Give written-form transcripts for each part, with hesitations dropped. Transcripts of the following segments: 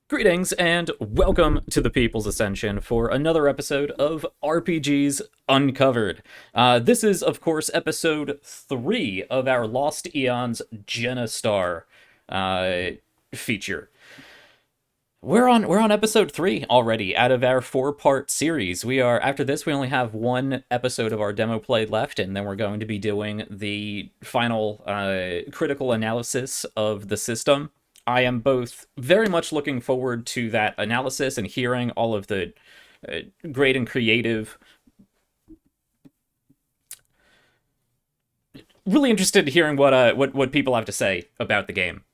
Greetings and welcome to the People's Ascension for another episode of RPGs Uncovered. This is, of course, episode 3 of our Lost Eons GENESTAR feature. We're on episode 3 already out of our 4-part series. After this we only have one episode of our demo play left, and then we're going to be doing the final critical analysis of the system. I am both very much looking forward to that analysis and hearing all of the great and creative. Really interested in hearing what people have to say about the game.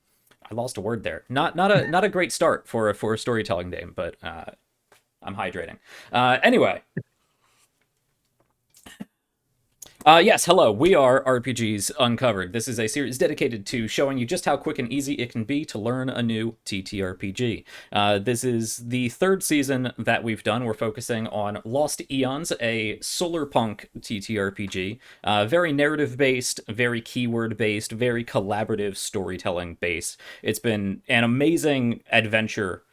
I lost a word there. Not a great start for a storytelling game, but I'm hydrating. Anyway. Yes, hello, we are RPGs Uncovered. This is a series dedicated to showing you just how quick and easy it can be to learn a new TTRPG. This is the third season that we've done. We're focusing on Lost Eons, a solarpunk TTRPG. Very narrative-based, very keyword-based, very collaborative storytelling-based. It's been an amazing adventure,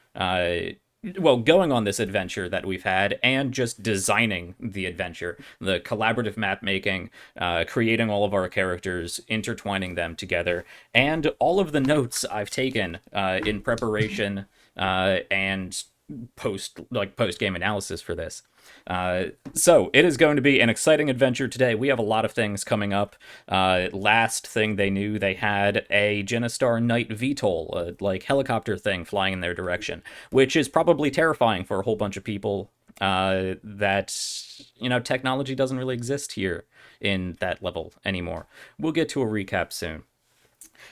going on this adventure that we've had, and just designing the adventure, the collaborative map making, creating all of our characters, intertwining them together, and all of the notes I've taken in preparation and post-game analysis for this. So it is going to be an exciting adventure today. We have a lot of things coming up. Last thing they knew, they had a GENESTAR Knight VTOL, helicopter thing flying in their direction, which is probably terrifying for a whole bunch of people. That technology doesn't really exist here in that level anymore. We'll get to a recap soon.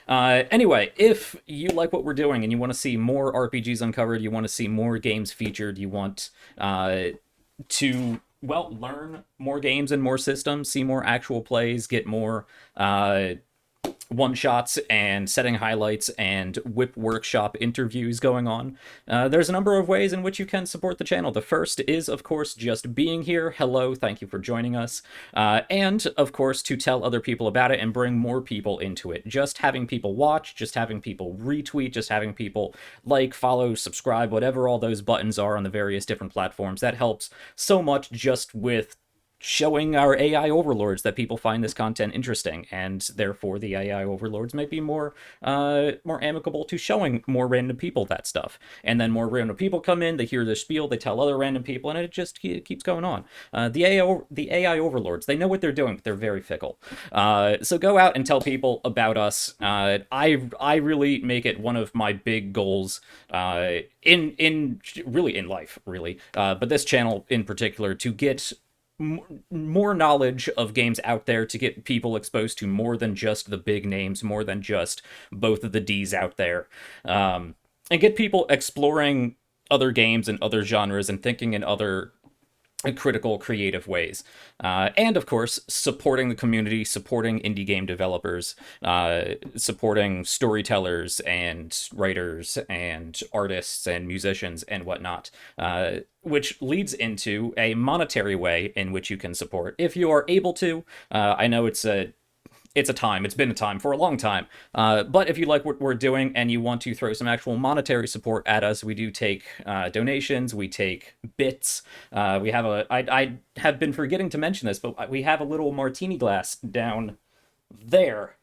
Anyway, if you like what we're doing and you want to see more RPGs uncovered, you want to see more games featured, you want to learn more games and more systems, see more actual plays, get more one-shots and setting highlights and whip workshop interviews going on. There's a number of ways in which you can support the channel. The first is, of course, just being here. Hello, thank you for joining us. And, of course, to tell other people about it and bring more people into it. Just having people watch, just having people retweet, just having people like, follow, subscribe, whatever all those buttons are on the various different platforms. That helps so much just with showing our AI overlords that people find this content interesting, and therefore the AI overlords might be more amicable to showing more random people that stuff. And then more random people come in, they hear the spiel, they tell other random people, and it just keeps going on. The AI overlords, they know what they're doing, but they're very fickle. So go out and tell people about us. I really make it one of my big goals in life, but this channel in particular, to get more knowledge of games out there, to get people exposed to more than just the big names, more than just both of the D's out there, and get people exploring other games and other genres and thinking in other critical, creative ways. And, of course, supporting the community, supporting indie game developers, supporting storytellers and writers and artists and musicians and whatnot, which leads into a monetary way in which you can support, if you are able to. I know it's been a time for a long time. But if you like what we're doing and you want to throw some actual monetary support at us, we do take donations, we take bits. I have been forgetting to mention this, but we have a little martini glass down there,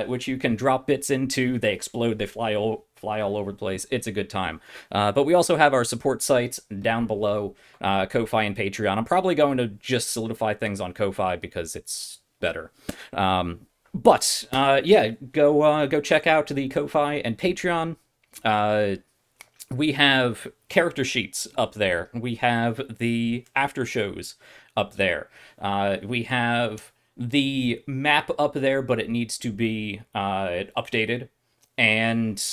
which you can drop bits into. They explode, they fly all over the place. It's a good time. But we also have our support sites down below, Ko-Fi and Patreon. I'm probably going to just solidify things on Ko-Fi because it's better. Go check out the Ko-Fi and Patreon. We have character sheets up there. We have the after shows up there. We have the map up there, but it needs to be updated. And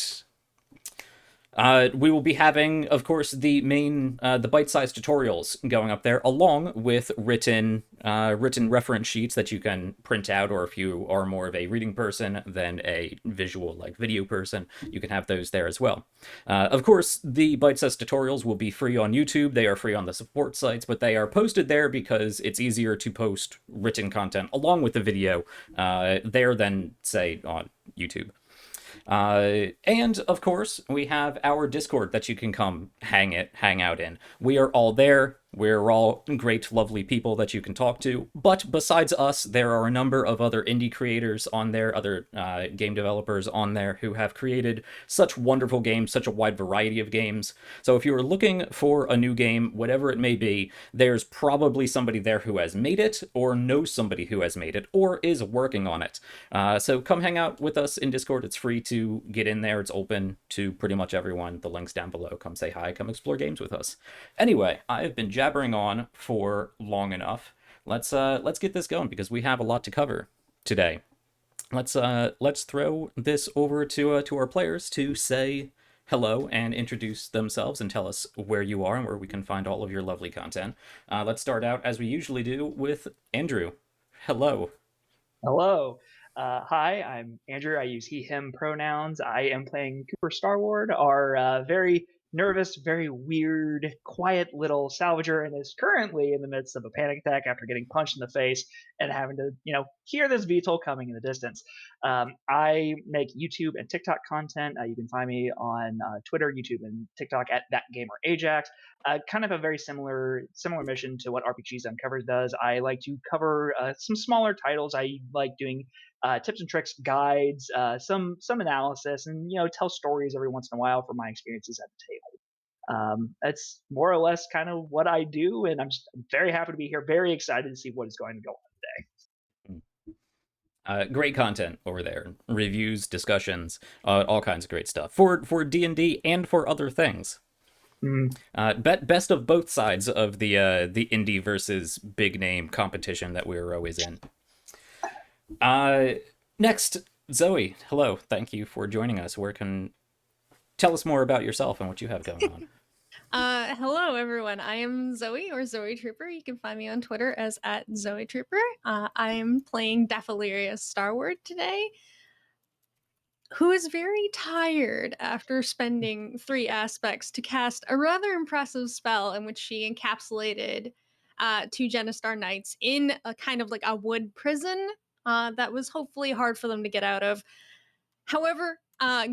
we will be having, of course, the bite-sized tutorials going up there, along with written reference sheets that you can print out, or if you are more of a reading person than a visual, video person, you can have those there as well. Of course, the bite-sized tutorials will be free on YouTube. They are free on the support sites, but they are posted there because it's easier to post written content along with the video there than, say, on YouTube. And of course, we have our Discord that you can come hang out in. We are all there. We're all great, lovely people that you can talk to. But besides us, there are a number of other indie creators on there, other game developers on there who have created such wonderful games, such a wide variety of games. So if you are looking for a new game, whatever it may be, there's probably somebody there who has made it, or knows somebody who has made it, or is working on it. So come hang out with us in Discord. It's free to get in there. It's open to pretty much everyone. The link's down below. Come say hi. Come explore games with us. Anyway, I've been jabbering on for long enough. Let's get this going because we have a lot to cover today. Let's throw this over to our players to say hello and introduce themselves and tell us where you are and where we can find all of your lovely content. Let's start out as we usually do with Andrew. Hello. Hello. Hi, I'm Andrew. I use he, him pronouns. I am playing Cooper Starward, our very nervous, very weird, quiet little salvager, and is currently in the midst of a panic attack after getting punched in the face and having to, hear this VTOL coming in the distance. I make YouTube and TikTok content. You can find me on Twitter, YouTube, and TikTok at ThatGamerAjax. Kind of a very similar mission to what RPGs Uncovered does. I like to cover some smaller titles. I like doing tips and tricks, guides, some analysis, and tell stories every once in a while from my experiences at the table. That's more or less kind of what I do, and I'm very happy to be here. Very excited to see what is going to go on today. Great content over there, reviews, discussions, all kinds of great stuff for D&D and for other things. Mm. Best of both sides of the indie versus big name competition that we were always in. Next, Zoe. Hello, thank you for joining us. Where can tell us more about yourself and what you have going on? Hello everyone. I am Zoe or Zoe Trooper. You can find me on Twitter as at Zoe Trooper. I'm playing Daphilerius Starward today, who is very tired after spending 3 aspects to cast a rather impressive spell in which she encapsulated 2 GENESTAR knights in a kind of like a wood prison that was hopefully hard for them to get out of. However,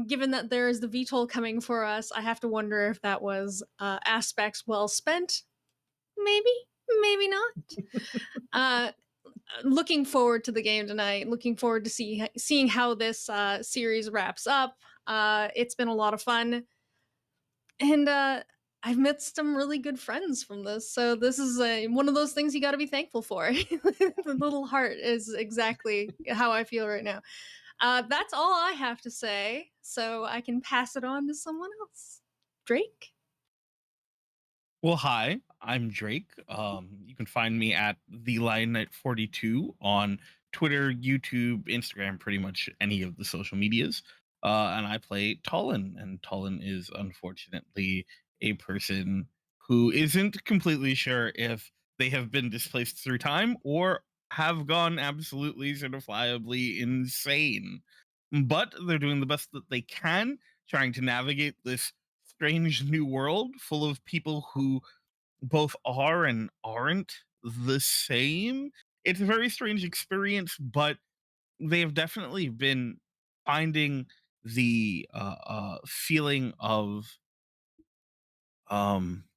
given that there is the VTOL coming for us, I have to wonder if that was aspects well spent. Maybe, maybe not. uh, Looking forward to the game tonight. Looking forward to seeing how this series wraps up. It's been a lot of fun, and I've met some really good friends from this. So this is one of those things you got to be thankful for. The little heart is exactly how I feel right now. That's all I have to say, so I can pass it on to someone else. Drake? Well, hi, I'm Drake. You can find me at the Lion Knight 42 on Twitter, YouTube, Instagram, pretty much any of the social medias. And I play Tollin, and Tollin is unfortunately a person who isn't completely sure if they have been displaced through time or have gone absolutely certifiably insane. But they're doing the best that they can, trying to navigate this strange new world full of people who both are and aren't the same. It's a very strange experience, but they have definitely been finding the feeling of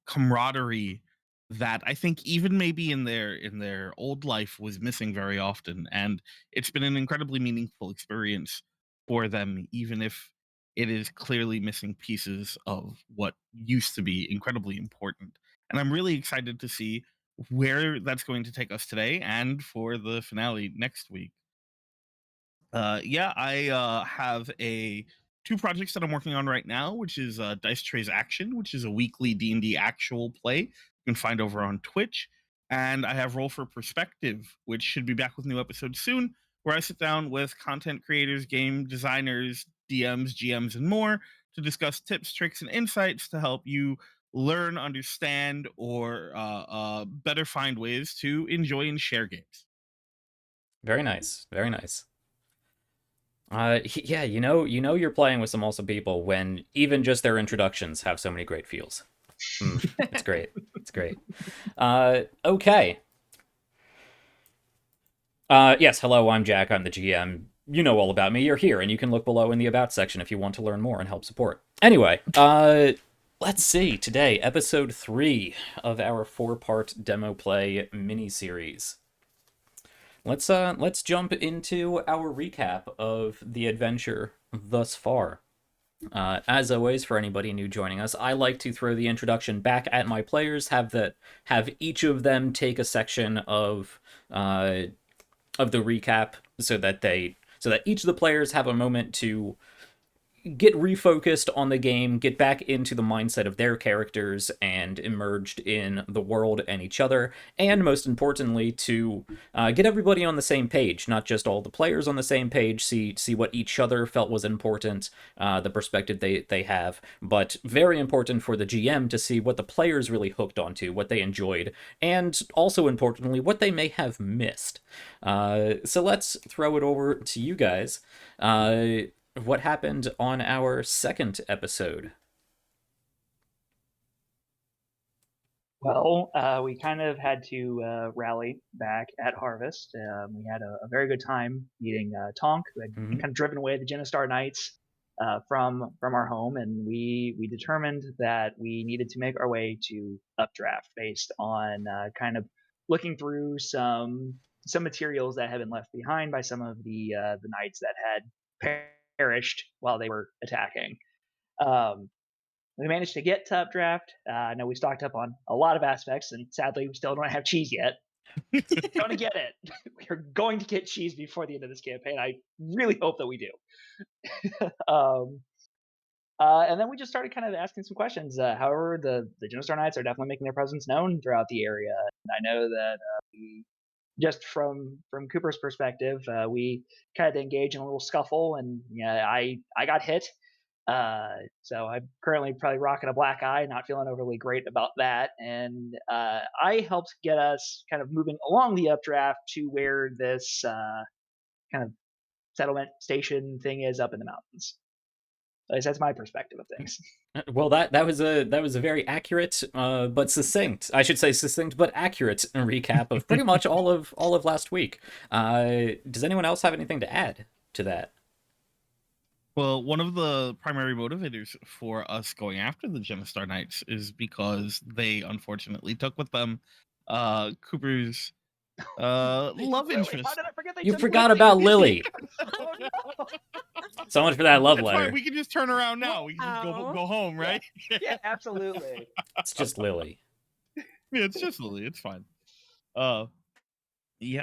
camaraderie that I think even maybe in their old life was missing very often, and it's been an incredibly meaningful experience for them, even if it is clearly missing pieces of what used to be incredibly important. And I'm really excited to see where that's going to take us today and for the finale next week. Yeah, I have a two projects that I'm working on right now, which is Dice Trays Action, which is a weekly D&D actual play you can find over on Twitch, and I have Roll for Perspective, which should be back with new episodes soon, where I sit down with content creators, game designers, DMs, GMs, and more to discuss tips, tricks, and insights to help you learn, understand, or better find ways to enjoy and share games. Very nice, very nice. Yeah, you're playing with some awesome people when even just their introductions have so many great feels. It's great. It's great. Okay. Yes, hello, I'm Jack. I'm the GM. you know all about me. You're here, and you can look below in the About section if you want to learn more and help support. Anyway, let's see. Today, episode 3 of our 4-part demo play mini-series. Let's jump into our recap of the adventure thus far. As always, for anybody new joining us, I like to throw the introduction back at my players, have each of them take a section of the recap so that each of the players have a moment to get refocused on the game, get back into the mindset of their characters, and immersed in the world and each other, and most importantly, to get everybody on the same page, not just all the players on the same page, see what each other felt was important, the perspective they have, but very important for the GM to see what the players really hooked onto, what they enjoyed, and also importantly, what they may have missed. So let's throw it over to you guys. What happened on our second episode? Well, we kind of had to rally back at Harvest. We had a very good time meeting Tonk, who had kind of driven away the GENESTAR Knights from our home, and we determined that we needed to make our way to Updraft based on kind of looking through some materials that had been left behind by some of the knights that had perished while they were attacking. We managed to get to Updraft. I know we stocked up on a lot of aspects, and sadly, we still don't have cheese yet. Going to get it. We're going to get cheese before the end of this campaign. I really hope that we do. And then we just started kind of asking some questions. However, the GENESTAR Knights are definitely making their presence known throughout the area. And I know that just from Cooper's perspective, we kind of engaged in a little scuffle, and I got hit. So I'm currently probably rocking a black eye, not feeling overly great about that. And I helped get us kind of moving along the updraft to where this kind of settlement station thing is up in the mountains. At least that's my perspective of things. Well, that was a very accurate but succinct, I should say succinct but accurate recap of pretty much all of last week. Does anyone else have anything to add to that? Well, one of the primary motivators for us going after the GENESTAR Knights is because they unfortunately took with them Cooper's love interest. How did I forget You forgot about Lily. Oh, no. So much for that love That's letter. fine. We can just turn around now. We can just go home, right? Yeah, absolutely. It's just Lily. Yeah, it's just Lily. It's fine. We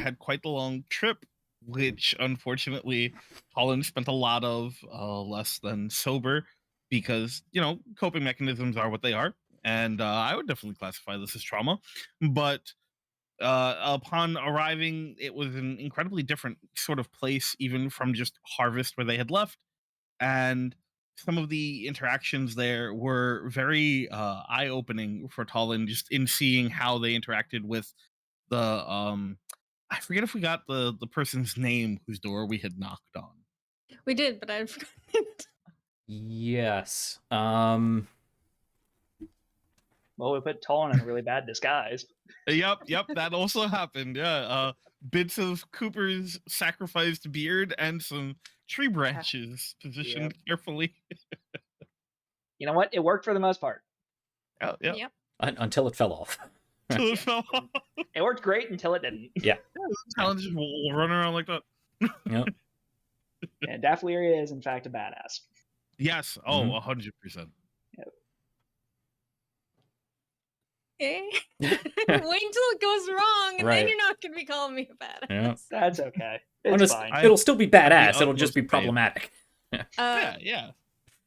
had quite the long trip, which unfortunately Holland spent a lot of less than sober, because coping mechanisms are what they are, and I would definitely classify this as trauma. But upon arriving, it was an incredibly different sort of place, even from just Harvest where they had left, and some of the interactions there were very eye-opening for Tallinn, just in seeing how they interacted with the I forget if we got the person's name whose door we had knocked on. We did, but I forgot. Yes. Well, we put Tolan in a really bad disguise. Yep, that also happened. Yeah, bits of Cooper's sacrificed beard and some tree branches positioned carefully. You know what? It worked for the most part. Oh, yeah. Yep. Until it fell off. Until it fell off. It worked great until it didn't. Yeah. Talent just will run around like that. Yep. And Daffleria is in fact a badass. Yes. Oh, 100%. Okay. Wait until it goes wrong, and Right. then you're not going to be calling me a badass. Yeah. That's okay. It's fine. It'll still be badass. the It'll just be utmost faith. problematic. Yeah.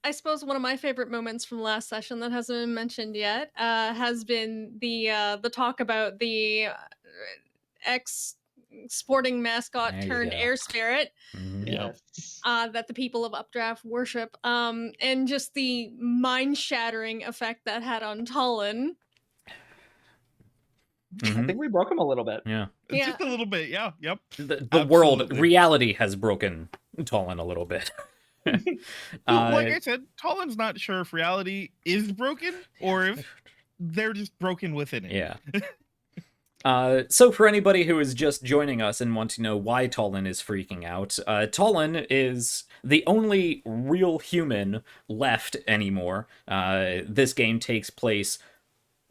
I suppose one of my favorite moments from last session that hasn't been mentioned yet has been the talk about the ex-sporting mascot There you turned go. air spirit Yep. that the people of Updraft worship, and just the mind-shattering effect that had on Tallinn. I think we broke him a little bit. Yeah. Yeah. Just a little bit. Yeah. Yep. The world, Absolutely. reality has broken Tallinn a little bit. Well, like I said, Tallin's not sure if reality is broken or if they're just broken within it. Yeah. So for anybody who is just joining us and want to know why Tollin is freaking out, Tollin is the only real human left anymore. This game takes place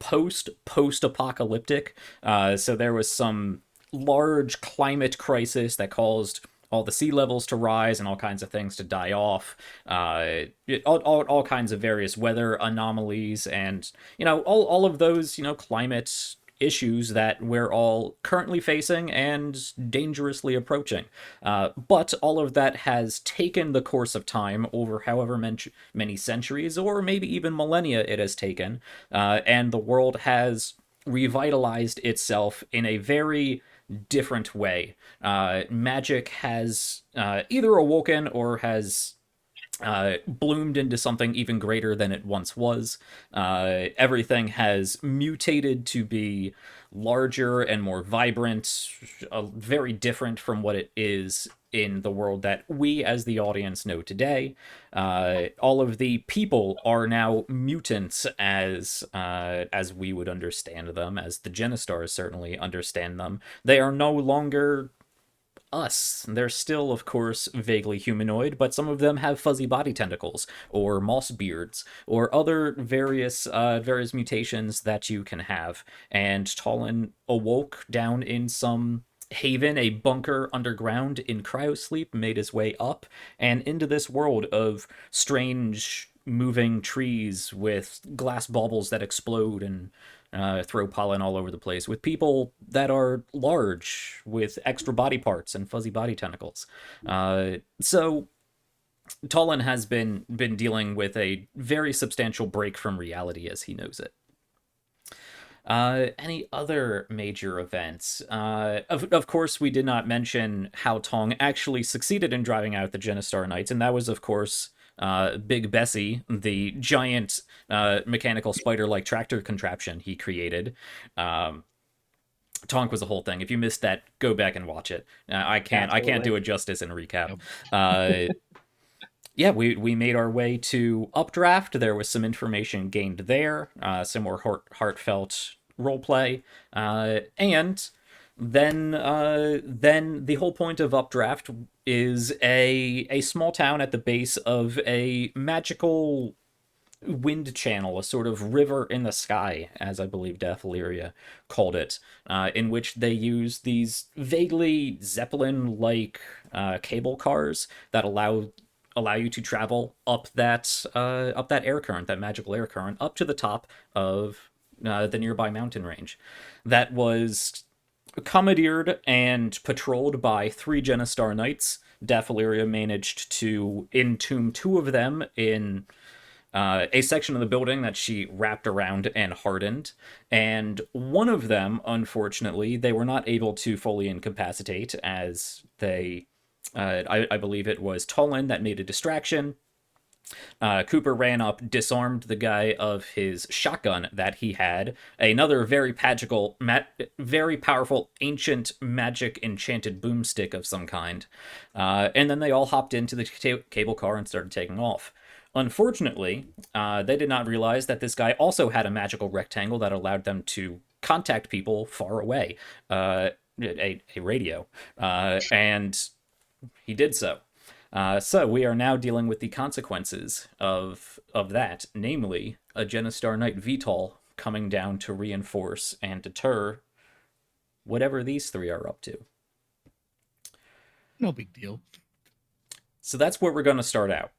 post-apocalyptic. So there was some large climate crisis that caused all the sea levels to rise and all kinds of things to die off. All kinds of various weather anomalies and, all of those, climate issues that we're all currently facing and dangerously approaching. But all of that has taken the course of time over however many centuries or maybe even millennia it has taken, and the world has revitalized itself in a very different way. Magic has either awoken or has bloomed into something even greater than it once was. Everything has mutated to be larger and more vibrant, very different from what it is in the world that we as the audience know today. All of the people are now mutants as we would understand them, as the GENESTARs certainly understand them. They are no longer us. They're still, of course, vaguely humanoid, but some of them have fuzzy body tentacles, or moss beards, or other various mutations that you can have. And Tollin awoke down in some haven, a bunker underground in cryosleep, made his way up and into this world of strange moving trees with glass baubles that explode and throw pollen all over the place, with people that are large, with extra body parts and fuzzy body tentacles. So Tollin has been dealing with a very substantial break from reality as he knows it. Any other major events? Of course, we did not mention how Tong actually succeeded in driving out the GENESTAR Knights, and that was, of course, Big Bessie, the giant mechanical spider-like tractor contraption he created. Tonk was the whole thing. If you missed that, go back and watch it. I can't do it justice in a recap. Yep. Yeah, we made our way to Updraft. There was some information gained there, some more heartfelt roleplay, and then the whole point of Updraft is a small town at the base of a magical wind channel, a sort of river in the sky, as I believe Death Illyria called it, in which they use these vaguely Zeppelin-like cable cars that allow you to travel up that air current, that magical air current, up to the top of the nearby mountain range. That was commandeered and patrolled by 3 GENESTAR Knights. Death Illyria managed to entomb 2 of them in a section of the building that she wrapped around and hardened. And one of them, unfortunately, they were not able to fully incapacitate, as they... I believe it was Tollin that made a distraction. Cooper ran up, disarmed the guy of his shotgun that he had, another very very powerful, ancient, magic, enchanted boomstick of some kind. And then they all hopped into the cable car and started taking off. Unfortunately, they did not realize that this guy also had a magical rectangle that allowed them to contact people far away, a radio, and he did so. So we are now dealing with the consequences of that, namely a GENESTAR Knight VTOL coming down to reinforce and deter whatever these 3 are up to. No big deal. So that's where we're going to start out.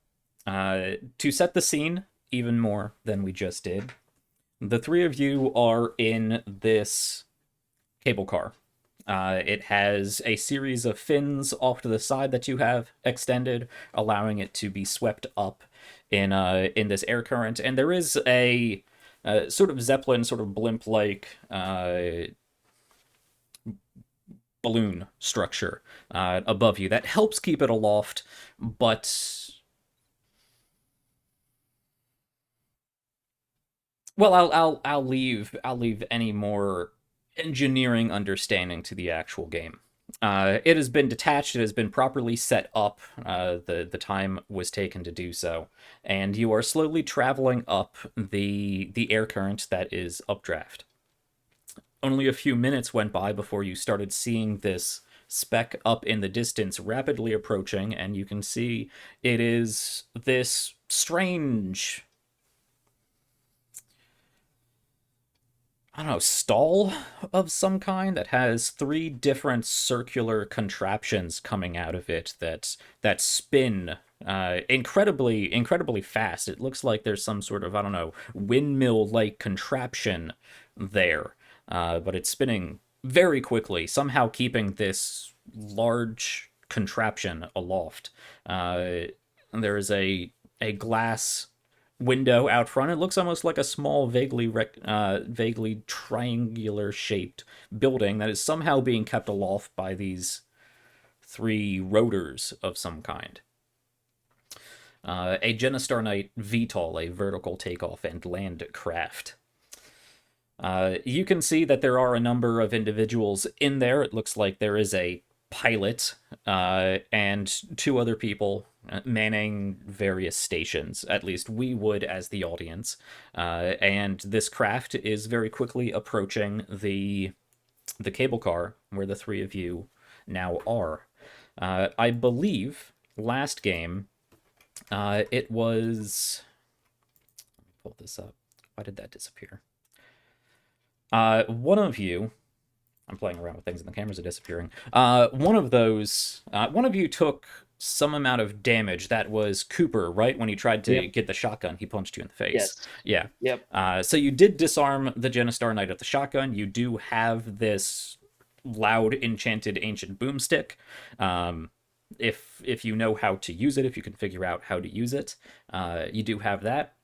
To set the scene even more than we just did, the 3 of you are in this cable car. It has a series of fins off to the side that you have extended, allowing it to be swept up in this air current. And there is a sort of Zeppelin, sort of blimp-like balloon structure above you that helps keep it aloft, but... Well, I'll leave any more engineering understanding to the actual game. It has been detached, it has been properly set up, the time was taken to do so, and you are slowly traveling up the air current that is Updraft. only a few minutes went by before you started seeing this speck up in the distance rapidly approaching, and you can see it is this strange, I don't know, stall of some kind that has 3 different circular contraptions coming out of it that spin incredibly fast. It looks like there's some sort of, I don't know, windmill-like contraption there, but it's spinning very quickly, somehow keeping this large contraption aloft. There is a glass window out front. It looks almost like a small, vaguely triangular shaped building that is somehow being kept aloft by these 3 rotors of some kind. A GENESTAR Knight VTOL, a vertical takeoff and land craft. You can see that there are a number of individuals in there. It looks like there is a pilot and 2 other people manning various stations. At least we would as the audience. And this craft is very quickly approaching the cable car where the 3 of you now are. I believe last game it was... Let me pull this up. Why did that disappear? One of you... I'm playing around with things and the cameras are disappearing. One of you took some amount of damage. That was Cooper, right? When he tried to get the shotgun, he punched you in the face. Yes. Yeah. Yep. So you did disarm the GENESTAR Knight of the shotgun. You do have this loud, enchanted, ancient boomstick. If you know how to use it, if you can figure out how to use it, you do have that.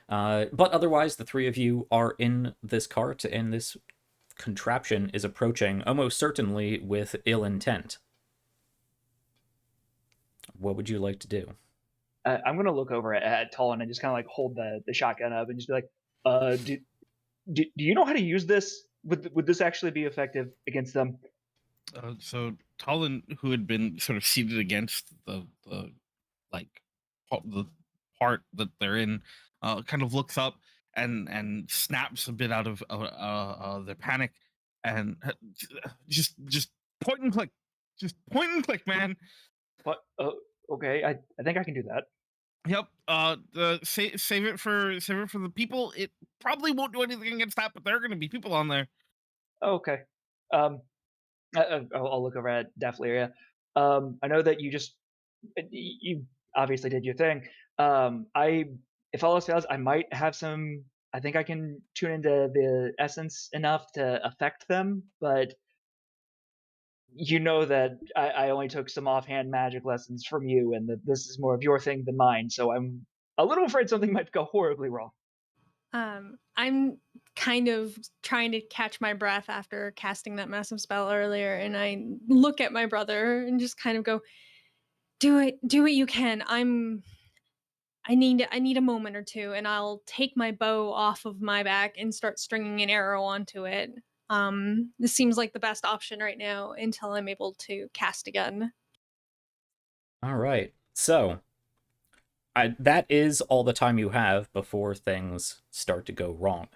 But otherwise, the 3 of you are in this cart, and this contraption is approaching almost certainly with ill intent. What would you like to do? I'm gonna look over at Tolan and just kind of like hold the shotgun up and just be like, do you know how to use this? Would this actually be effective against them? So Talon, who had been sort of seated against the like the part that they're in, kind of looks up and snaps a bit out of their panic, and just point and click, man. What? Okay. I think I can do that. Yep. Save it for the people. It probably won't do anything against that, but there are going to be people on there. Okay. Um, I'll look over at Daffleria. I know that you obviously did your thing. If all else fails, I might have some. I think I can tune into the essence enough to affect them, but you know that I only took some offhand magic lessons from you, and that this is more of your thing than mine. So I'm a little afraid something might go horribly wrong. I'm kind of trying to catch my breath after casting that massive spell earlier, and I look at my brother and just kind of go, do what you can. I need a moment or two, and I'll take my bow off of my back and start stringing an arrow onto it. This seems like the best option right now until I'm able to cast again. All right. So that is all the time you have before things start to go wrong.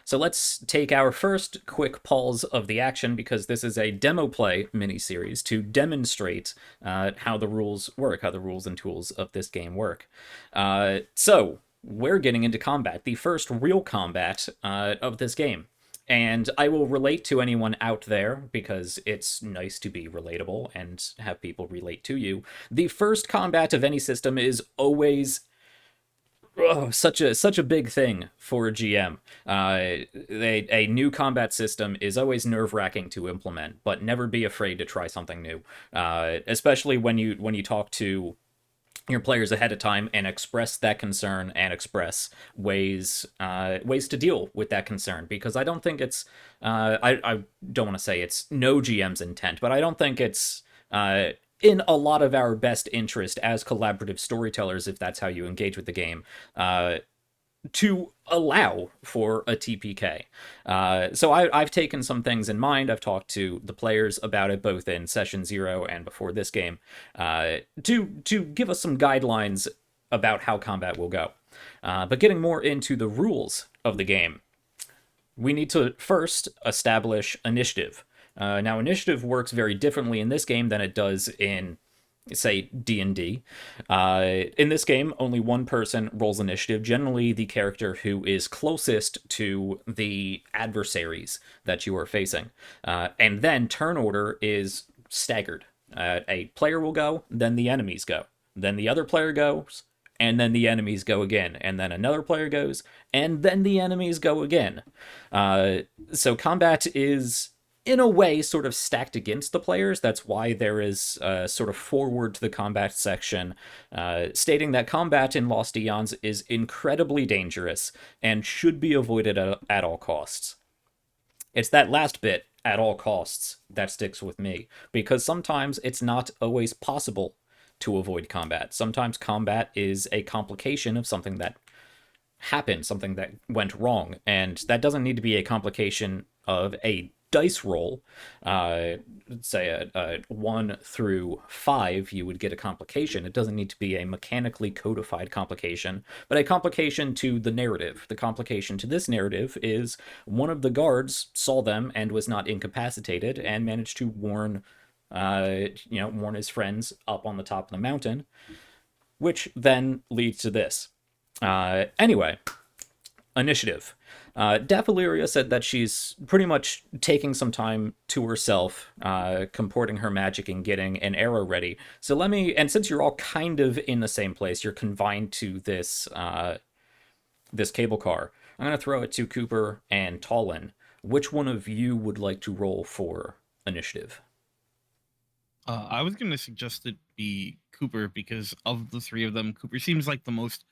So let's take our first quick pause of the action, because this is a demo play miniseries to demonstrate how the rules work, how the rules and tools of this game work. So we're getting into combat, the first real combat of this game. And I will relate to anyone out there because it's nice to be relatable and have people relate to you. The first combat of any system is always such a big thing for a GM. A new combat system is always nerve-wracking to implement, but never be afraid to try something new. Especially when you talk to your players ahead of time and express that concern and express ways to deal with that concern, because I don't think it's I don't want to say it's no GM's intent, but I don't think it's in a lot of our best interest as collaborative storytellers, if that's how you engage with the game, to allow for a TPK. So I've taken some things in mind. I've talked to the players about it, both in Session 0 and before this game, to give us some guidelines about how combat will go. But getting more into the rules of the game, we need to first establish initiative. Now, initiative works very differently in this game than it does in, say, D&D. In this game, only one person rolls initiative, generally the character who is closest to the adversaries that you are facing. And then turn order is staggered. A player will go, then the enemies go. Then the other player goes, and then the enemies go again. And then another player goes, and then the enemies go again. So combat is, in a way, sort of stacked against the players. That's why there is sort of forward to the combat section stating that combat in Lost Eons is incredibly dangerous and should be avoided at all costs. It's that last bit, at all costs, that sticks with me, because sometimes it's not always possible to avoid combat. Sometimes combat is a complication of something that happened, something that went wrong, and that doesn't need to be a complication of a dice roll. Say a 1 through 5, you would get a complication. It doesn't need to be a mechanically codified complication, but a complication to the narrative. The complication to this narrative is one of the guards saw them and was not incapacitated and managed to warn his friends up on the top of the mountain, which then leads to this. Anyway, initiative. Daphiliria said that she's pretty much taking some time to herself, comporting her magic and getting an arrow ready. So and since you're all kind of in the same place, you're confined to this cable car, I'm going to throw it to Cooper and Tallin. Which one of you would like to roll for initiative? I was going to suggest it be Cooper, because of the three of them, Cooper seems like the most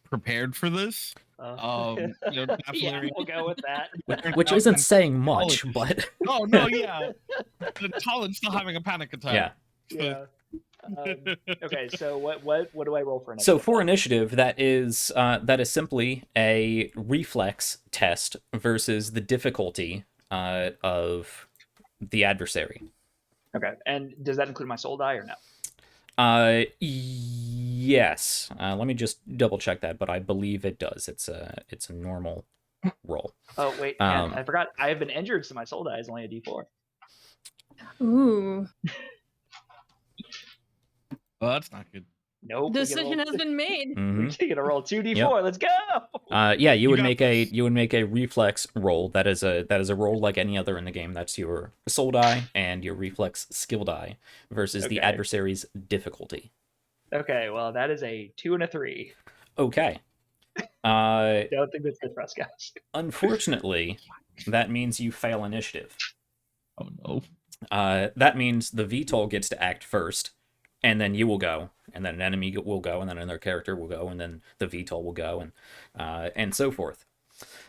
prepared for this. Yeah, we'll go with that. Which isn't saying much, but... Oh, no, yeah. Talon's still having a panic attack. Yeah. Okay, so what do I roll for initiative? So for initiative, that is simply a reflex test versus the difficulty of the adversary. Okay, and does that include my soul die or no? Yes. Let me just double check that, but I believe it does. It's a normal roll. Oh wait, I forgot. I have been injured, so my soul die is only a D4. Ooh. Well, that's not good. Nope. Decision has been made. We're gonna roll 2D4. Yep. Let's go. Yeah, you would make a reflex roll. That is a roll like any other in the game. That's your soul die and your reflex skill die versus the adversary's difficulty. Okay, well that is a 2 and a 3. Okay. I don't think that's good for us, guys. Unfortunately, that means you fail initiative. Oh no. That means the VTOL gets to act first, and then you will go, and then an enemy will go, and then another character will go, and then the VTOL will go, and so forth.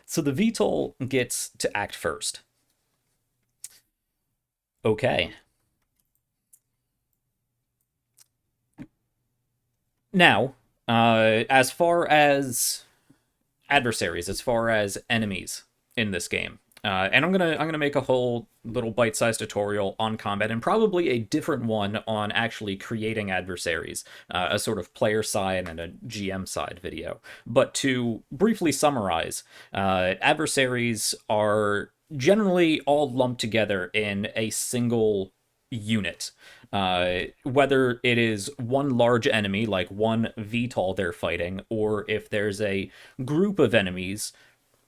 So the VTOL gets to act first. Okay. Now, as far as adversaries, as far as enemies in this game, and I'm gonna make a whole little bite-sized tutorial on combat, and probably a different one on actually creating adversaries, a sort of player side and a GM side video. But to briefly summarize, adversaries are generally all lumped together in a single unit. Whether it is one large enemy, like one VTOL they're fighting, or if there's a group of enemies,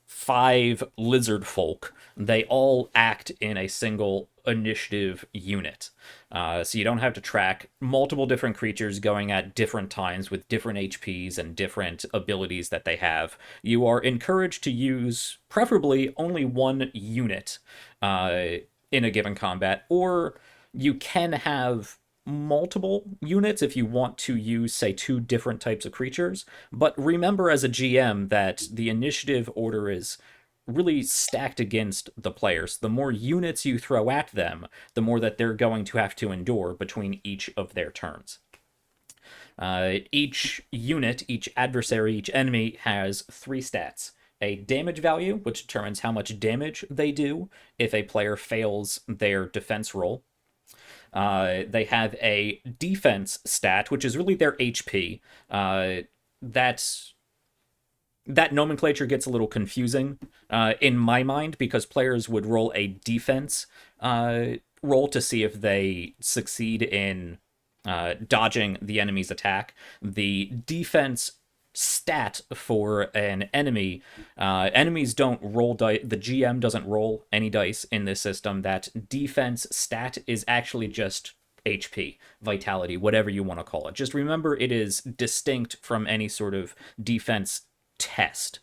5 lizard folk, they all act in a single initiative unit. So you don't have to track multiple different creatures going at different times with different HPs and different abilities that they have. You are encouraged to use preferably only one unit in a given combat, or you can have multiple units if you want to use, say, 2 different types of creatures. But remember as a GM that the initiative order is really stacked against the players. The more units you throw at them, the more that they're going to have to endure between each of their turns. Each unit, each adversary, each enemy has 3 stats. A damage value, which determines how much damage they do if a player fails their defense roll. They have a defense stat, which is really their HP. That that nomenclature gets a little confusing in my mind, because players would roll a defense roll to see if they succeed in dodging the enemy's attack. The defense stat for an enemy, enemies don't roll dice. The GM doesn't roll any dice in this system. That defense stat is actually just HP, vitality, whatever you want to call it. Just remember, it is distinct from any sort of defense test.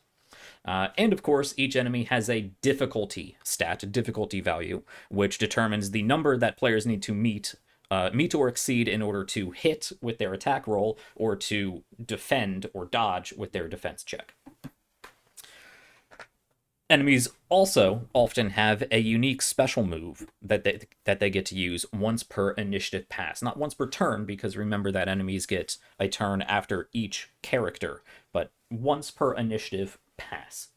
And of course, each enemy has a difficulty stat, a difficulty value, which determines the number that players need to meet or exceed in order to hit with their attack roll, or to defend or dodge with their defense check. Enemies also often have a unique special move that they get to use once per initiative pass. Not once per turn, because remember that enemies get a turn after each character, but once per initiative pass.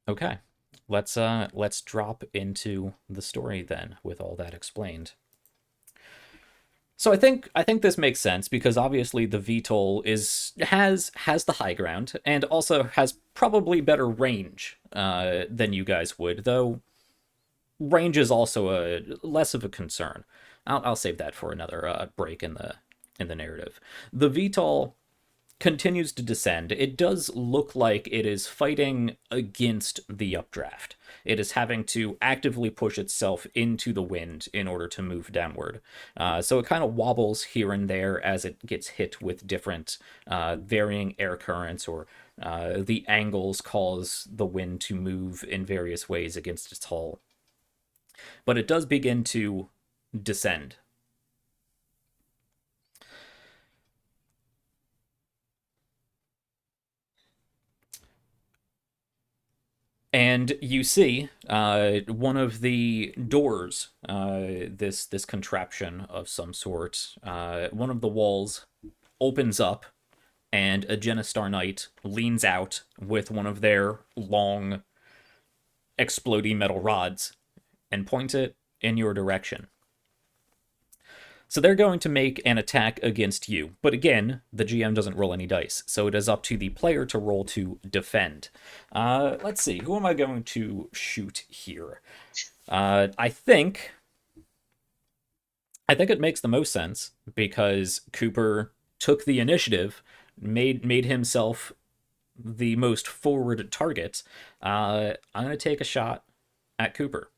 Okay, let's drop into the story then, with all that explained. So I think this makes sense, because obviously the VTOL has the high ground, and also has probably better range than you guys would, though range is also less of a concern. I'll save that for another break in the narrative. The VTOL continues to descend. It does look like it is fighting against the updraft. It is having to actively push itself into the wind in order to move downward. So it kind of wobbles here and there as it gets hit with different varying air currents, or the angles cause the wind to move in various ways against its hull. But it does begin to descend. And you see one of the doors, this contraption of some sort, one of the walls opens up, and a GENESTAR Knight leans out with one of their long, exploding metal rods and points it in your direction. So they're going to make an attack against you. But again, the GM doesn't roll any dice, so it is up to the player to roll to defend. Let's see, who am I going to shoot here? I think it makes the most sense, because Cooper took the initiative, made himself the most forward target. I'm going to take a shot at Cooper.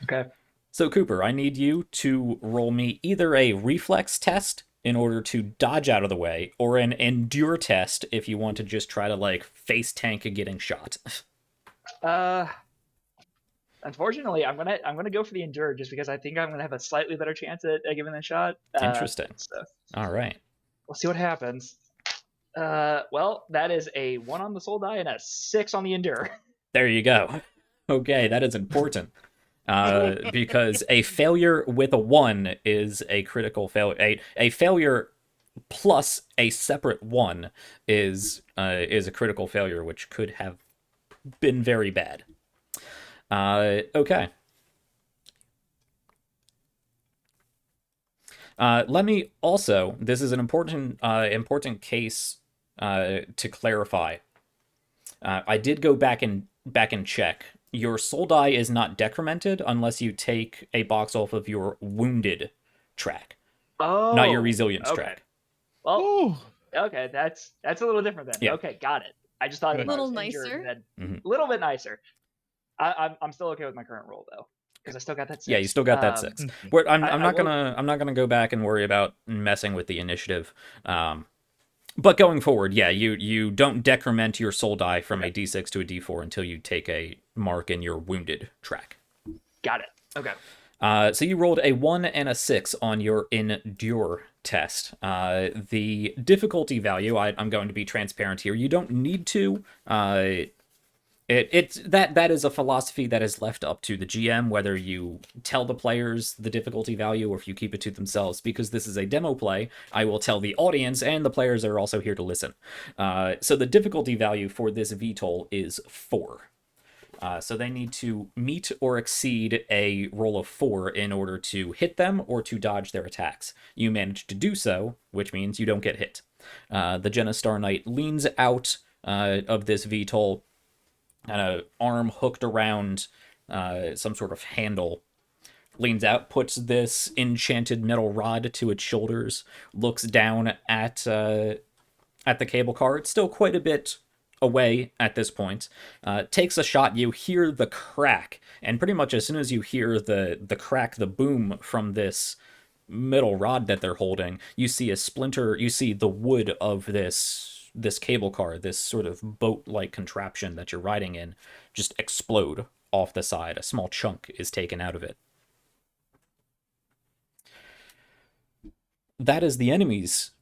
Okay. So, Cooper, I need you to roll me either a reflex test in order to dodge out of the way, or an endure test if you want to just try to, like, face tank getting shot. Unfortunately, I'm gonna go for the endure, just because I think I'm gonna have a slightly better chance at giving it a shot. Interesting. So All right. we'll see what happens. Well, that is a 1 on the soul die and a 6 on the endure. There you go. Okay, that is important. Because a failure with a 1 is a critical failure. A failure plus a separate 1 is a critical failure, which could have been very bad. Okay. Let me also, this is an important case to clarify. I did go back and check. Your soul die is not decremented unless you take a box off of your wounded track, not your resilience track. Well, Ooh. okay, that's a little different then. Yeah. Okay, got it. I just thought A if I little was injured, nicer. then a little bit nicer. I'm still okay with my current roll though, because I still got that 6. Yeah, you still got that 6. Okay. I'm not gonna go back and worry about messing with the initiative. But going forward, yeah, you don't decrement your soul die from a D6 to a D4 until you take a mark in your wounded track. Got it. Okay. So you rolled a 1 and a 6 on your endure test. The difficulty value, I'm going to be transparent here. You don't need to. That is a philosophy that is left up to the GM, whether you tell the players the difficulty value or if you keep it to themselves. Because this is a demo play, I will tell the audience, and the players are also here to listen. So the difficulty value for this VTOL is 4. So they need to meet or exceed a roll of 4 in order to hit them or to dodge their attacks. You manage to do so, which means you don't get hit. The GENESTAR Knight leans out of this VTOL, kind of arm hooked around some sort of handle, leans out, puts this enchanted metal rod to its shoulders, looks down at the cable car. It's still quite a bit away at this point. Takes a shot. You hear the crack, and pretty much as soon as you hear the crack, the boom from this metal rod that they're holding, you see a splinter. You see the wood of this cable car, this sort of boat-like contraption that you're riding in, just explode off the side. A small chunk is taken out of it. That is the enemy's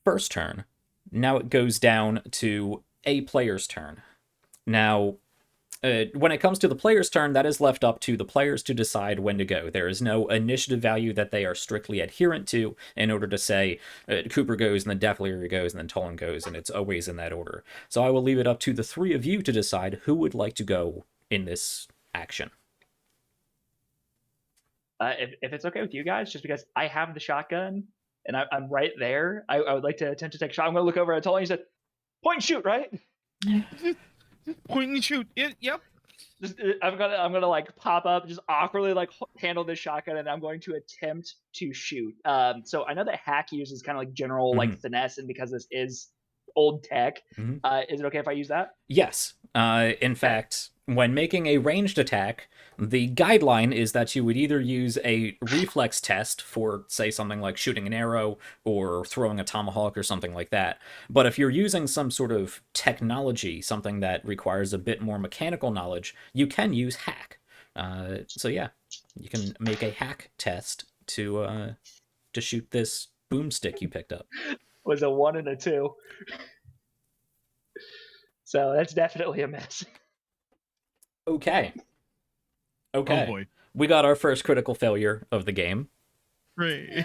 first turn. Now it goes down to a player's turn. Now, when it comes to the player's turn, that is left up to the players to decide when to go. There is no initiative value that they are strictly adherent to in order to say Cooper goes, and then Death Leary goes, and then Tolan goes, and it's always in that order. So I will leave it up to the three of you to decide who would like to go in this action. If it's okay with you guys, just because I have the shotgun and I'm right there, I would like to attempt to take a shot. I'm going to look over at Tolan. He said, "Point and shoot, right?" Point and shoot. Yep. Just, I'm gonna like pop up, just awkwardly like handle this shotgun, and I'm going to attempt to shoot. So I know that hack uses kind of like general like finesse, and because this is old tech, is it okay if I use that? Yes. In fact, when making a ranged attack, the guideline is that you would either use a reflex test for, say, something like shooting an arrow or throwing a tomahawk or something like that. But if you're using some sort of technology, something that requires a bit more mechanical knowledge, you can use hack. So yeah, you can make a hack test to shoot this boomstick you picked up. Was a 1 and a 2. So that's definitely a miss. Okay. Oh boy. We got our first critical failure of the game. Great.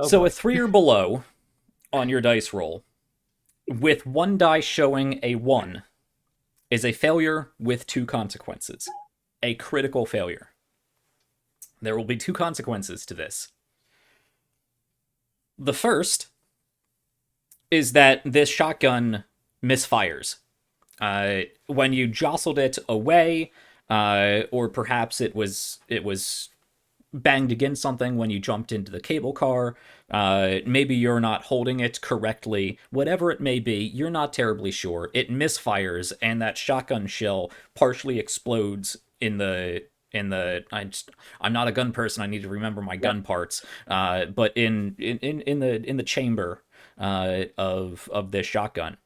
So a 3 or below on your dice roll, with one die showing a 1, is a failure with 2 consequences. A critical failure. There will be 2 consequences to this. The first is that this shotgun misfires. When you jostled it away, or perhaps it was banged against something when you jumped into the cable car, maybe you're not holding it correctly, whatever it may be, you're not terribly sure. It misfires, and that shotgun shell partially explodes in the I'm not a gun person. I need to remember my gun parts. But in the chamber of this shotgun.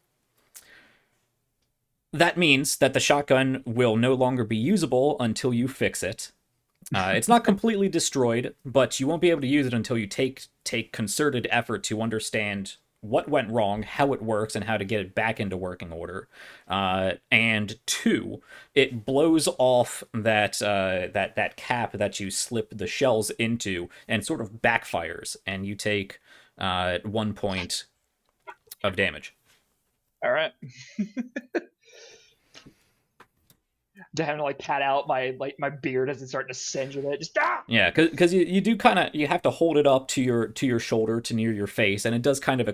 That means that the shotgun will no longer be usable until you fix it. It's not completely destroyed, but you won't be able to use it until you take concerted effort to understand what went wrong, how it works, and how to get it back into working order. And 2, it blows off that cap that you slip the shells into and sort of backfires, and you take 1 point of damage. All right. To having to like pat out my beard as it's starting to singe with it. Just Yeah, because you do kind of, you have to hold it up to your shoulder to near your face, and it does kind of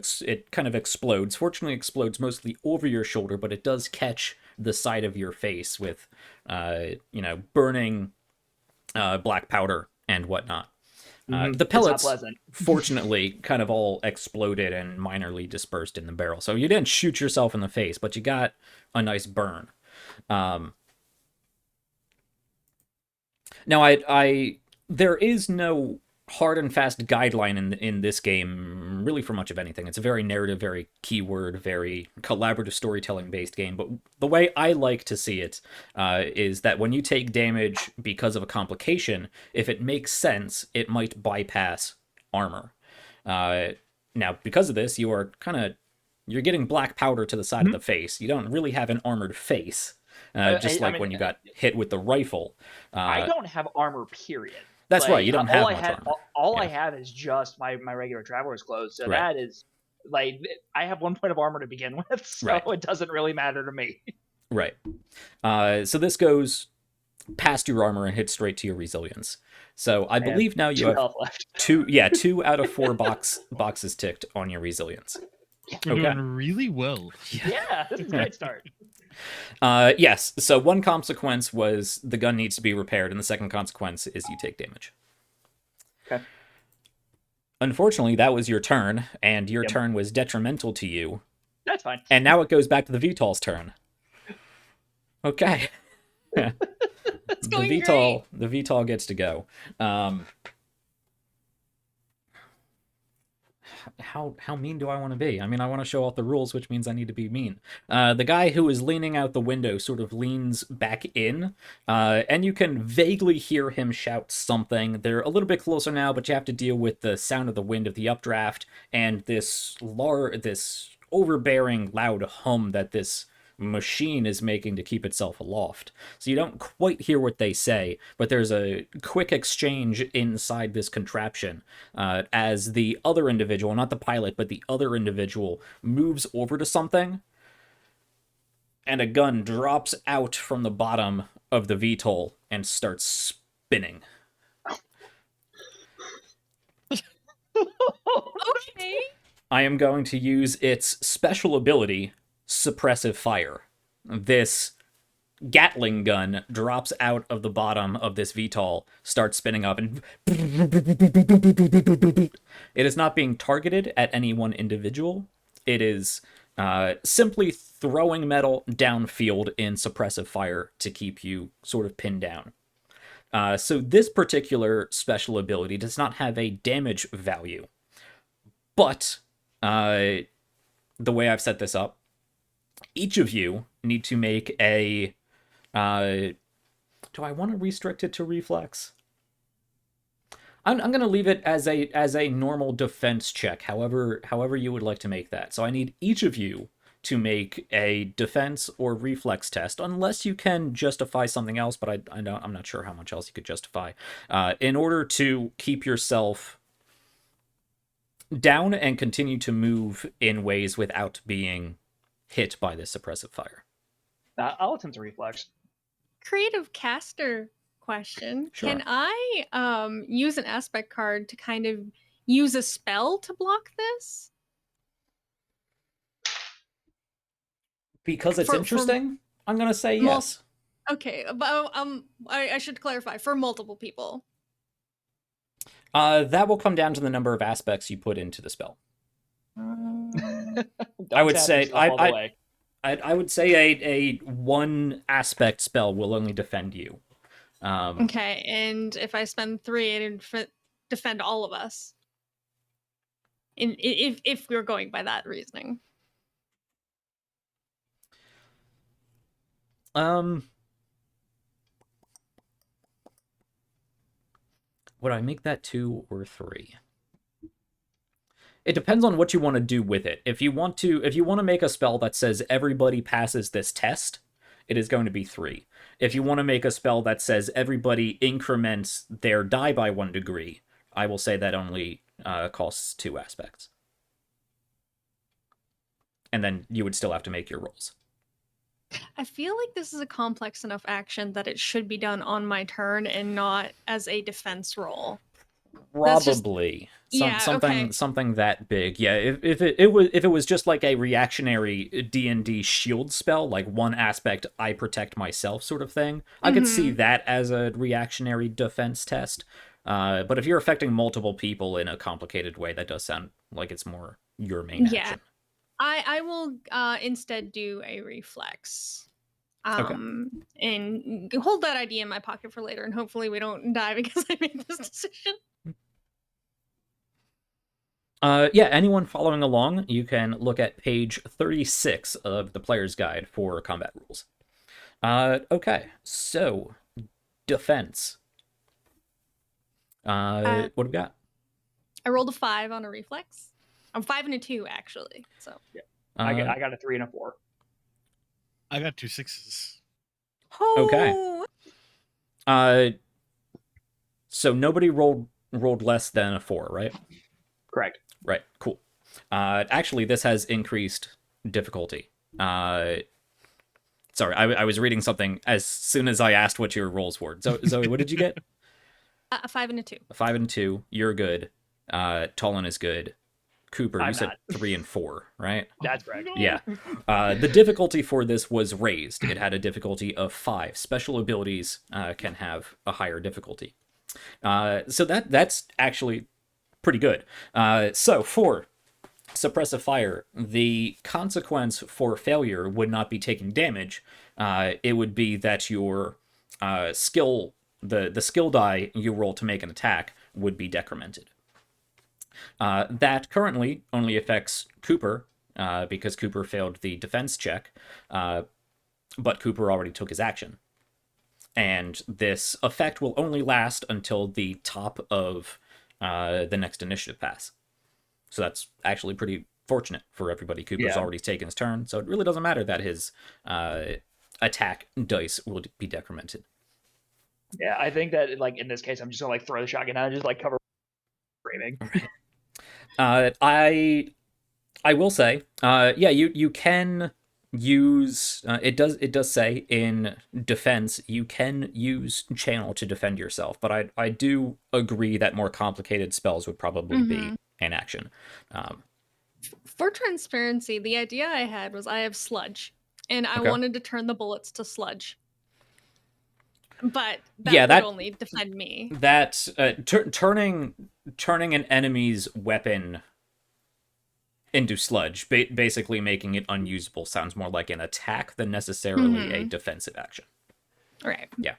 explodes. Fortunately, it explodes mostly over your shoulder, but it does catch the side of your face with burning black powder and whatnot. The pellets, fortunately, kind of all exploded and minorly dispersed in the barrel. So you didn't shoot yourself in the face, but you got a nice burn. Now, there is no hard and fast guideline in this game, really, for much of anything. It's a very narrative, very keyword, very collaborative storytelling-based game. But the way I like to see it is that when you take damage because of a complication, if it makes sense, it might bypass armor. Now, because of this, you're getting black powder to the side of the face. You don't really have an armored face. When you got hit with the rifle. I don't have armor, period. That's right, you don't have much armor. All I have is just my regular traveler's clothes, so right. That is like I have 1 point of armor to begin with, so Right. it doesn't really matter to me. Right. So this goes past your armor and hits straight to your resilience. So I believe now you 2 have health left. 2 out of 4 boxes ticked on your resilience. We're doing really well. Yeah, this is a great start. Yes, so one consequence was the gun needs to be repaired, and the second consequence is you take damage. Okay. Unfortunately, that was your turn, and your Yep. turn was detrimental to you. That's fine. And now it goes back to the VTOL's turn. Okay. It's going the great. VTOL gets to go. How mean do I want to be? I mean, I want to show off the rules, which means I need to be mean. The guy who is leaning out the window sort of leans back in, and you can vaguely hear him shout something. They're a little bit closer now, but you have to deal with the sound of the wind of the updraft and this overbearing loud hum that this machine is making to keep itself aloft. So you don't quite hear what they say, but there's a quick exchange inside this contraption as the other individual, not the pilot, but the other individual, moves over to something, and a gun drops out from the bottom of the VTOL and starts spinning. Okay. I am going to use its special ability, Suppressive Fire. This Gatling gun drops out of the bottom of this VTOL, starts spinning up, and it is not being targeted at any one individual. It is simply throwing metal downfield in suppressive fire to keep you sort of pinned down. So this particular special ability does not have a damage value, but the way I've set this up, each of you need to make a... do I want to restrict it to reflex? I'm going to leave it as a normal defense check, however you would like to make that. So I need each of you to make a defense or reflex test, unless you can justify something else, but I'm not sure how much else you could justify, in order to keep yourself down and continue to move in ways without being hit by this suppressive fire. I'll attempt to reflex. Creative caster question. Sure. Can I use an aspect card to kind of use a spell to block this? Because it's For- interesting, I'm going to say Mul- yes. Okay, but I should clarify, for multiple people. That will come down to the number of aspects you put into the spell. I would say I would say a one aspect spell will only defend you. Okay, and if I spend 3, it'd defend all of us. If we're going by that reasoning. Would I make that 2 or 3? It depends on what you want to do with it. If you want to make a spell that says everybody passes this test, it is going to be 3. If you want to make a spell that says everybody increments their die by 1 degree, I will say that only costs 2 aspects. And then you would still have to make your rolls. I feel like this is a complex enough action that it should be done on my turn and not as a defense roll. Probably something that big. Yeah, if it was just like a reactionary D&D shield spell, like one aspect I protect myself sort of thing, I could see that as a reactionary defense test. But if you're affecting multiple people in a complicated way, that does sound like it's more your main action. I will instead do a reflex. Okay. And hold that idea in my pocket for later, and hopefully we don't die because I made this decision. Yeah, anyone following along, you can look at page 36 of the player's guide for combat rules. Okay, so defense. What do we got? I rolled a 5 on a reflex. I'm 5 and a 2 actually. So yeah, I got a 3 and a 4. I got 2 6s. Okay. So nobody rolled less than a 4, right? Correct. Right. Cool. Actually, this has increased difficulty. Sorry, I was reading something as soon as I asked what your rolls were. Zoe, what did you get? A 5 and a 2. A 5 and 2. You're good. Tolan is good. Cooper, you I'm said not. 3 and 4, right? That's correct. No. Yeah. The difficulty for this was raised. It had a difficulty of 5. Special abilities can have a higher difficulty. So that's actually pretty good. So for suppressive fire, the consequence for failure would not be taking damage. It would be that your skill, the skill die you roll to make an attack, would be decremented. That currently only affects Cooper, because Cooper failed the defense check, but Cooper already took his action. And this effect will only last until the top of the next initiative pass. So that's actually pretty fortunate for everybody. Cooper's already taken his turn, so it really doesn't matter that his attack dice will be decremented. Yeah, I think that like in this case, I'm just gonna like throw the shotgun out and just like cover framing. I will say, yeah, you can use it does say in defense you can use channel to defend yourself, but I do agree that more complicated spells would probably be in action. For transparency, the idea I had was I have sludge, and I Okay. wanted to turn the bullets to sludge. But that would only defend me. That turning an enemy's weapon into sludge, basically making it unusable, sounds more like an attack than necessarily a defensive action. Right. Yeah.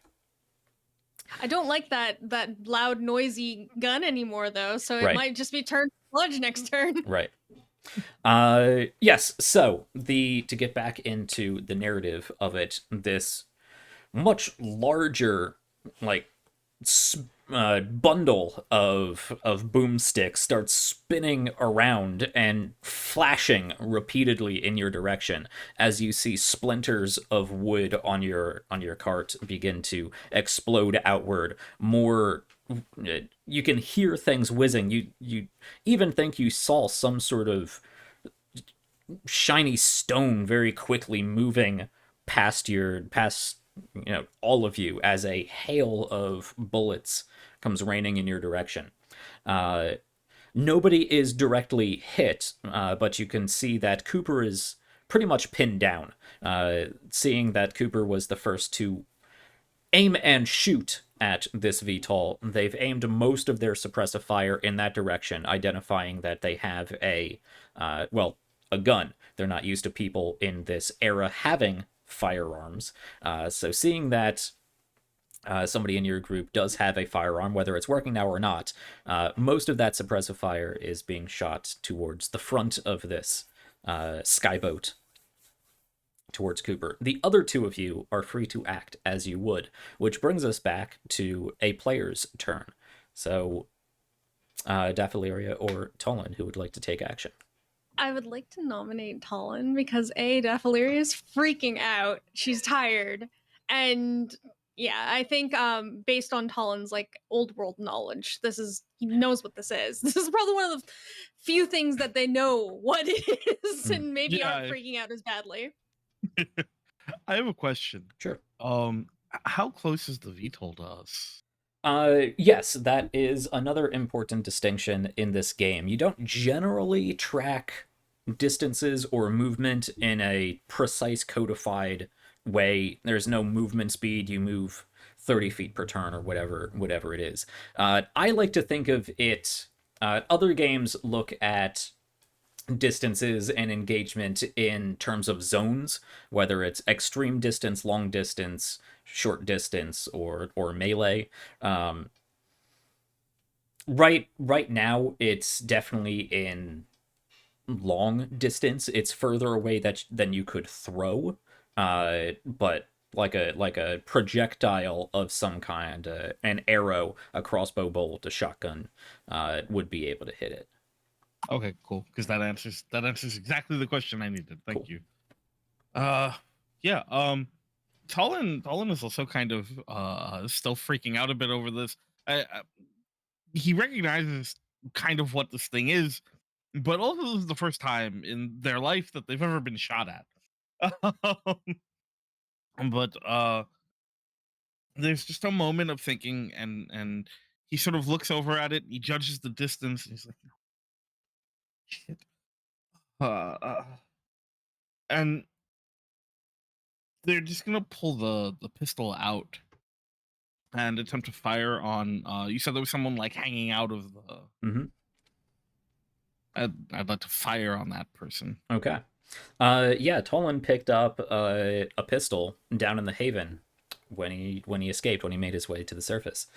I don't like that loud, noisy gun anymore, though, so it might just be turned sludge next turn. Right. Yes, so to get back into the narrative of it, this much larger, like, bundle of boomsticks starts spinning around and flashing repeatedly in your direction as you see splinters of wood on your cart begin to explode outward. More, you can hear things whizzing. You even think you saw some sort of shiny stone very quickly moving past all of you as a hail of bullets comes raining in your direction. Nobody is directly hit, but you can see that Cooper is pretty much pinned down. Seeing that Cooper was the first to aim and shoot at this VTOL, they've aimed most of their suppressive fire in that direction, identifying that they have a gun. They're not used to people in this era having firearms. So seeing that somebody in your group does have a firearm, whether it's working now or not, most of that suppressive fire is being shot towards the front of this skyboat, towards Cooper. The other two of you are free to act as you would, which brings us back to a player's turn. So, Daffeleria or Tolan, who would like to take action? I would like to nominate Tolan because Daffeleria is freaking out. She's tired. And yeah, I think based on Tolan's like old world knowledge, he knows what this is. This is probably one of the few things that they know what it is and maybe aren't freaking out as badly. I have a question. Sure. How close is the VTOL to us? Yes, that is another important distinction in this game. You don't generally track distances or movement in a precise codified way. There's no movement speed. You move 30 feet per turn or whatever it is. I like to think of it, other games look at distances and engagement in terms of zones, whether it's extreme distance, long distance, short distance, or melee. Right now, it's definitely in long distance. It's further away than you could throw, but like a projectile of some kind, an arrow, a crossbow bolt, a shotgun, would be able to hit it. Okay, cool. Because that answers exactly the question I needed. Thank you. Yeah. Tolan is also kind of still freaking out a bit over this. He recognizes kind of what this thing is, but also this is the first time in their life that they've ever been shot at. But there's just a moment of thinking, and he sort of looks over at it. He judges the distance. And he's like, "Shit." And they're just gonna pull the pistol out and attempt to fire on. You said there was someone like hanging out of the. Mm-hmm. I'd like to fire on that person. Okay. Yeah, Tolan picked up a pistol down in the Haven when he escaped, when he made his way to the surface.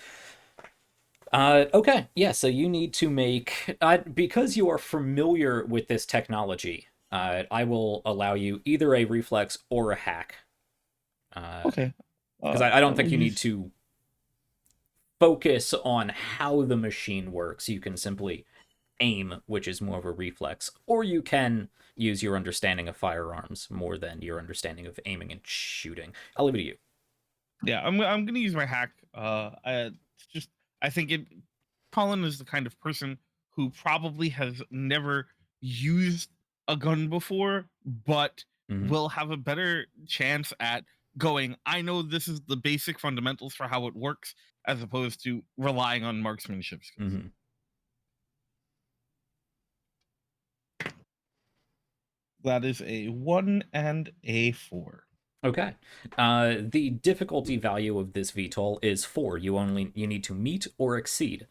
Okay, yeah, so you need to make, because you are familiar with this technology, I will allow you either a reflex or a hack. Okay. Because I don't think you need use- to focus on how the machine works. You can simply aim, which is more of a reflex, or you can use your understanding of firearms more than your understanding of aiming and shooting. I'll leave it to you. Yeah, I'm gonna use my hack. It's just I think it. Colin is the kind of person who probably has never used a gun before, but Mhm. will have a better chance at going. I know this is the basic fundamentals for how it works, as opposed to relying on marksmanship skills. Mm-hmm. That is a 1 and a 4. Okay. The difficulty value of this VTOL is 4. You need to meet or exceed.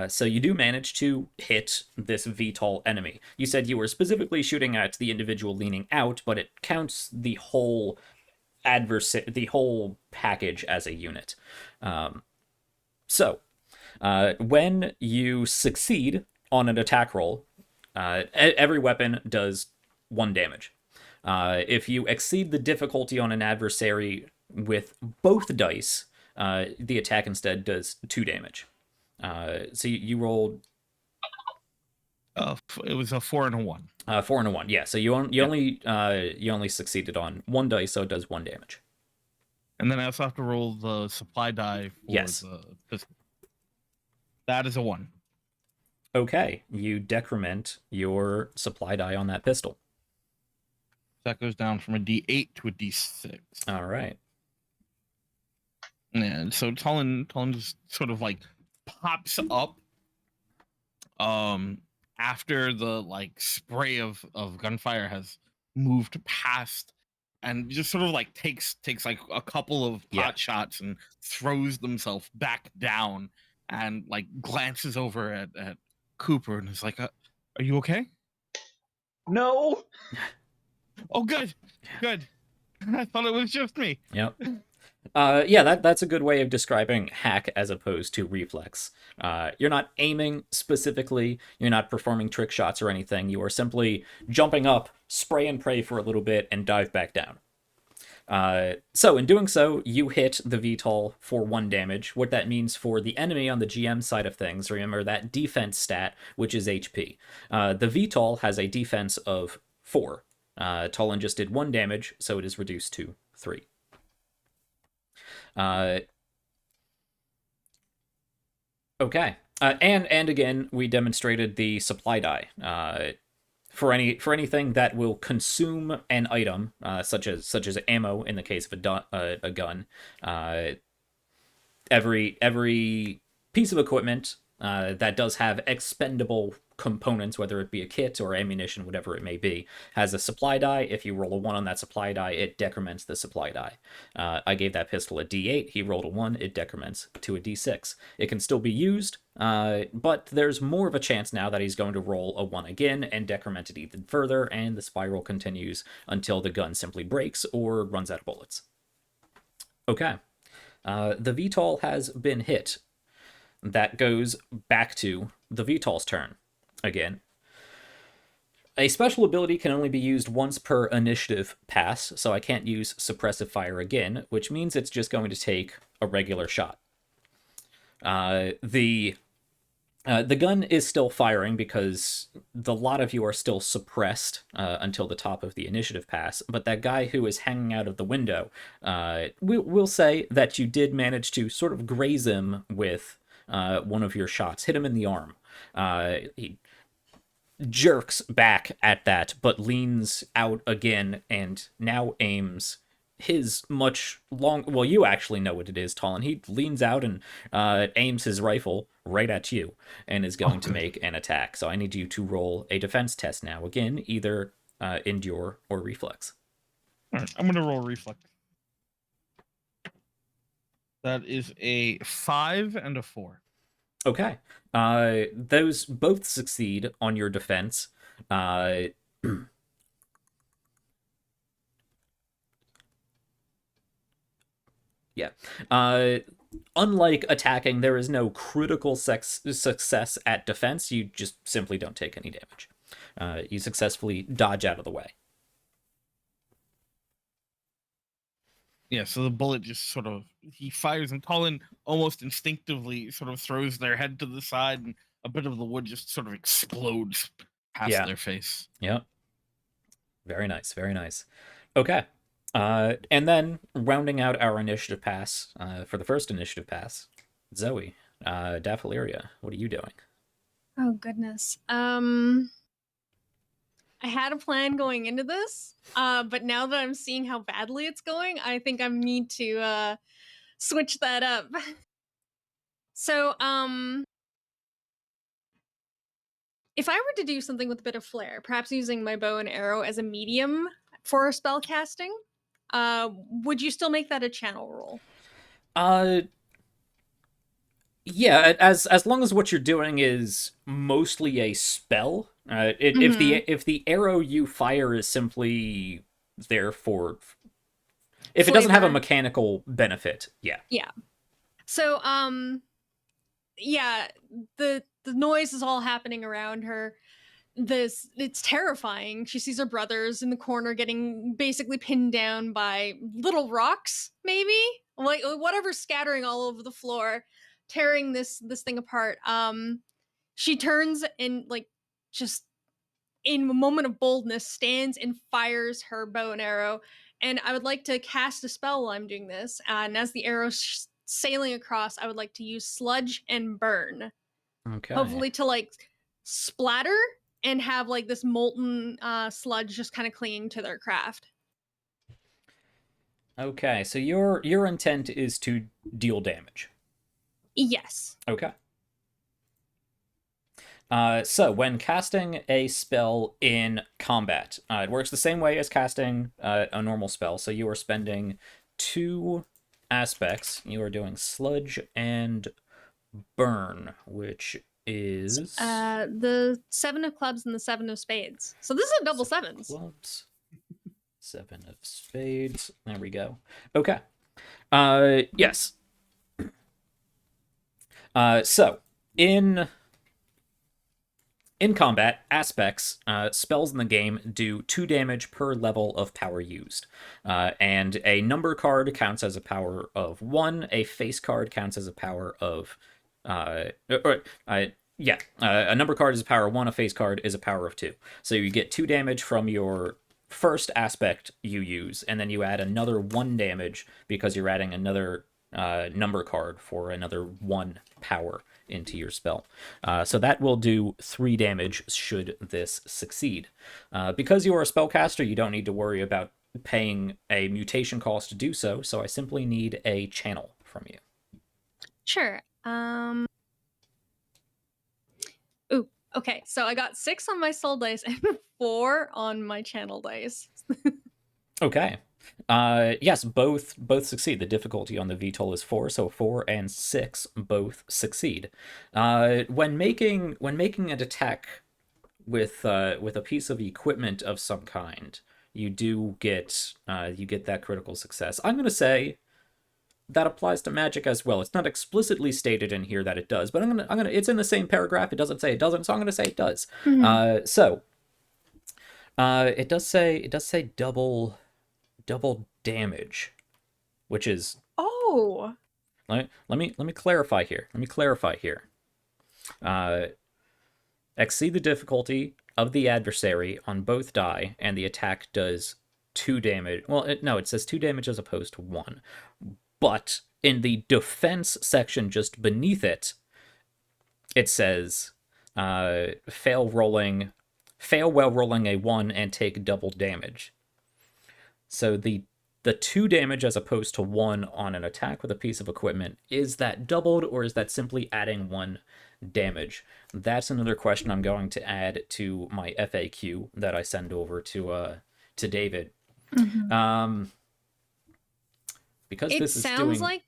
So you do manage to hit this VTOL enemy. You said you were specifically shooting at the individual leaning out, but it counts the whole the whole package as a unit. So when you succeed on an attack roll, every weapon does 1 damage. If you exceed the difficulty on an adversary with both dice, the attack instead does 2 damage. So you rolled. It was a 4 and a 1. 4 and a 1. Yeah. So you only succeeded on 1 dice, so it does 1 damage. And then I also have to roll the supply die for Yes. the pistol. That is a 1. Okay, you decrement your supply die on that pistol. That goes down from a D8 to a D6. All right. And so Tullen just sort of like pops up after the like spray of gunfire has moved past, and just sort of like takes like a couple of pot shots and throws themselves back down, and like glances over at Cooper and is like, are you okay? No. Oh, good. I thought it was just me. Yep. Yeah, that's a good way of describing hack as opposed to reflex. You're not aiming specifically, you're not performing trick shots or anything, you are simply jumping up, spray and pray for a little bit, and dive back down. So in doing so, you hit the VTOL for 1 damage. What that means for the enemy on the GM side of things, remember that defense stat, which is HP. The VTOL has a defense of 4. Tolan just did 1 damage, so it is reduced to 3. Okay. And again, we demonstrated the supply die. For anything that will consume an item, such as ammo in the case of a gun, every piece of equipment that does have expendable components, whether it be a kit or ammunition, whatever it may be, has a supply die. If you roll a 1 on that supply die, it decrements the supply die. I gave that pistol a D8. He rolled a 1. It decrements to a D6. It can still be used, but there's more of a chance now that he's going to roll a 1 again and decrement it even further, and the spiral continues until the gun simply breaks or runs out of bullets. Okay. The VTOL has been hit. That goes back to the VTOL's turn. Again, a special ability can only be used once per initiative pass, so I can't use suppressive fire again, which means it's just going to take a regular shot. The gun is still firing because the lot of you are still suppressed until the top of the initiative pass, but that guy who is hanging out of the window, we'll say that you did manage to sort of graze him with one of your shots, hit him in the arm. He jerks back at that, but leans out again and now aims his much long. Well, you actually know what it is, Talon. He leans out and aims his rifle right at you and is going to make an attack. So I need you to roll a defense test now. Again, either endure or reflex. All right, I'm gonna roll reflex. That is a 5 and a 4. Okay. Those both succeed on your defense. Yeah. Unlike attacking, there is no critical success at defense. You just simply don't take any damage. You successfully dodge out of the way. Yeah, so the bullet just sort of, he fires, and Colin almost instinctively sort of throws their head to the side, and a bit of the wood just sort of explodes past their face. Yep. Very nice, very nice. Okay. And then rounding out our initiative pass for the first initiative pass, Zoe, Daffleria, what are you doing? Oh goodness. I had a plan going into this, but now that I'm seeing how badly it's going, I think I need to switch that up. So, if I were to do something with a bit of flair, perhaps using my bow and arrow as a medium for spell casting, would you still make that a channel roll? Yeah, as long as what you're doing is mostly a spell. If the arrow you fire is simply there for, if it doesn't have a mechanical benefit, yeah. Yeah. So, yeah, the noise is all happening around her. It's terrifying. She sees her brothers in the corner getting basically pinned down by little rocks, maybe, like whatever, scattering all over the floor, tearing this thing apart. She turns and, like, just in a moment of boldness, stands and fires her bow and arrow. And I would like to cast a spell while I'm doing this. And as the arrow's sailing across, I would like to use sludge and burn. Okay. Hopefully to, like, splatter and have, like, this molten sludge just kind of clinging to their craft. Okay, so your intent is to deal damage. Yes. Okay. So when casting a spell in combat, it works the same way as casting a normal spell. So you are spending 2 aspects. You are doing sludge and burn, which is the 7 of clubs and the 7 of spades. So this is a double 7s. Clubs, 7 of spades. There we go. Okay. Yes. So in combat, aspects, spells in the game do 2 damage per level of power used. And a number card counts as a power of 1, a face card counts as a power of... a number card is a power of 1, a face card is a power of 2. So you get 2 damage from your first aspect you use, and then you add another 1 damage because you're adding another number card for another 1 power into your spell. So that will do 3 damage should this succeed. Because you are a spellcaster, you don't need to worry about paying a mutation cost to do so, so I simply need a channel from you. Sure. Ooh, okay. So I got 6 on my soul dice and 4 on my channel dice. Okay. Yes, both succeed. The difficulty on the VTOL is 4, so 4 and 6 both succeed. When making an attack with a piece of equipment of some kind, you do get that critical success. I'm gonna say that applies to magic as well. It's not explicitly stated in here that it does, but I'm gonna it's in the same paragraph. It doesn't say it doesn't, so I'm gonna say it does. Mm-hmm. It does say double damage, which is... Oh. Let me clarify here. Exceed the difficulty of the adversary on both die, and the attack does 2 damage. Well, it says 2 damage as opposed to 1. But in the defense section just beneath it, it says fail rolling fail while rolling a 1 and take double damage. So the 2 damage as opposed to 1 on an attack with a piece of equipment, is that doubled or is that simply adding 1 damage? That's another question I'm going to add to my FAQ that I send over to David. Because It this is sounds doing... like,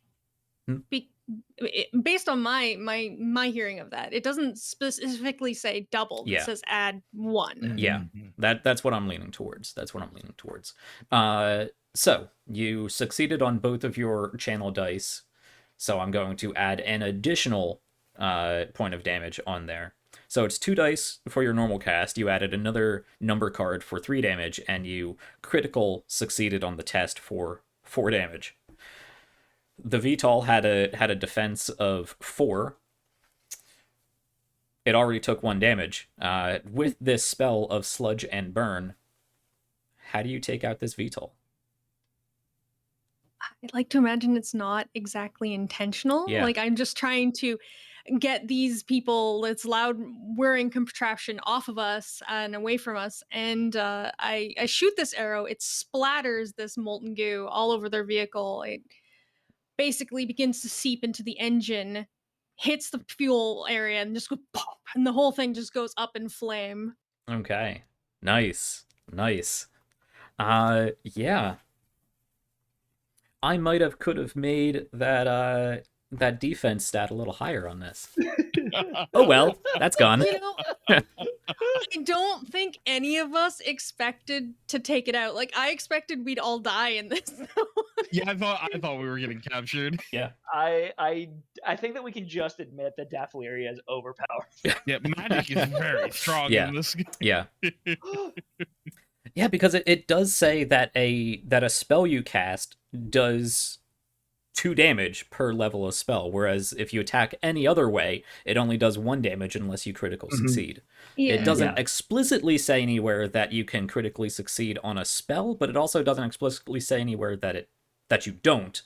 based on my hearing of that, it doesn't specifically say doubled. Yeah. It says add 1. Yeah, that's what I'm leaning towards. So you succeeded on both of your channel dice, so I'm going to add an additional point of damage on there. So it's 2 dice for your normal cast. You added another number card for 3 damage, and you critical succeeded on the test for 4 damage. The VTOL had a defense of 4. It already took 1 damage. With this spell of Sludge and Burn, how do you take out this VTOL? I'd like to imagine it's not exactly intentional. Yeah. Like, I'm just trying to get these people, it's loud whirring contraption, off of us and away from us. And I shoot this arrow. It splatters this molten goo all over their vehicle. It basically begins to seep into the engine, hits the fuel area, and just goes pop, and the whole thing just goes up in flame. Okay. Nice. Yeah. I could have made that defense stat a little higher on this. Oh well, that's gone. You know, I don't think any of us expected to take it out. Like, I expected we'd all die in this. Yeah, I thought we were getting captured. Yeah. I think that we can just admit that Daffleria is overpowered. Yeah, magic is very strong in this game. Yeah. Yeah, because it does say that a spell you cast does 2 damage per level of spell, whereas if you attack any other way, it only does 1 damage unless you critical succeed. Yeah. It doesn't explicitly say anywhere that you can critically succeed on a spell, but it also doesn't explicitly say anywhere that you don't.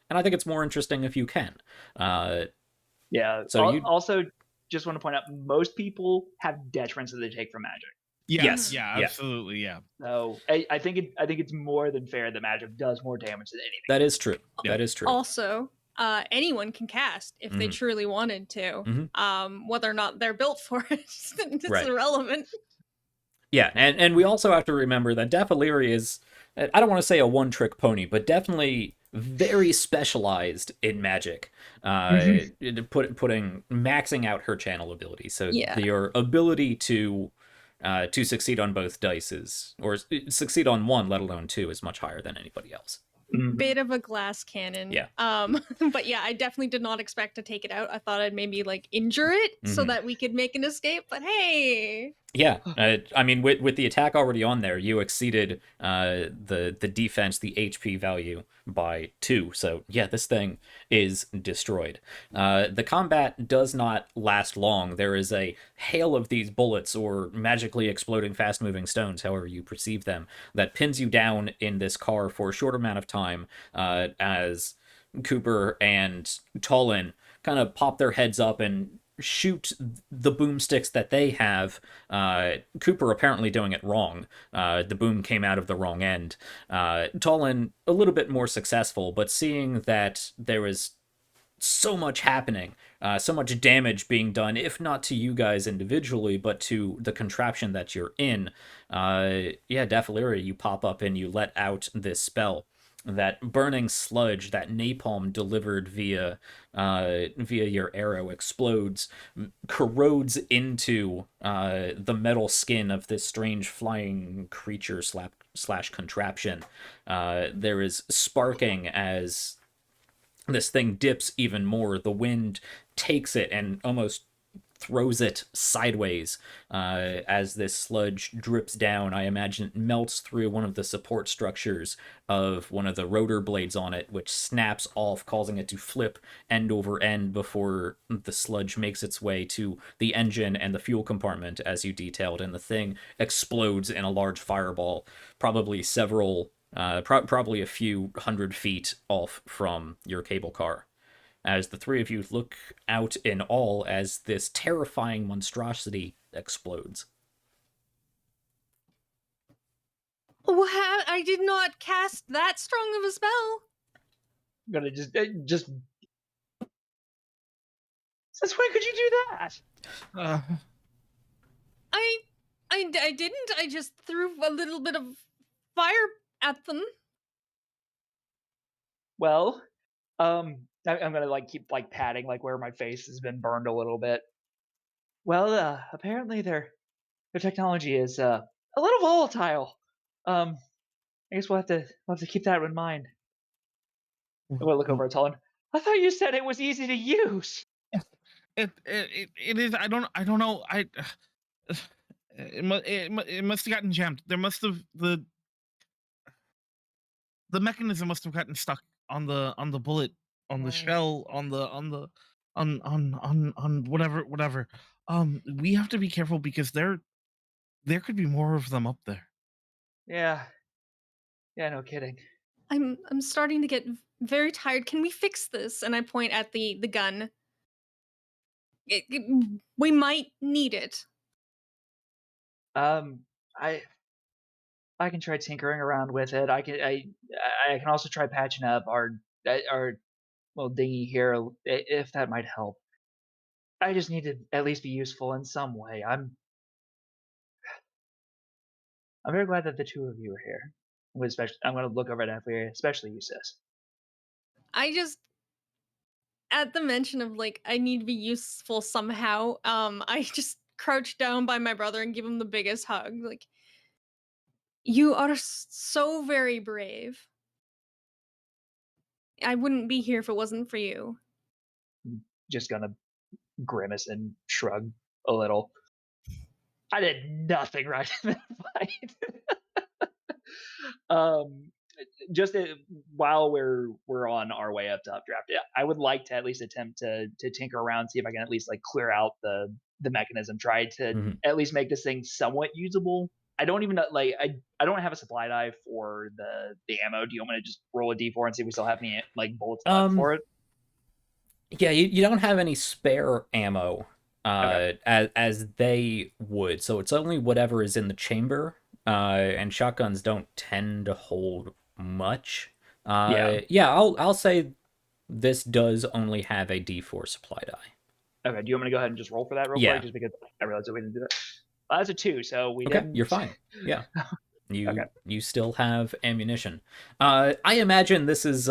And I think it's more interesting if you can. Yeah. So also, just want to point out, most people have detriments that they take from magic. Yes. Yeah, absolutely, yeah. So I think it's more than fair that magic does more damage than anything. That is true. That is true. Also, anyone can cast if they truly wanted to. Whether or not they're built for it, it's irrelevant. Yeah, and we also have to remember that Daffleria is, I don't want to say a one-trick pony, but definitely very specialized in magic, maxing out her channel ability. So your ability to succeed on both dice or succeed on 1, let alone 2, is much higher than anybody else. Bit of a glass cannon. Yeah. But yeah, I definitely did not expect to take it out. I thought I'd maybe like injure it so that we could make an escape, but hey. Yeah, I mean, with the attack already on there, you exceeded the defense, the HP value by 2. So yeah, this thing is destroyed. The combat does not last long. There is a hail of these bullets or magically exploding fast-moving stones, however you perceive them, that pins you down in this car for a short amount of time as Cooper and Tollin kind of pop their heads up and shoot the boomsticks that they have. Cooper apparently doing it wrong. The boom came out of the wrong end. Tollin a little bit more successful, but seeing that there was so much happening, so much damage being done, if not to you guys individually, but to the contraption that you're in, Daffleria, you pop up and you let out this spell. That burning sludge, that napalm delivered via your arrow, explodes, corrodes into the metal skin of this strange flying creature slash contraption. There is sparking as this thing dips even more. The wind takes it and almost throws it sideways as this sludge drips down. I imagine it melts through one of the support structures of one of the rotor blades on it, which snaps off, causing it to flip end over end before the sludge makes its way to the engine and the fuel compartment, as you detailed, and the thing explodes in a large fireball, probably probably a few 100 feet off from your cable car. As the 3 of you look out in awe as this terrifying monstrosity explodes. I did not cast that strong of a spell. I'm gonna just. Since when could you do that? I didn't. I just threw a little bit of fire at them. Well, I'm gonna like keep like patting like where my face has been burned a little bit. Well, apparently their technology is a little volatile. I guess we'll have to keep that in mind. I'm gonna look over at Talon. I thought you said it was easy to use. It is. I don't know. It must have gotten jammed. There must have the mechanism must have gotten stuck on the bullet, on the shell, on whatever. We have to be careful because there could be more of them up there. Yeah. Yeah, no kidding. I'm starting to get very tired. Can we fix this? And I point at the gun. We might need it. I can try tinkering around with it. I can also try patching up our little dinghy here if that might help. I just need to at least be useful in some way. I'm very glad that the two of you are here. I'm going to look over at Athleria, especially you, sis. I just, at the mention of like I need to be useful somehow, I just crouch down by my brother and give him the biggest hug. Like, you are so very brave. I wouldn't be here if it wasn't for you. Just gonna grimace and shrug a little. I did nothing right in that fight. Just while we're on our way up to updraft, I would like to at least attempt to tinker around, see if I can at least like clear out the mechanism, try to at least make this thing somewhat usable. I don't even know, like I don't have a supply die for the ammo. Do you want me to just roll a d4 and see if we still have any like bullets left for it? Yeah, you don't have any spare ammo, Okay. as they would, so it's only whatever is in the chamber. And shotguns don't tend to hold much. Yeah, I'll say this does only have a D4 supply die. Okay. Do you want me to go ahead and just roll for that real Yeah. quick, just because I realized that we didn't do that? That's a 2, so we Okay, didn't. you're fine. Yeah. Okay. You still have ammunition. I imagine this is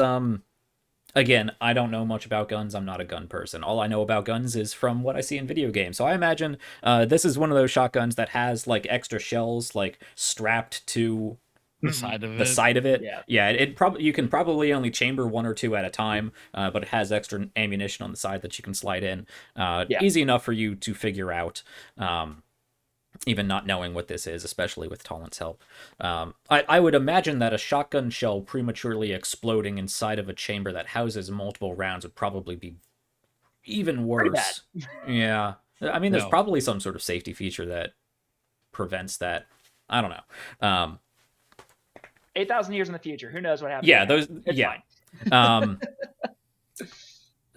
again, I don't know much about guns. I'm not a gun person. All I know about guns is from what I see in video games. So I imagine this is one of those shotguns that has like extra shells like strapped to The side of the it. side of it. Yeah. It probably you can probably only chamber 1 or 2 at a time, but it has extra ammunition on the side that you can slide in. Yeah. Easy enough for you to figure out. Even not knowing what this is, especially with Talent's help. I would imagine that a shotgun shell prematurely exploding inside of a chamber that houses multiple rounds would probably be even worse. Yeah. I mean, there's No. probably some sort of safety feature that prevents that. I don't know. 8,000 years in the future, who knows what happens? Yeah, there. those. It's Yeah. fine.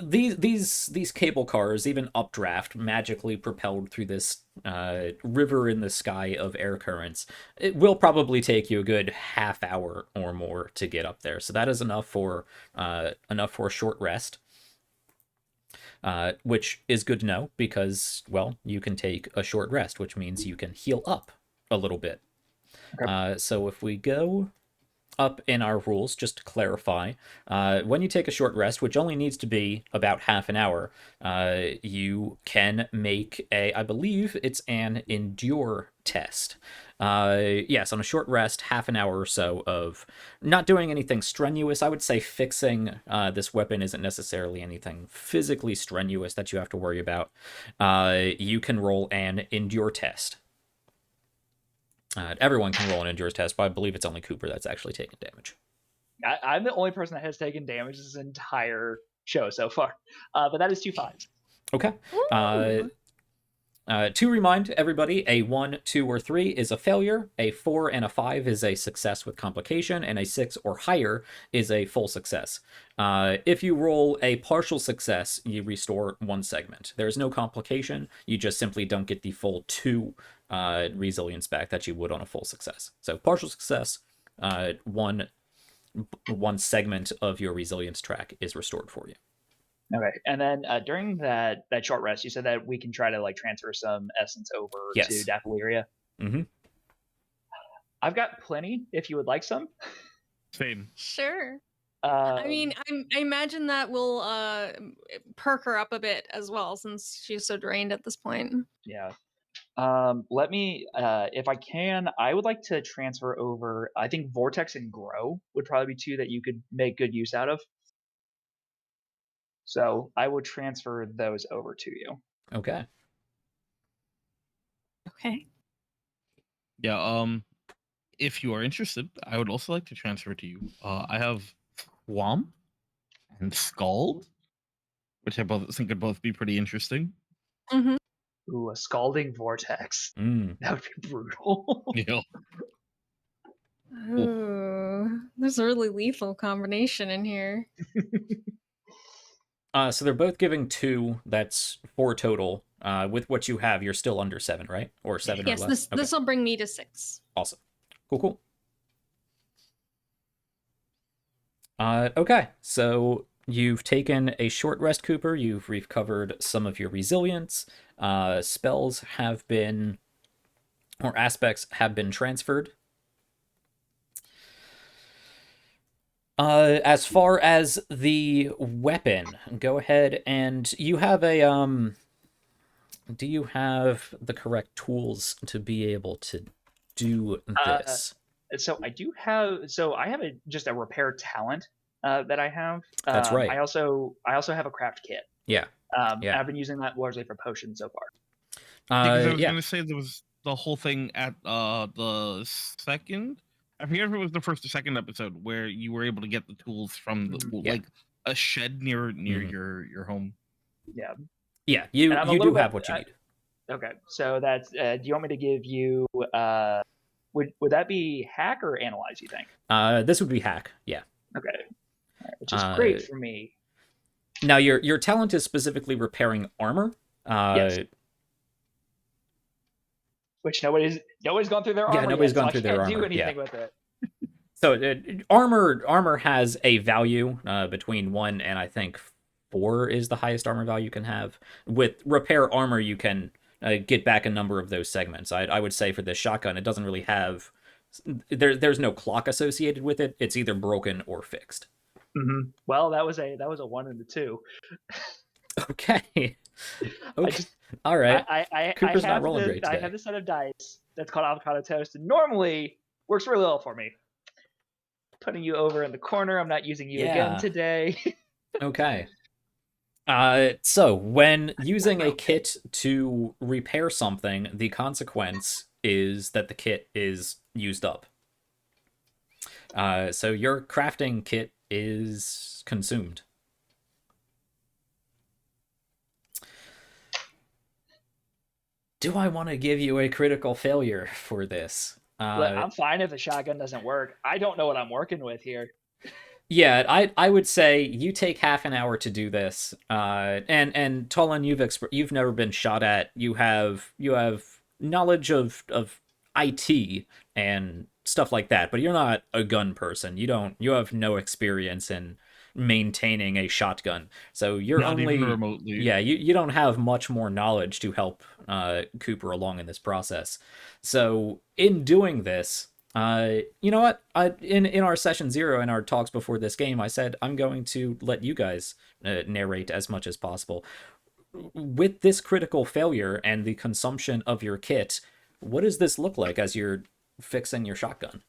These cable cars, even updraft, magically propelled through this river in the sky of air currents. It will probably take you a good half hour or more to get up there. So that is enough for a short rest, which is good to know because, well, you can take a short rest, which means you can heal up a little bit. Okay. So if we go up in our rules, just to clarify, when you take a short rest, which only needs to be about half an hour, you can make I believe it's an endure test. Yes, on a short rest, half an hour or so of not doing anything strenuous. I would say fixing this weapon isn't necessarily anything physically strenuous that you have to worry about. You can roll an endure test. Everyone can roll an endurance test, but I believe it's only Cooper that's actually taken damage. I'm the only person that has taken damage this entire show so far, but that is 2 5s. Okay. To remind everybody, a 1, 2, or 3 is a failure, a 4 and a 5 is a success with complication, and a 6 or higher is a full success. If you roll a partial success, you restore 1 segment. There is no complication, you just simply don't get the full 2 resilience back that you would on a full success. So partial success, one segment of your resilience track is restored for you. Okay, and then during that short rest, you said that we can try to like transfer some essence over to Yes. Dappleria. Mm-hmm. I've got plenty. If you would like some. Same. Sure. I mean, I imagine that will perk her up a bit as well, since she's so drained at this point. Yeah. Let me, if I can, I would like to transfer over. I think Vortex and Grow would probably be two that you could make good use out of. So I would transfer those over to you. Okay. Okay. Yeah. If you are interested, I would also like to transfer to you. I have Swamp and Scald, which I both think could both be pretty interesting. Mm-hmm. Ooh, a Scalding Vortex. Mm. That would be brutal. Yeah. Ooh, there's a really lethal combination in here. So they're both giving 2. That's 4 total. With what you have, you're still under 7, right? Or 7 Yes, or less? this will bring me to 6. Awesome. Cool. Okay, so you've taken a short rest, Cooper. You've recovered some of your resilience. Spells have been, or aspects have been transferred. As far as the weapon, go ahead and you have a do you have the correct tools to be able to do this? So I do have. So I have just a repair talent that I have. That's right. I also have a craft kit. Yeah. And Yeah. I've been using that largely for potions so far. Because I was Yeah. going to say there was the whole thing at the second. I forget if it was the first or second episode where you were able to get the tools from Yeah. like a shed near Mhm. your home. Yeah. Yeah. You And I'm a do little have bit- what you need. Okay, so that's. Do you want me to give you? Would that be hack or analyze? You think? This would be hack. Yeah. Okay, all right, which is great for me. Now your talent is specifically repairing armor. Yes. Which nobody's gone through their armor. Nobody's yet, gone so through I their can't do armor, anything with it. So armor has a value between 1 and I think 4 is the highest armor value you can have. With repair armor, you can get back a number of those segments. I would say for this shotgun, it doesn't really have. There's no clock associated with it. It's either broken or fixed. Mm-hmm. Well, that was a 1 and a 2. Okay. Okay. All right. Cooper's not rolling great today. I have this set of dice that's called avocado toast, and normally works really well for me. Putting you over in the corner. I'm not using you again today. Okay. So when using a kit to repair something, the consequence is that the kit is used up. So your crafting kit is consumed. Do I want to give you a critical failure for this? I'm fine if the shotgun doesn't work. I don't know what I'm working with here. Yeah, I would say you take half an hour to do this. And Tolan, you've never been shot at. You have knowledge of IT and stuff like that, but you're not a gun person. You have no experience in maintaining a shotgun. So you're Not only even remotely. Yeah, you don't have much more knowledge to help Cooper along in this process. So in doing this, you know what? In our session 0, in our talks before this game, I said I'm going to let you guys narrate as much as possible. With this critical failure and the consumption of your kit, what does this look like as you're fixing your shotgun?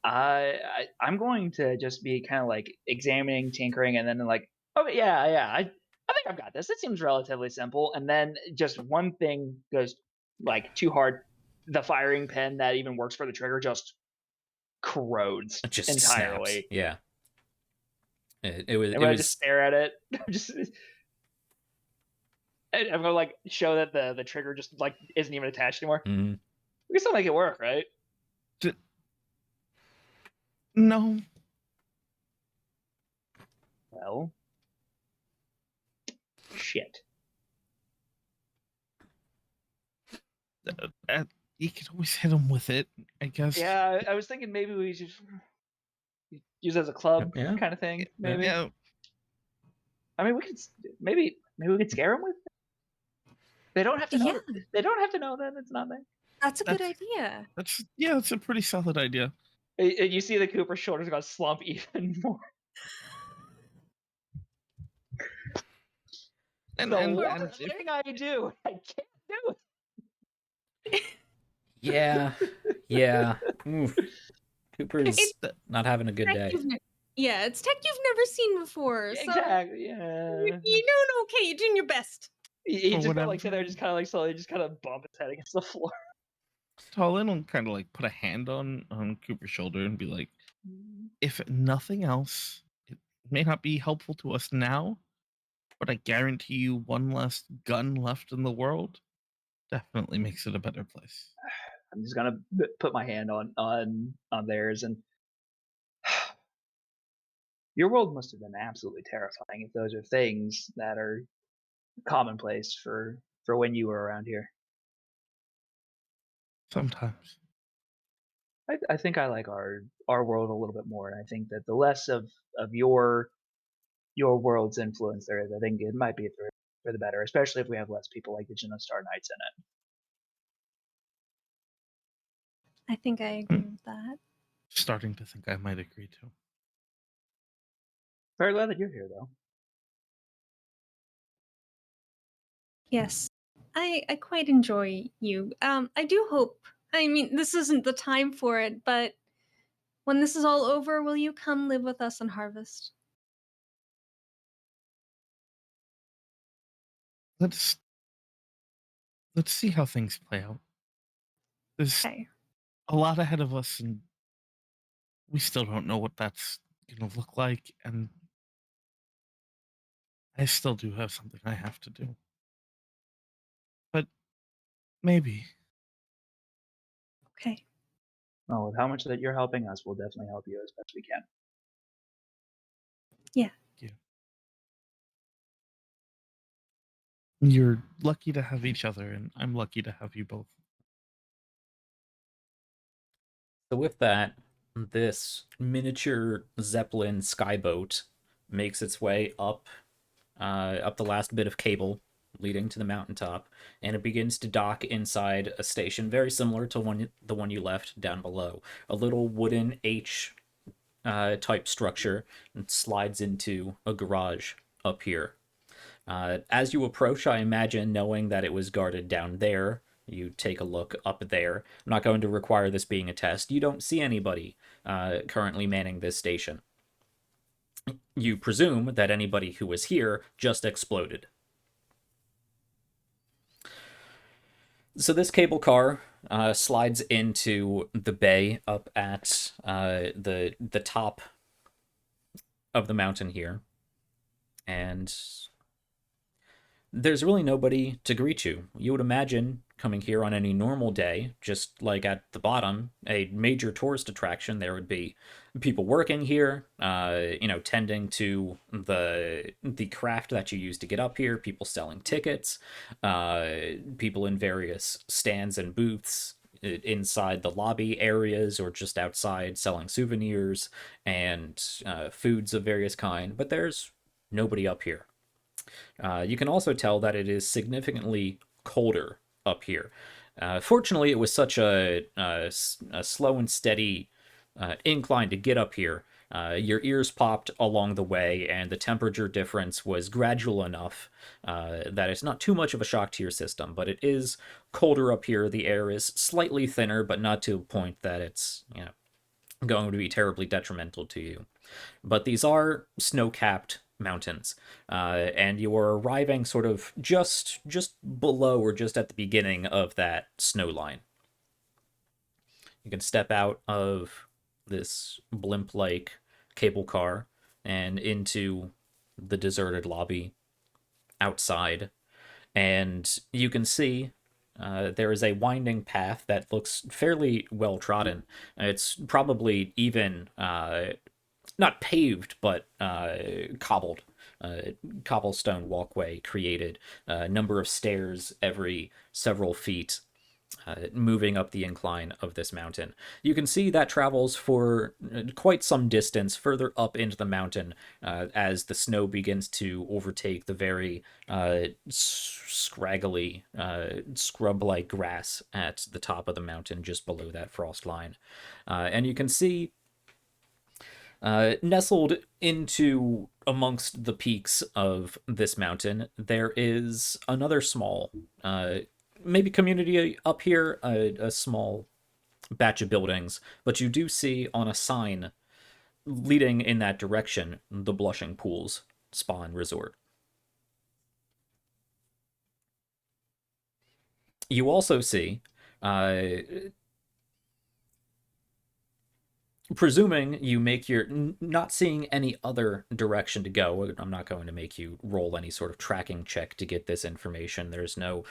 I'm going to just be kind of like examining, tinkering, and then like, okay, yeah, I think I've got this. It seems relatively simple. And then just one thing goes like too hard. The firing pin that even works for the trigger just corrodes It just entirely. Snaps. Yeah. It was. I just stare at it. I'm gonna like show that the trigger just like isn't even attached anymore. Mm-hmm. We can still make it work, right? No. Well, shit. You could always hit him with it, I guess. Yeah, I was thinking maybe we just use it as a club Yeah. kind of thing. Maybe. Yeah, I mean, maybe we could scare them with it. They don't have to know. Yeah, They don't have to know that it's not there. that's a good that's idea. that's a pretty solid idea. You see the Cooper's shoulders gonna slump even more. And The and one and if thing I do, I can't do it. Yeah. Yeah. Oof. Cooper's It's that, not having a good tech day. yeah, it's tech you've never seen before. So Exactly. Yeah. you're doing okay. You're doing your best. He's for just gonna whatever, like sit there, just kind of like slowly, just kind of bump his head against the floor. Talon will kind of like put a hand on Cooper's shoulder and be like, if nothing else, it may not be helpful to us now, but I guarantee you one less gun left in the world definitely makes it a better place. I'm just gonna put my hand on theirs, and your world must have been absolutely terrifying if those are things that are commonplace for when you were around here. Sometimes. I think I like our world a little bit more, and I think that the less of your world's influence there is, I think it might be for the better, especially if we have less people like the GENESTAR Knights in it. I think I agree with that. Starting to think I might agree too. Very glad that you're here, though. Yes. I quite enjoy you. I do hope. I mean, this isn't the time for it, but when this is all over, will you come live with us on Harvest? Let's see how things play out. There's Okay. a lot ahead of us, and we still don't know what that's gonna look like, and I still do have something I have to do. But maybe. Okay. Well, with how much that you're helping us, we'll definitely help you as best we can. Yeah. Yeah. You're lucky to have each other, and I'm lucky to have you both. So with that, this miniature Zeppelin skyboat makes its way up the last bit of cable leading to the mountaintop, and it begins to dock inside a station very similar to the one you left down below. A little wooden H type structure and slides into a garage up here. As you approach, I imagine, knowing that it was guarded down there, you take a look up there. I'm not going to require this being a test. You don't see anybody currently manning this station. You presume that anybody who was here just exploded. So this cable car slides into the bay up at the top of the mountain here, and there's really nobody to greet you. You would imagine coming here on any normal day, just like at the bottom, a major tourist attraction, there would be people working here, tending to the craft that you use to get up here, people selling tickets, people in various stands and booths inside the lobby areas or just outside selling souvenirs and foods of various kind. But there's nobody up here. You can also tell that it is significantly colder up here. Fortunately, it was such a slow and steady incline to get up here. Your ears popped along the way, and the temperature difference was gradual enough that it's not too much of a shock to your system. But it is colder up here. The air is slightly thinner, but not to a point that it's going to be terribly detrimental to you. But these are snow-capped mountains, and you are arriving sort of just below or just at the beginning of that snow line. You can step out of this blimp-like cable car and into the deserted lobby outside, and you can see there is a winding path that looks fairly well trodden. It's probably even not paved, but cobbled. Cobblestone walkway created, a number of stairs every several feet moving up the incline of this mountain. You can see that travels for quite some distance further up into the mountain as the snow begins to overtake the very scraggly, scrub-like grass at the top of the mountain just below that frost line. And you can see nestled into amongst the peaks of this mountain, there is another small, maybe community up here, a small batch of buildings, but you do see on a sign leading in that direction the Blushing Pools Spa and Resort. You also see, presuming you make your not seeing any other direction to go. I'm not going to make you roll any sort of tracking check to get this information. There's no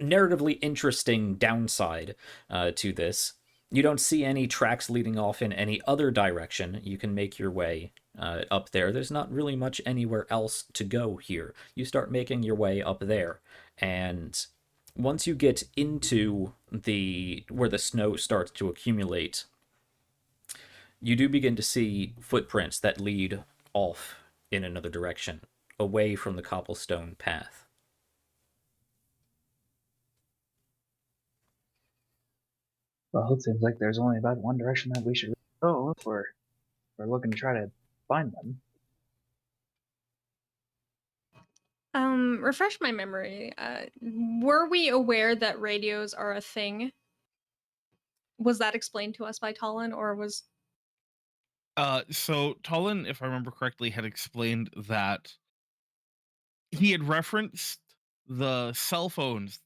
narratively interesting downside to this. You don't see any tracks leading off in any other direction. You can make your way up there. There's not really much anywhere else to go here. You start making your way up there, and once you get into the where the snow starts to accumulate, you do begin to see footprints that lead off in another direction, away from the cobblestone path. Well, it seems like there's only about one direction that we should go if we're looking to try to find them. Refresh my memory. Were we aware that radios are a thing? Was that explained to us by Talon, or was... So Tolan, if I remember correctly, had explained that he had referenced the cell phones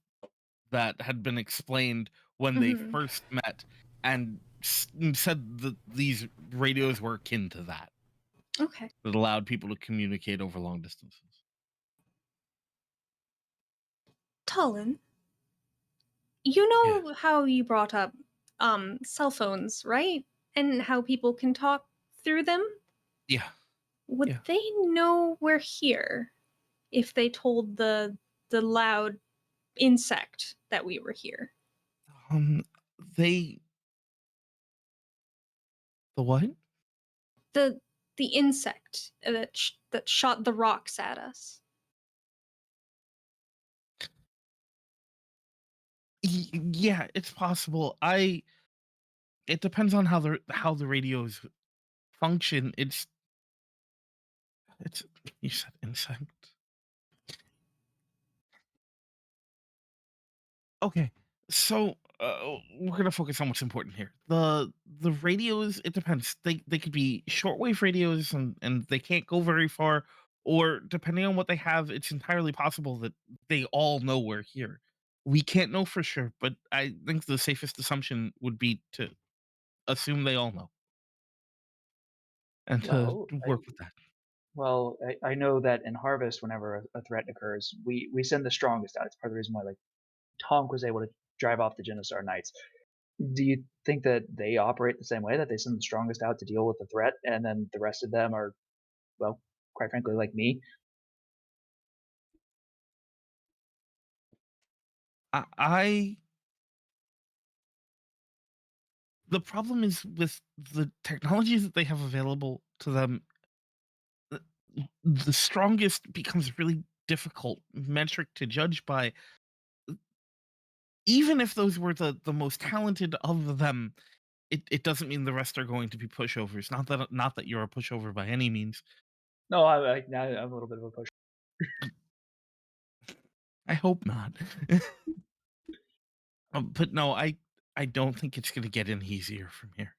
that had been explained when they Mhm. first met, and said that these radios were akin to that, Okay. that allowed people to communicate over long distances. Talon, you know how you brought up cell phones, right? And how people can talk through them? Yeah. Would Yeah. they know we're here if they told the loud insect that we were here? They the what? The the insect that shot the rocks at us. Yeah, it's possible. It depends on how the radios function. It's you said insect. Okay, so we're gonna focus on what's important here. The radios. It depends. They could be shortwave radios, and they can't go very far. Or depending on what they have, it's entirely possible that they all know we're here. We can't know for sure, but I think the safest assumption would be to assume they all know and to Well, work with that. I know that in Harvest, whenever a threat occurs, we send the strongest out. It's part of the reason why like Tonk was able to drive off the GENESTAR Knights. Do you think that they operate the same way, that they send the strongest out to deal with the threat, and then the rest of them are, well, quite frankly, like me? I The problem is with the technologies that they have available to them, uh, the strongest becomes really difficult metric to judge by. Even if those were the most talented of them, it doesn't mean the rest are going to be pushovers. Not that you're a pushover by any means. No, I'm a little bit of a push. I hope not. But no, I don't think it's going to get any easier from here.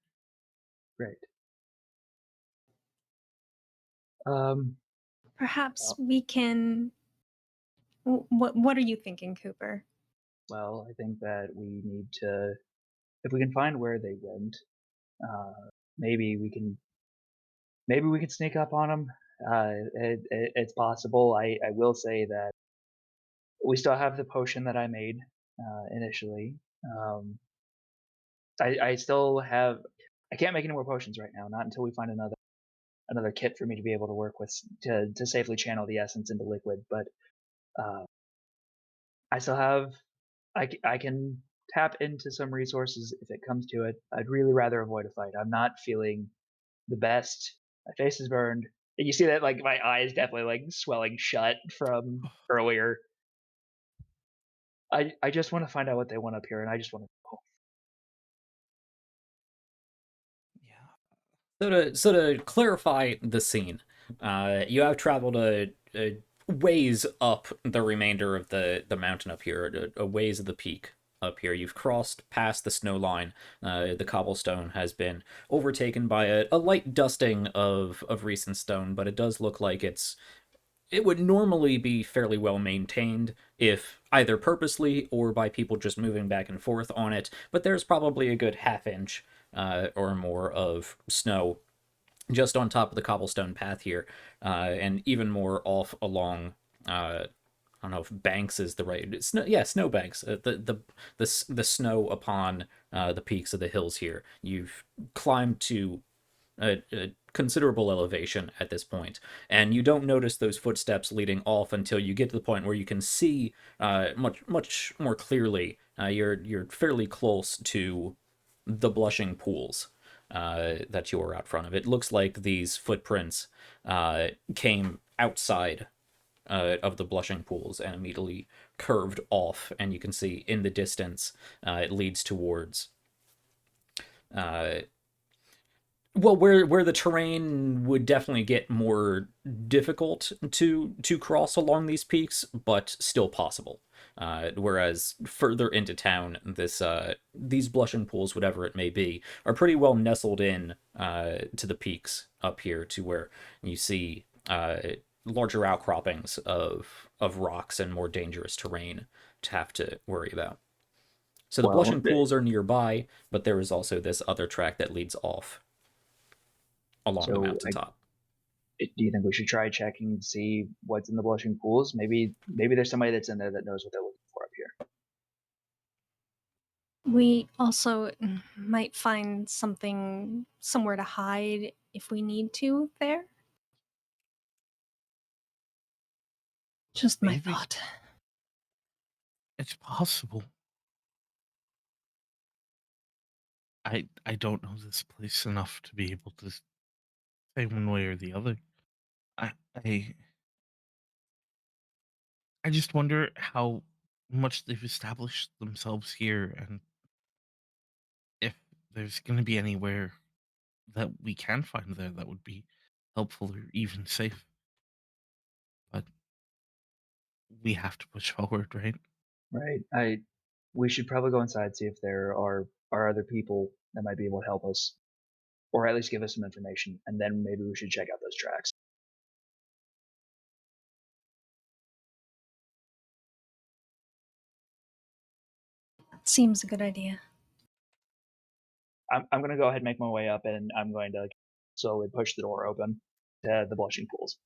Great. Um, Perhaps well, we can... What are you thinking, Cooper? well, I think that we need to, if we can find where they went, uh, maybe we can sneak up on them. It's possible. I will say that we still have the potion that I made initially. Um, I still have. I can't make any more potions right now. Not until we find another kit for me to be able to work with to safely channel the essence into liquid. But uh, I still have. I can tap into some resources if it comes to it. I'd really rather avoid a fight. I'm not feeling the best. My face is burned. And you see that like my eye is definitely like swelling shut from earlier. I just want to find out what they want up here, and I just want to go. So to clarify the scene, you have traveled a ways up the remainder of the mountain up here, a ways of the peak up here. You've crossed past the snow line. The cobblestone has been overtaken by a light dusting of recent stone, but it does look like it would normally be fairly well maintained if either purposely or by people just moving back and forth on it, but there's probably a good half inch or more of snow just on top of the cobblestone path here, and even more off along. I don't know if banks is the right snow. Yeah, snow banks. The snow upon the peaks of the hills here. You've climbed to a considerable elevation at this point, and you don't notice those footsteps leading off until you get to the point where you can see much more clearly. You're fairly close to the blushing pools that you are out front of. It looks like these footprints came outside of the blushing pools and immediately curved off, and you can see in the distance it leads towards uh, well, where the terrain would definitely get more difficult to cross along these peaks, but still possible. Whereas further into town, these blushing pools, whatever it may be, are pretty well nestled in to the peaks up here, to where you see larger outcroppings of rocks and more dangerous terrain to have to worry about. So the Well, blushing pools are nearby, but there is also this other track that leads off along the so mountaintop. do you think we should try checking and see what's in the blushing pools? Maybe there's somebody that's in there that knows what they're looking for up here. We also might find something somewhere to hide if we need to there. Just my Maybe. thought. It's possible. I don't know this place enough to be able to say one way or the other. I I I just wonder how much they've established themselves here, and if there's going to be anywhere that we can find there that would be helpful or even safe. But we have to push forward, right? Right. We should probably go inside, see if there are other people that might be able to help us, or at least give us some information, and then maybe we should check out those tracks. Seems a good idea. I'm gonna go ahead and make my way up, and I'm going to slowly push the door open to the blushing pools.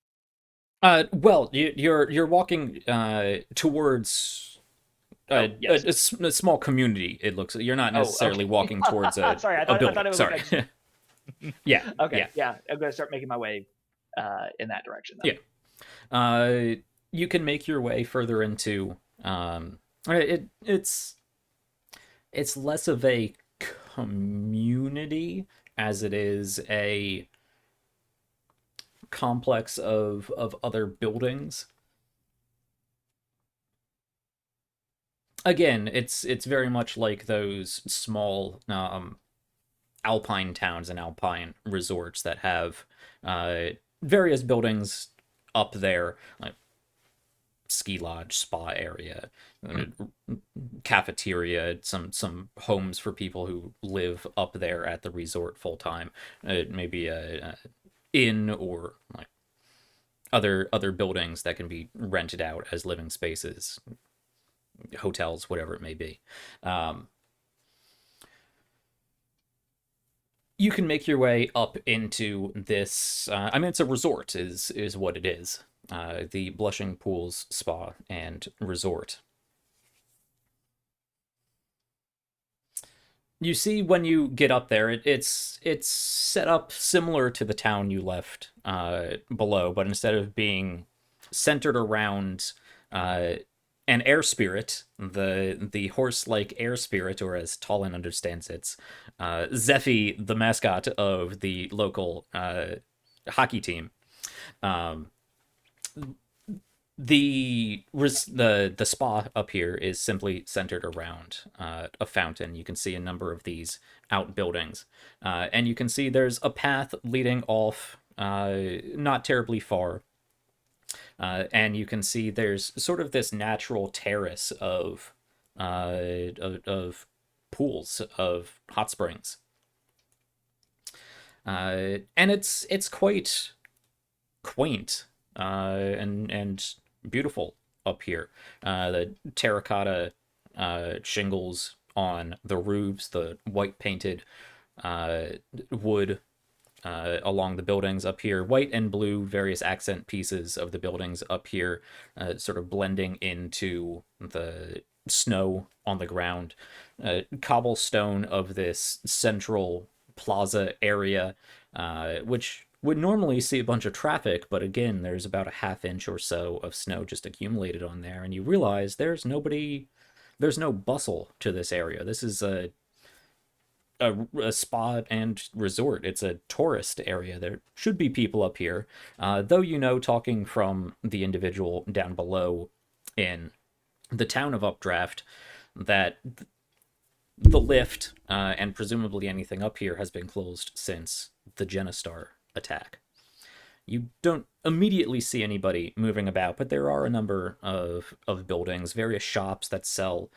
Well, you're walking towards Oh, yes. a small community. It looks. You're not Oh, necessarily okay. walking towards Sorry, a building. it was Sorry. like Yeah. okay. Yeah. I'm gonna start making my way in that direction. Then. Yeah. You can make your way further into. It's less of a community as it is a complex of other buildings. Again, it's very much like those small alpine towns and alpine resorts that have various buildings up there, like ski lodge, spa area, cafeteria, some homes for people who live up there at the resort full time. Maybe a inn, or like other buildings that can be rented out as living spaces, hotels, whatever it may be. You can make your way up into this. I mean, it's a resort, is what it is. The Blushing Pools Spa and Resort. You see, when you get up there, it's set up similar to the town you left below, but instead of being centered around an air spirit, the horse-like air spirit, or as Talon understands it, Zephy, the mascot of the local hockey team. Um, the spa up here is simply centered around a fountain. You can see a number of these outbuildings, and you can see there's a path leading off not terribly far. And you can see there's sort of this natural terrace of pools of hot springs, and it's quite quaint and beautiful up here. The terracotta shingles on the roofs, the white painted uh, wood along the buildings up here, white and blue, various accent pieces of the buildings up here, sort of blending into the snow on the ground. Cobblestone of this central plaza area, which would normally see a bunch of traffic, but again, there's about a half inch or so of snow just accumulated on there, and you realize there's no bustle to this area. This is a spa and resort. It's a tourist area. There should be people up here, though talking from the individual down below in the town of Updraft, that the lift and presumably anything up here has been closed since the GENESTAR attack. You don't immediately see anybody moving about, but there are a number of buildings, various shops that sell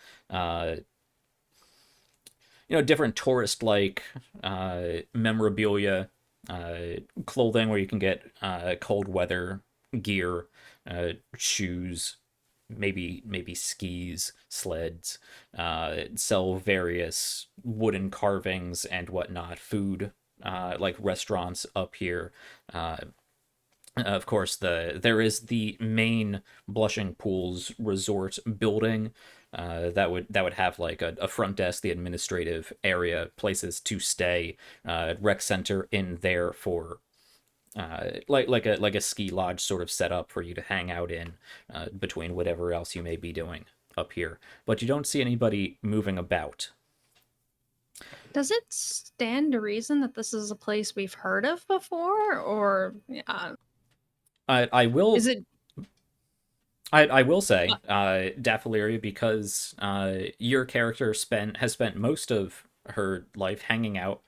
different tourist-like memorabilia, clothing where you can get cold weather gear, shoes, maybe skis, sleds, sell various wooden carvings and whatnot, food, like restaurants up here. Of course, there is the main Blushing Pools resort building that would have like a front desk, the administrative area, places to stay, rec center in there for like a ski lodge sort of setup for you to hang out in between whatever else you may be doing up here. But you don't see anybody moving about. Does it stand to reason that this is a place we've heard of before, or I will. is it? I will say, Daffleria, because your character has spent most of her life hanging out,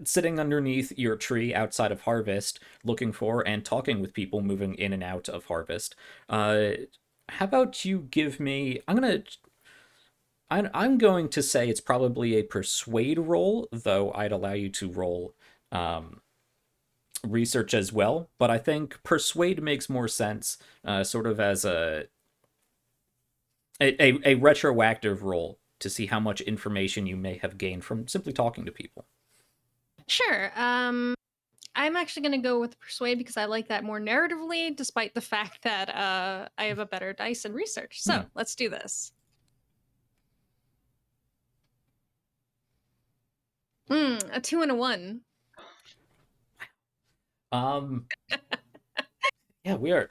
sitting underneath your tree outside of Harvest, looking for and talking with people moving in and out of Harvest. How about you give me? I'm going to say it's probably a persuade roll, though I'd allow you to roll research as well, but I think persuade makes more sense, sort of as a retroactive roll to see how much information you may have gained from simply talking to people. Sure. I'm actually going to go with persuade because I like that more narratively, despite the fact that I have a better dice in research. So let's do this. A 2 and a 1. Yeah, we are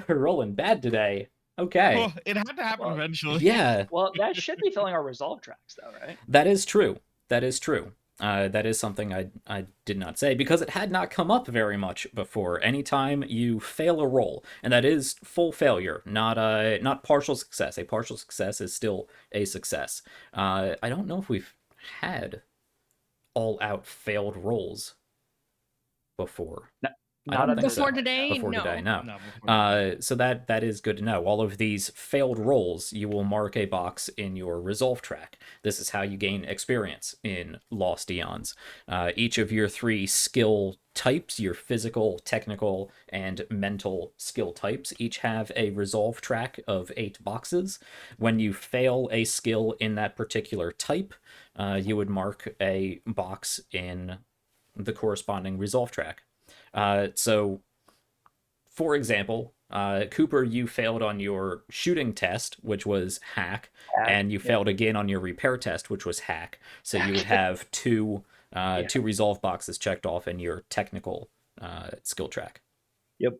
rolling bad today. Okay. Well, it had to happen eventually. Yeah. Well, that should be filling our resolve tracks, though, right? That is true. That is true. That is something I did not say because it had not come up very much before. Anytime you fail a roll, and that is full failure, not partial success. A partial success is still a success. I don't know if we've had all out failed rolls before. Not before today. Before no. today, no. No, before So that is good to know. All of these failed rolls, you will mark a box in your resolve track. This is how you gain experience in Lost Eons. Each of your 3 skill types, your physical, technical, and mental skill types, each have a resolve track of 8 boxes. When you fail a skill in that particular type, you would mark a box in the corresponding resolve track. So, for example, Cooper, you failed on your shooting test, which was hack, and you failed again on your repair test, which was hack. So you would have two resolve boxes checked off in your technical skill track. Yep.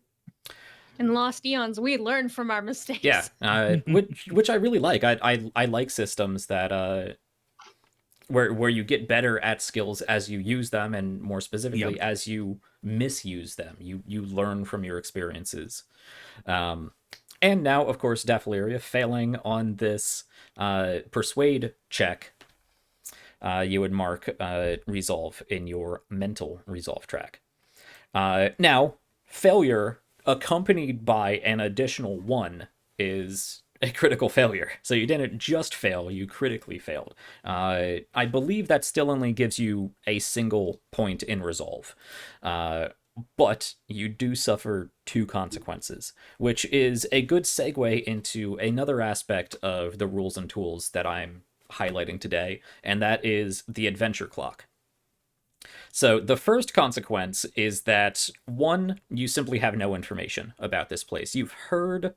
In Lost Eons, we learn from our mistakes. Yeah, which I really like. I like systems that where you get better at skills as you use them, and more specifically as you misuse them. You learn from your experiences. And now, of course, Defleria failing on this persuade check, you would mark resolve in your mental resolve track. Now, failure accompanied by an additional 1 is a critical failure. So you didn't just fail, you critically failed. I believe that still only gives you a single point in resolve. But you do suffer 2 consequences, which is a good segue into another aspect of the rules and tools that I'm highlighting today, and that is the adventure clock. So the first consequence is that, 1, you simply have no information about this place. You've of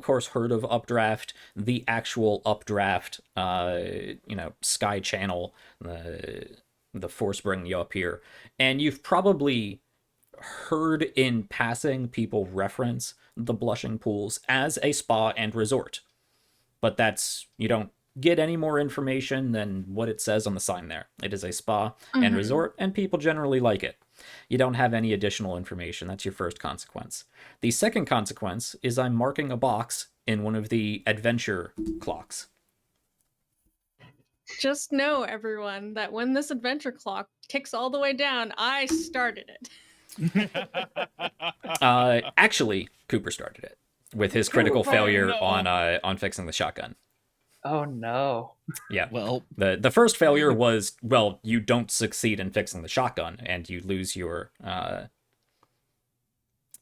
course heard of Updraft, the actual Updraft, Sky Channel, the force bringing you up here, and you've probably heard in passing people reference the Blushing Pools as a spa and resort, but you don't get any more information than what it says on the sign there. It is a spa and resort, and people generally like it. You don't have any additional information. That's your first consequence. The second consequence is I'm marking a box in one of the adventure clocks. Just know, everyone, that when this adventure clock ticks all the way down, I started it. Actually, Cooper started it with his critical failure on fixing the shotgun. Oh no. Yeah. Well, the first failure was, well, you don't succeed in fixing the shotgun and you lose your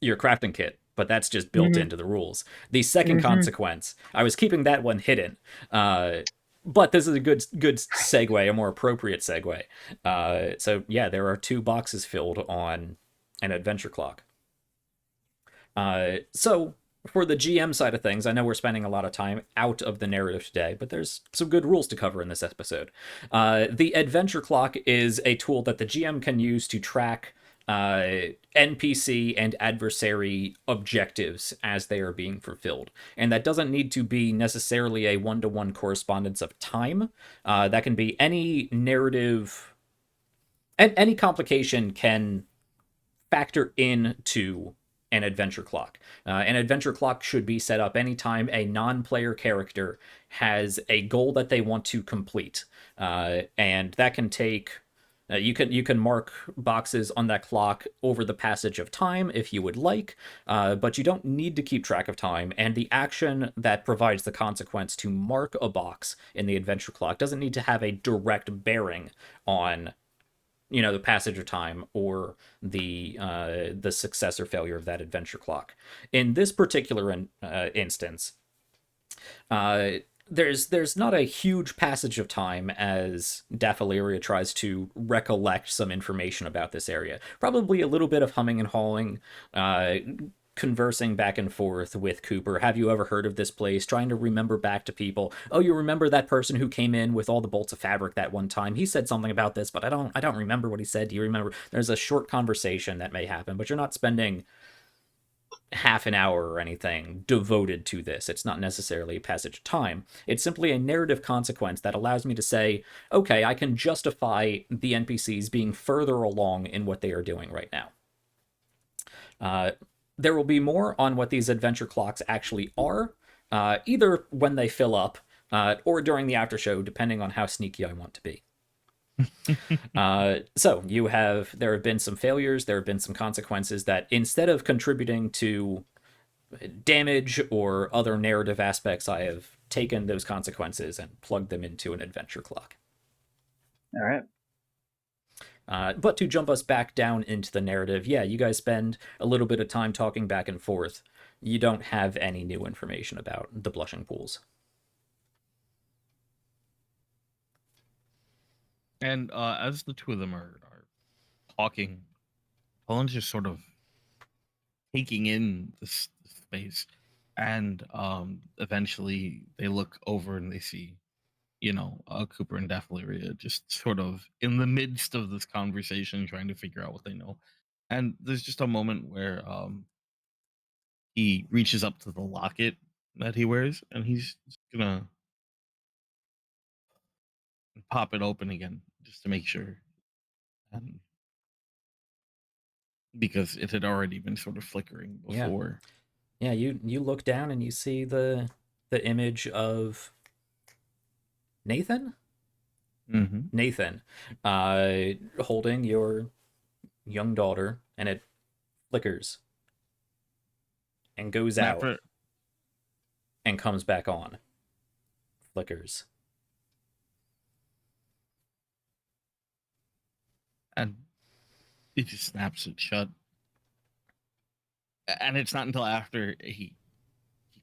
crafting kit, but that's just built into the rules. The second consequence, I was keeping that one hidden, but this is a good segue, a more appropriate segue. So yeah, there are 2 boxes filled on an adventure clock. So for the GM side of things, I know we're spending a lot of time out of the narrative today, but there's some good rules to cover in this episode. The adventure clock is a tool that the GM can use to track NPC and adversary objectives as they are being fulfilled. And that doesn't need to be necessarily a one-to-one correspondence of time. That can be any narrative, and any complication can factor into an adventure clock. An adventure clock should be set up anytime a non-player character has a goal that they want to complete. And that can take... you can mark boxes on that clock over the passage of time if you would like, but you don't need to keep track of time, and the action that provides the consequence to mark a box in the adventure clock doesn't need to have a direct bearing on the passage of time or the success or failure of that adventure clock. In this particular instance, there's not a huge passage of time as Defleria tries to recollect some information about this area. Probably a little bit of humming and hawing, conversing back and forth with Cooper. Have you ever heard of this place? Trying to remember back to people. Oh, you remember that person who came in with all the bolts of fabric that one time? He said something about this, but I don't remember what he said. Do you remember? There's a short conversation that may happen, but you're not spending half an hour or anything devoted to this. It's not necessarily a passage of time. It's simply a narrative consequence that allows me to say, okay, I can justify the NPCs being further along in what they are doing right now. There will be more on what these adventure clocks actually are, either when they fill up or during the after show, depending on how sneaky I want to be. So there have been some failures, there have been some consequences that, instead of contributing to damage or other narrative aspects, I have taken those consequences and plugged them into an adventure clock. All right. But to jump us back down into the narrative, yeah, you guys spend a little bit of time talking back and forth. You don't have any new information about the Blushing Pools. And as the 2 of them are talking, Helen's just sort of taking in the space, and eventually they look over and they see, Cooper and Defleria just sort of in the midst of this conversation, trying to figure out what they know. And there's just a moment where he reaches up to the locket that he wears, and he's just gonna pop it open again just to make sure, um, because it had already been sort of flickering Yeah. before. Yeah, you look down and you see the image of Nathan? Mm-hmm. Nathan, holding your young daughter, and it flickers and goes And out after, and comes back on. Flickers. and he just snaps it shut. And it's not until after he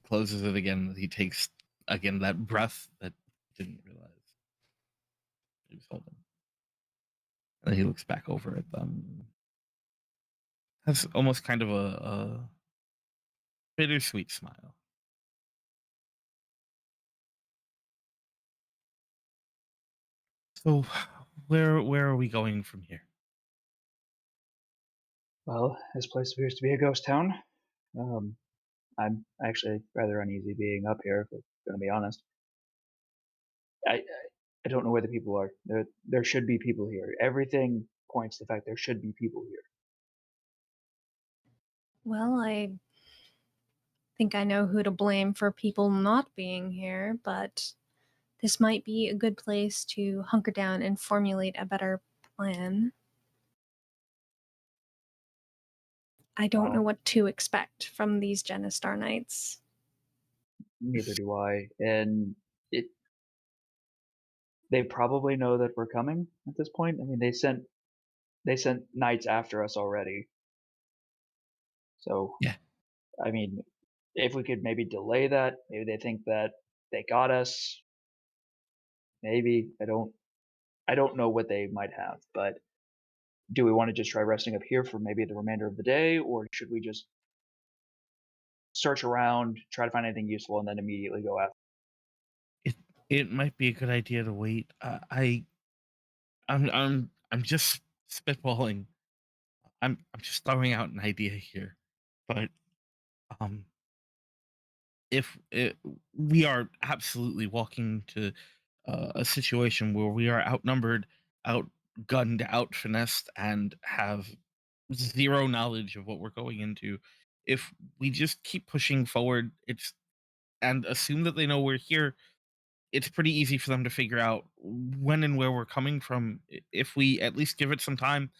closes it again that he takes again that breath that he didn't realize he was holding. And then he looks back over at them. Has almost kind of a bittersweet smile. So, where are we going from here? Well, this place appears to be a ghost town. Um, I'm actually rather uneasy being up here, if we're going to be honest. I I don't know where the people are. There should be people here. Everything points to the fact there should be people here. Well, I think I know who to blame for people not being here, but this might be a good place to hunker down and formulate a better plan. I don't know Well, what to expect from these GENESTAR nights. neither do I. And it they probably know that we're coming at this point. I mean, they sent knights after us already. So, Yeah. I mean, if we could maybe delay that, maybe they think that they got us. Maybe I don't know what they might have, but do we want to just try resting up here for maybe the remainder of the day, or should we just search around, try to find anything useful, and then immediately go after? It it might be a good idea to wait. I'm just spitballing. I'm just throwing out an idea here, but um, if we are absolutely walking to a situation where we are outnumbered, outgunned, out finessed, and have zero knowledge of what we're going into, if we just keep pushing forward, it's and assume that they know we're here, it's pretty easy for them to figure out when and where we're coming from. If we at least give it some time,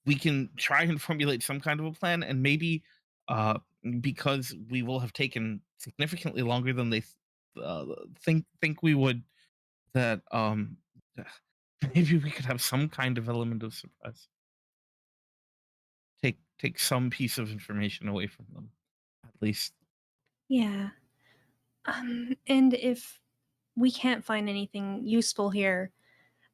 we can try and formulate some kind of a plan, and maybe uh because we will have taken significantly longer than they uh, think we would, that maybe we could have some kind of element of surprise, take some piece of information away from them at least. Yeah. And if we can't find anything useful here,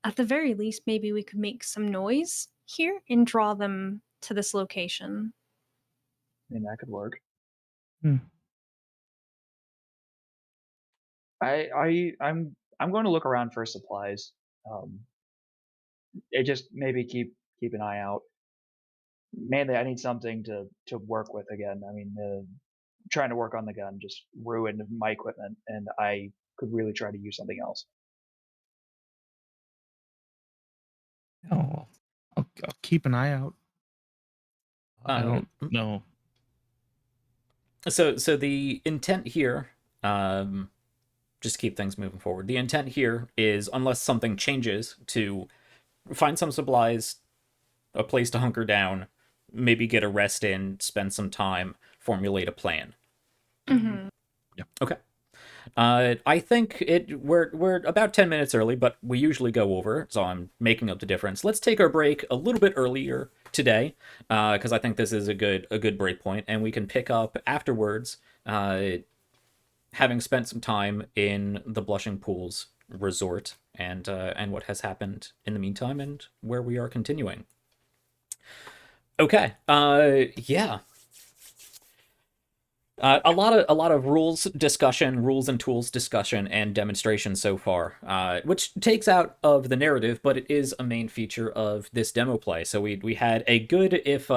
at the very least, maybe we could make some noise here and draw them to this location. I mean, that could work. Hmm. I'm going to look around for supplies. Um, it just maybe keep an eye out. Mainly, I need something to work with again. I mean, trying to work on the gun just ruined my equipment, and I could really try to use something else. Oh, I'll keep an eye out. I Uh, don't know. so the intent here, just keep things moving forward. The intent here is, unless something changes, to find some supplies, a place to hunker down, maybe get a rest in, spend some time, formulate a plan. Mm-hmm. Yeah. Okay. I think we're about 10 minutes early, but we usually go over, so I'm making up the difference. Let's take our break a little bit earlier today, because I think this is a good break point, and we can pick up afterwards, having spent some time in the Blushing Pools resort, and what has happened in the meantime, and where we are continuing. Okay. Yeah. A lot of rules discussion, rules and tools discussion, and demonstration so far, which takes out of the narrative, but it is a main feature of this demo play. So we had a good, if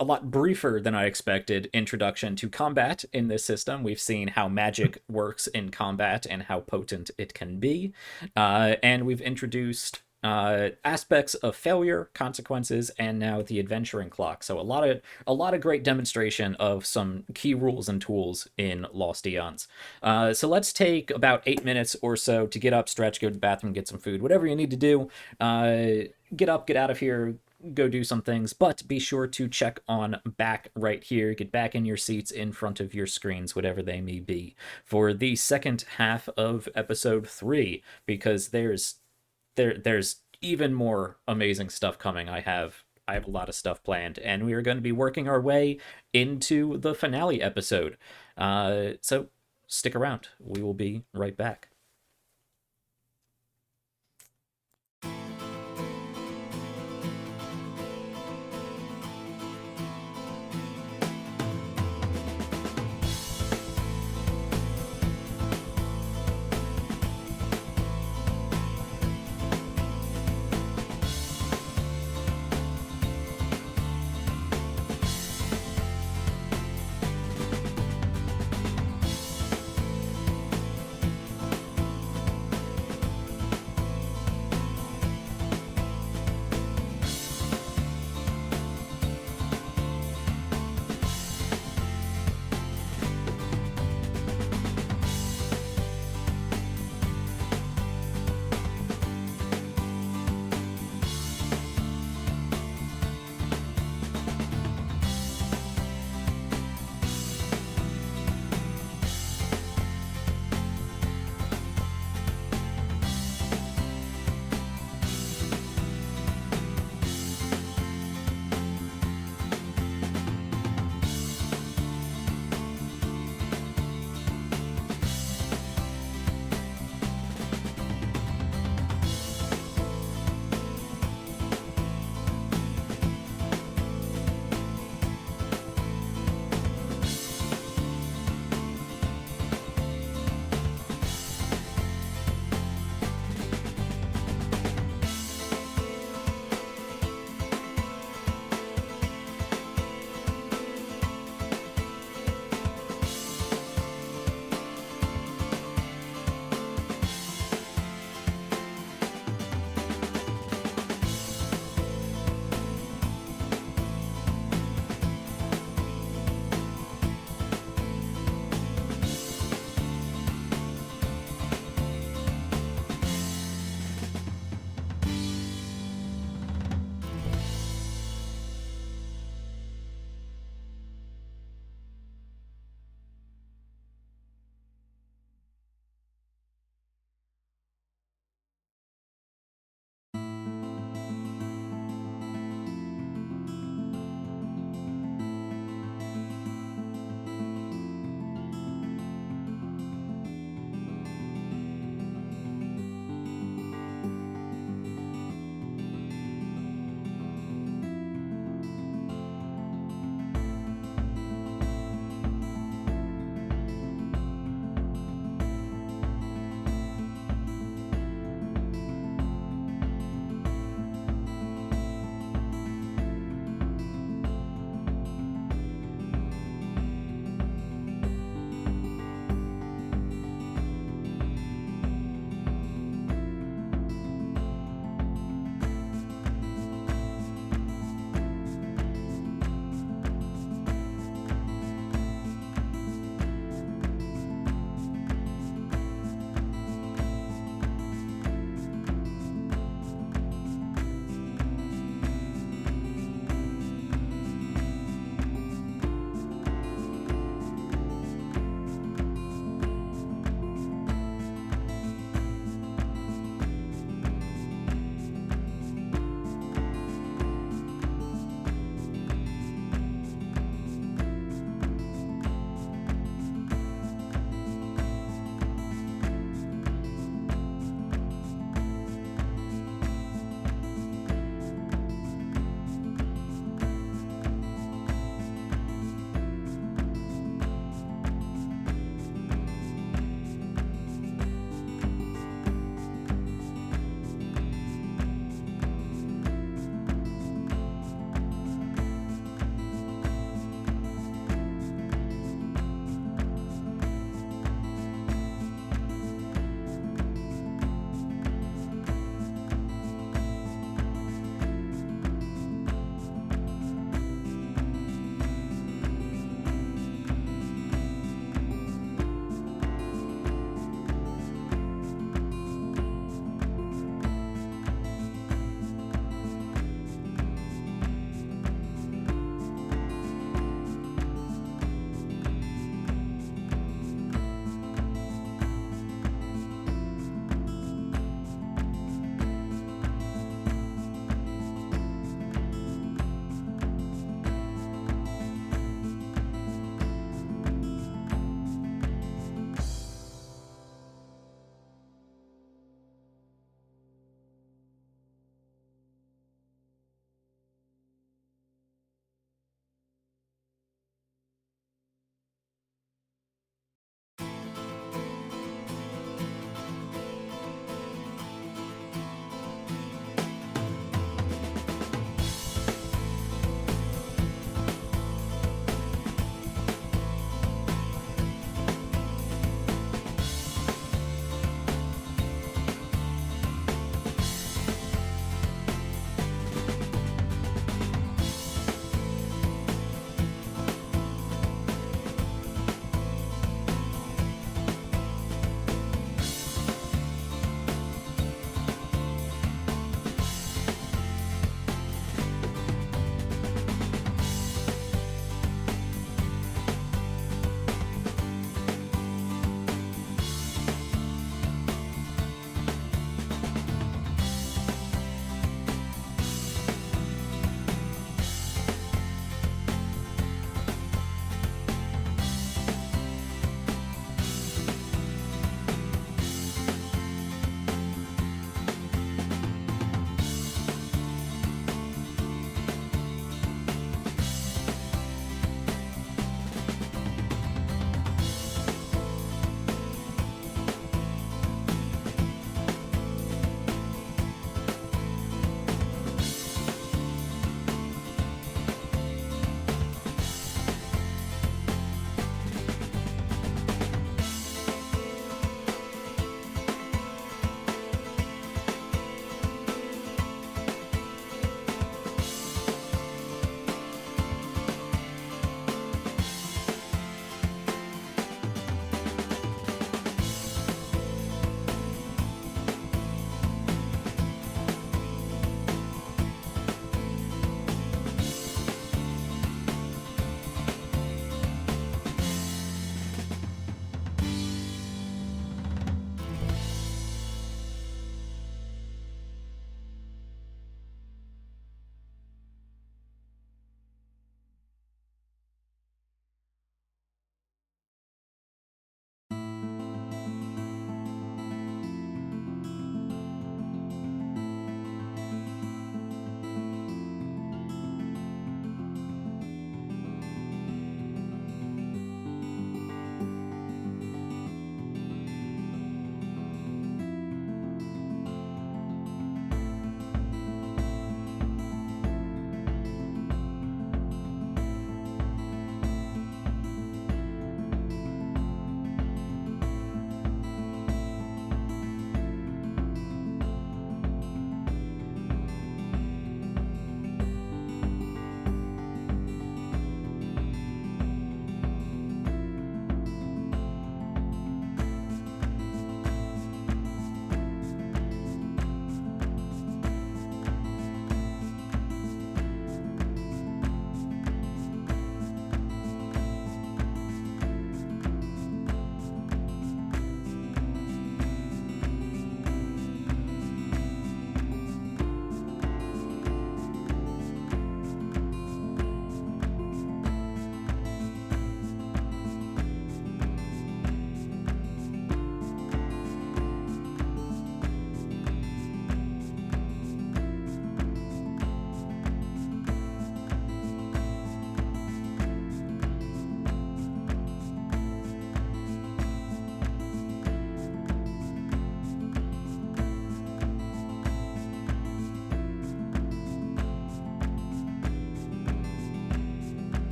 a lot briefer than I expected introduction to combat in this system. We've seen how magic works in combat and how potent it can be, and we've introduced aspects of failure, consequences, and now the adventuring clock. So a lot of great demonstration of some key rules and tools in Lost Eons. So let's take about 8 minutes or so to get up, stretch, go to the bathroom, get some food, whatever you need to do. Get up, get out of here, go do some things, but be sure to check on back right here. Get back in your seats in front of your screens, whatever they may be, for the second half of episode 3, because there's even more amazing stuff coming. I have a lot of stuff planned, and we are going to be working our way into the finale episode. So stick around. We will be right back.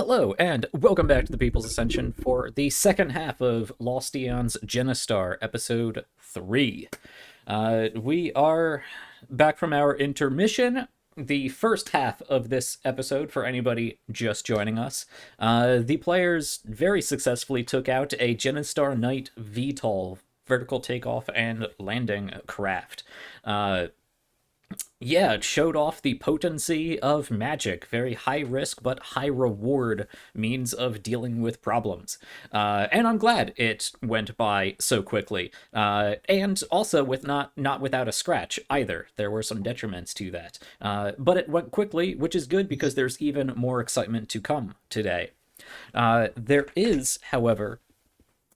Hello, and welcome back to the People's Ascension for the second half of Lost Eons GENESTAR, Episode 3. We are back from our intermission. The first half of this episode, for anybody just joining us, the players very successfully took out a GENESTAR Knight VTOL, vertical takeoff and landing craft. Yeah, it showed off the potency of magic. Very high risk but high reward means of dealing with problems. And I'm glad it went by so quickly. And also with not without a scratch either. There were some detriments to that. But it went quickly, which is good because there's even more excitement to come today. There is, however,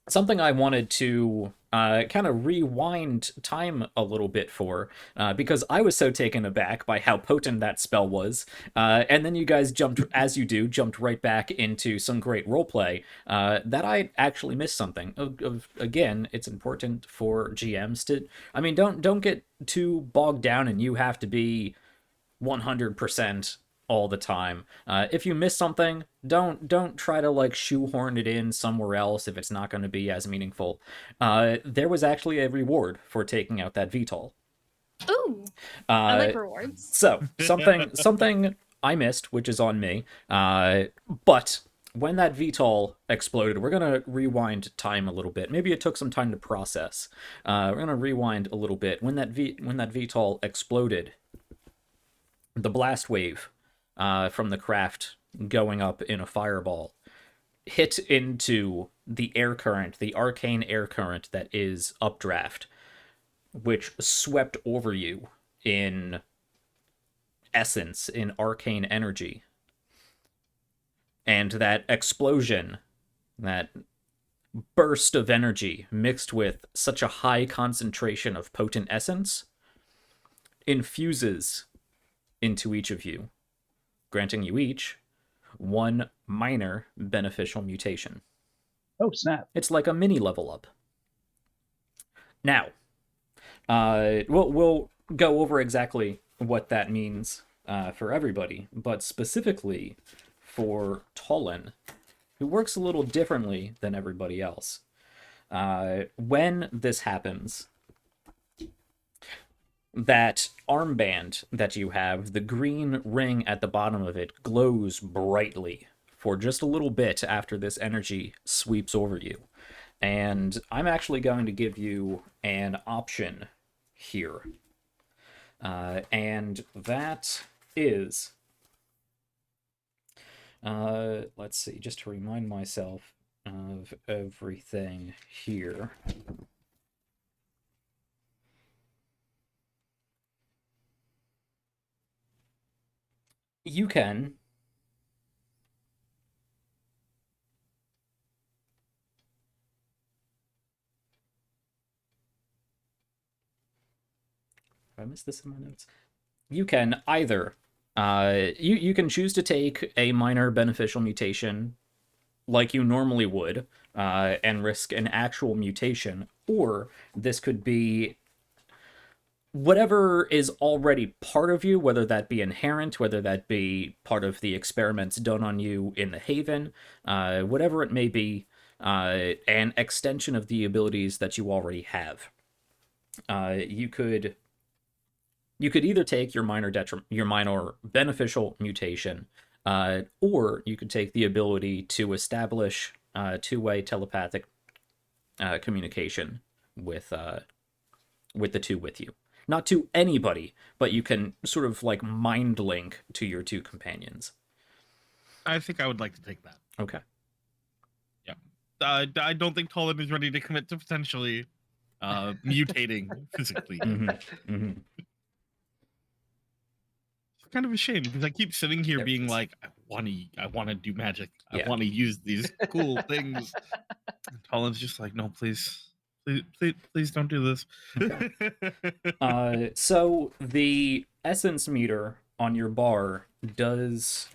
something I wanted to kind of rewind time a little bit for, because I was so taken aback by how potent that spell was, and then you guys jumped, as you do, jumped right back into some great roleplay, that I actually missed something. Again, it's important for GMs to, I mean, don't get too bogged down and you have to be 100% all the time. If you miss something, don't try to like shoehorn it in somewhere else if it's not going to be as meaningful. There was actually a reward for taking out that VTOL. Ooh, I like rewards. So something I missed, which is on me. But when that VTOL exploded, we're gonna rewind time a little bit. Maybe it took some time to process. We're gonna rewind a little bit. When that VTOL exploded, the blast wave from the craft going up in a fireball hit into the air current, the arcane air current that is Updraft, which swept over you in essence, in arcane energy. And that explosion, that burst of energy mixed with such a high concentration of potent essence, infuses into each of you, granting you each one minor beneficial mutation. Oh, snap. It's like a mini level up. Now, we'll go over exactly what that means for everybody, but specifically for Tollin, who works a little differently than everybody else. When this happens, that armband that you have, the green ring at the bottom of it, glows brightly for just a little bit after this energy sweeps over you. And I'm actually going to give you an option here. And that is... let's see, just to remind myself of everything here. You can I missed this in my notes. You can either you can choose to take a minor beneficial mutation like you normally would, and risk an actual mutation, or this could be whatever is already part of you, whether that be inherent, whether that be part of the experiments done on you in the Haven, whatever it may be, an extension of the abilities that you already have. You could either take your minor beneficial mutation, or you could take the ability to establish two-way telepathic communication with the two with you. Not to anybody, but you can sort of like mind link to your two companions. I think I would like to take that. Okay. Yeah. I don't think Tollin is ready to commit to potentially mutating physically. Mm-hmm. Mm-hmm. It's kind of a shame because I keep sitting here being like, I want to do magic. I want to use these cool things. And Tollin's just like, no, please don't do this. Okay. So the essence meter on your bar does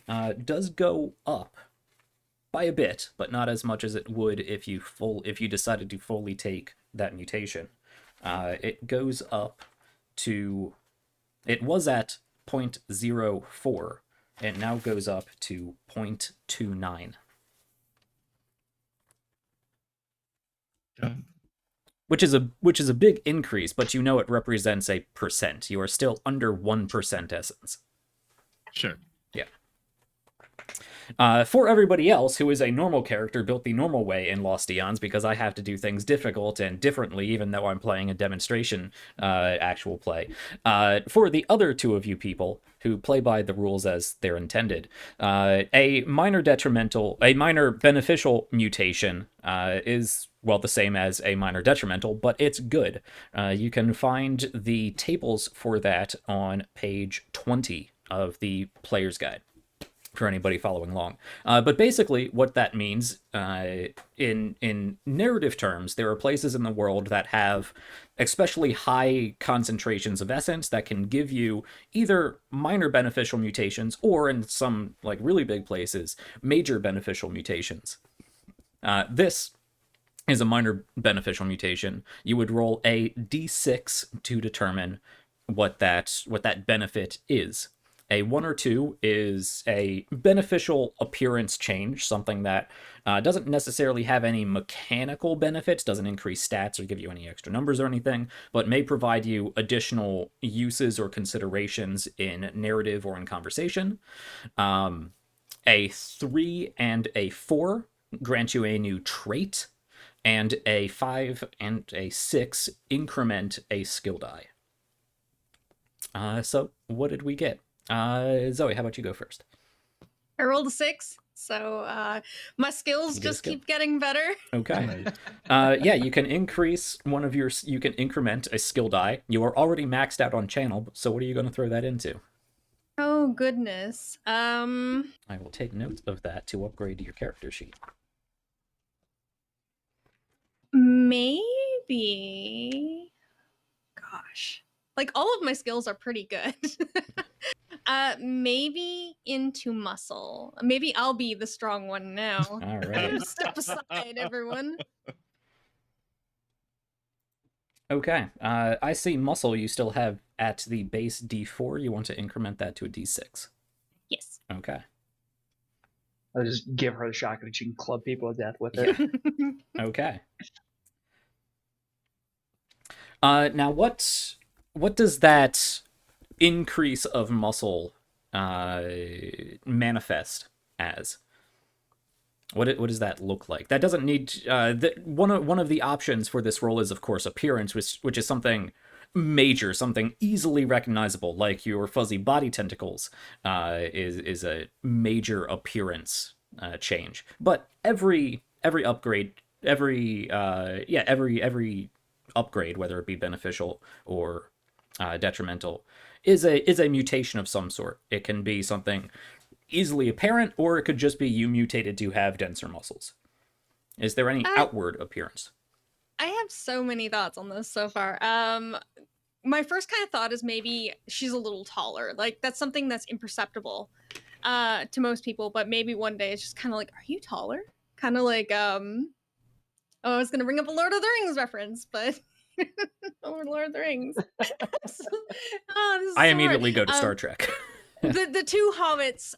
go up by a bit, but not as much as it would if you decided to fully take that mutation. It goes up to, it was at 0.04 It now goes up to 0.29. Which is a big increase, but you know it represents a percent. You are still under 1% essence. Sure. Yeah. For everybody else who is a normal character built the normal way in Lost Eons, because I have to do things difficult and differently, even though I'm playing a demonstration actual play. For the other two of you people who play by the rules as they're intended, a minor beneficial mutation is, well, the same as a minor detrimental, but it's good. You can find the tables for that on page 20 of the player's guide for anybody following along. But basically what that means in narrative terms, there are places in the world that have especially high concentrations of essence that can give you either minor beneficial mutations or, in some like really big places, major beneficial mutations. This is a minor beneficial mutation. You would roll a d6 to determine what that benefit is. A 1 or 2 is a beneficial appearance change, something that doesn't necessarily have any mechanical benefits, doesn't increase stats or give you any extra numbers or anything, but may provide you additional uses or considerations in narrative or in conversation. A 3 and a 4 grant you a new trait, and a 5 and a 6 increment a skill die. So what did we get? Zoe, how about you go first? I rolled a 6, so my skills just keep getting better. Okay. Yeah, you can increase you can increment a skill die. You are already maxed out on channel, so what are you going to throw that into? Oh, goodness. I will take note of that to upgrade your character sheet. Maybe... Gosh. Like, all of my skills are pretty good. Maybe into muscle. Maybe I'll be the strong one now. All right. Step aside, everyone. Okay. I see muscle you still have at the base D4. You want to increment that to a D6. Yes. Okay. I'll just give her the shotgun and she can club people to death with it. Yeah. Okay. Now what does that increase of muscle manifest as? What does that look like? That doesn't need one of the options for this role is, of course, appearance, which is something major, something easily recognizable, like your fuzzy body tentacles is a major appearance change. But every upgrade, every upgrade, whether it be beneficial or detrimental, is a mutation of some sort. It can be something easily apparent, or it could just be you mutated to have denser muscles. Is there any outward appearance? I have so many thoughts on this so far. My first kind of thought is maybe she's a little taller. Like, that's something that's imperceptible to most people, but maybe one day it's just kind of like, are you taller? Kind of like, oh, I was going to bring up a Lord of the Rings reference, but Lord of the Rings. I immediately go to Star Trek. The two hobbits,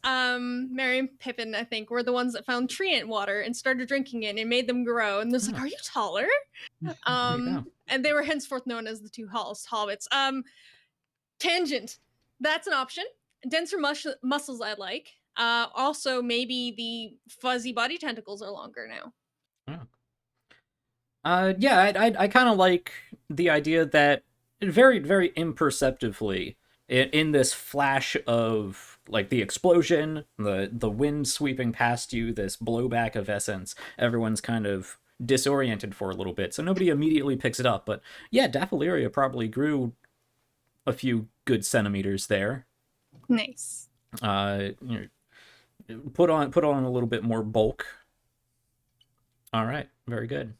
Merry and Pippin, I think, were the ones that found treant water and started drinking it, and it made them grow. And there's like, are you taller? And they were henceforth known as the two hobbits. Tangent. That's an option. Denser muscles I like. Also, maybe the fuzzy body tentacles are longer now. Yeah, I kind of like the idea that very, very imperceptibly, in this flash of like the explosion, the wind sweeping past you, this blowback of essence, everyone's kind of disoriented for a little bit, so nobody immediately picks it up. But yeah, Daffaliria probably grew a few good centimeters there. Nice. Put on a little bit more bulk. All right, very good.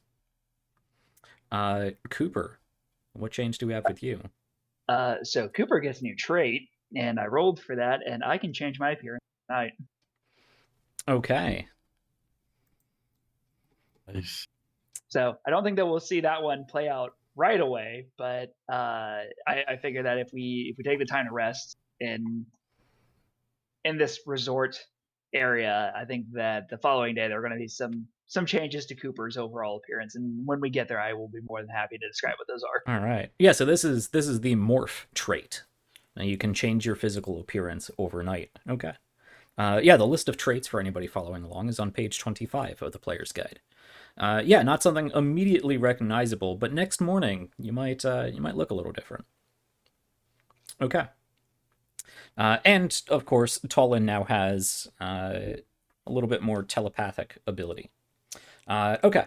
Cooper, what change do we have with you? So Cooper gets a new trait, and I rolled for that, and I can change my appearance tonight. Okay. Nice. So I don't think that we'll see that one play out right away, but I figure that if we take the time to rest and in this resort area, I think that the following day there are going to be some changes to Cooper's overall appearance, and when we get there, I will be more than happy to describe what those are. All right. Yeah, so this is the morph trait. Now you can change your physical appearance overnight. Okay. Yeah, the list of traits for anybody following along is on page 25 of the player's guide. Yeah, not something immediately recognizable, but next morning you might look a little different. Okay. And of course, Tallinn now has a little bit more telepathic ability. Okay,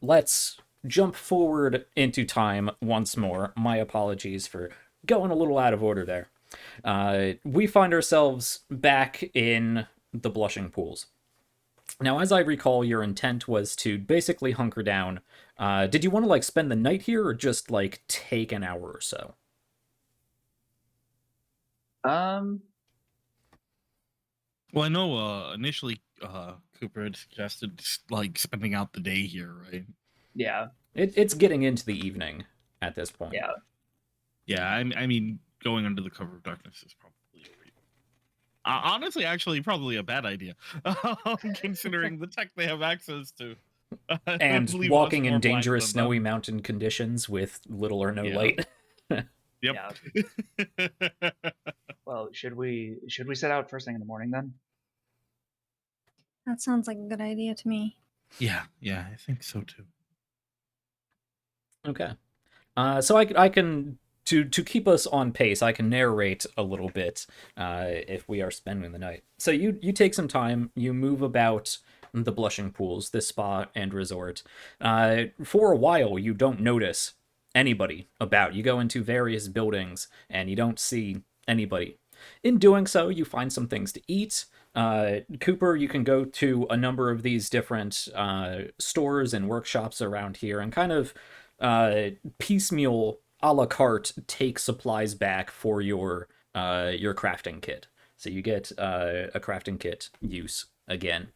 let's jump forward into time once more. My apologies for going a little out of order there. We find ourselves back in the Blushing Pools. Now, as I recall, your intent was to basically hunker down. Did you want to like spend the night here, or just like take an hour or so? Well, I know initially Cooper had suggested like spending out the day here, right? Yeah. It's getting into the evening at this point. Yeah. Yeah, I mean, going under the cover of darkness is probably honestly, actually, probably a bad idea, considering the tech they have access to. And Leave us walking in more blind dangerous than snowy them. mountain conditions with little or no Yeah. light. Yep. Well, should we set out first thing in the morning then? That sounds like a good idea to me. Yeah, I think so too. Okay. So I can to keep us on pace, I can narrate a little bit if we are spending the night. So you take some time, you move about the Blushing Pools, this spa and resort. For a while, you don't notice anybody about. You go into various buildings and you don't see anybody. In doing so, you find some things to eat. Cooper, you can go to a number of these different stores and workshops around here and kind of piecemeal a la carte take supplies back for your crafting kit. So you get a crafting kit use again.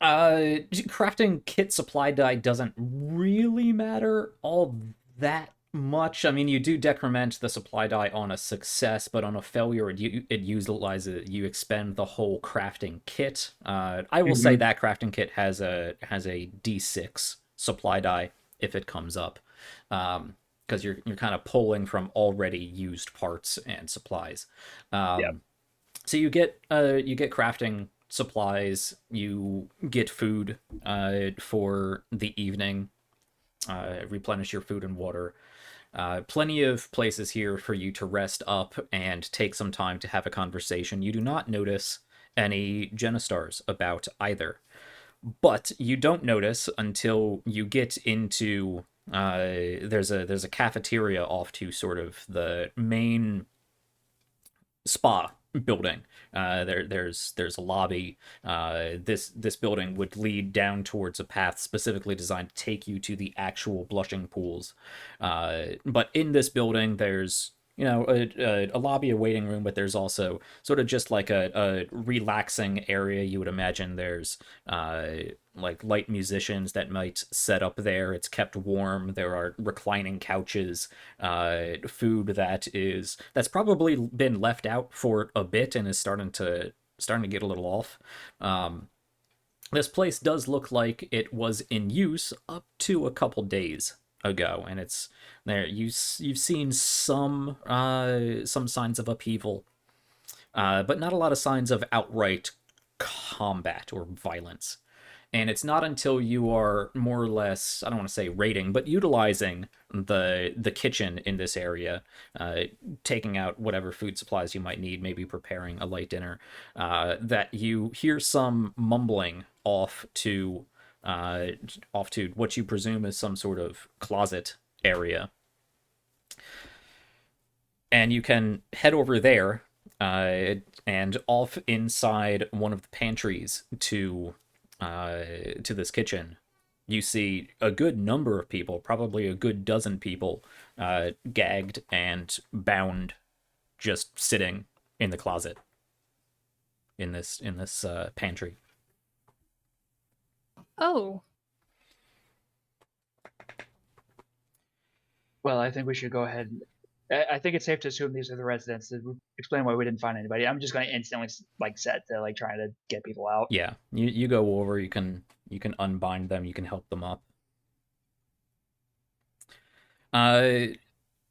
Crafting kit supply die doesn't really matter all that much. I mean, you do decrement the supply die on a success, but on a failure, it utilizes, you expend the whole crafting kit. I will say that crafting kit has a D6 supply die if it comes up, because you're kind of pulling from already used parts and supplies. So you get crafting supplies, you get food for the evening, replenish your food and water. Plenty of places here for you to rest up and take some time to have a conversation. You do not notice any GENESTARs about either, but you don't notice until you get into there's a cafeteria off to sort of the main spa building. There's a lobby. This building would lead down towards a path specifically designed to take you to the actual Blushing Pools. But in this building, there's a lobby, a waiting room, but there's also sort of just like a relaxing area. You would imagine there's like light musicians that might set up there. It's kept warm. There are reclining couches, food that's probably been left out for a bit and is starting to get a little off. This place does look like it was in use up to a couple days ago, and it's there. You've seen some signs of upheaval, but not a lot of signs of outright combat or violence. And it's not until you are more or less, I don't want to say raiding, but utilizing the kitchen in this area, taking out whatever food supplies you might need, maybe preparing a light dinner, that you hear some mumbling off to what you presume is some sort of closet area. And you can head over there and off inside one of the pantries to this kitchen. You see a good number of people, probably a good dozen people, gagged and bound, just sitting in the closet in this pantry. Oh, Well, I think we should go ahead I think it's safe to assume these are the residents. To explain why we didn't find anybody, I'm just going to instantly set to trying to get people out. Yeah, you go over. You can unbind them. You can help them up.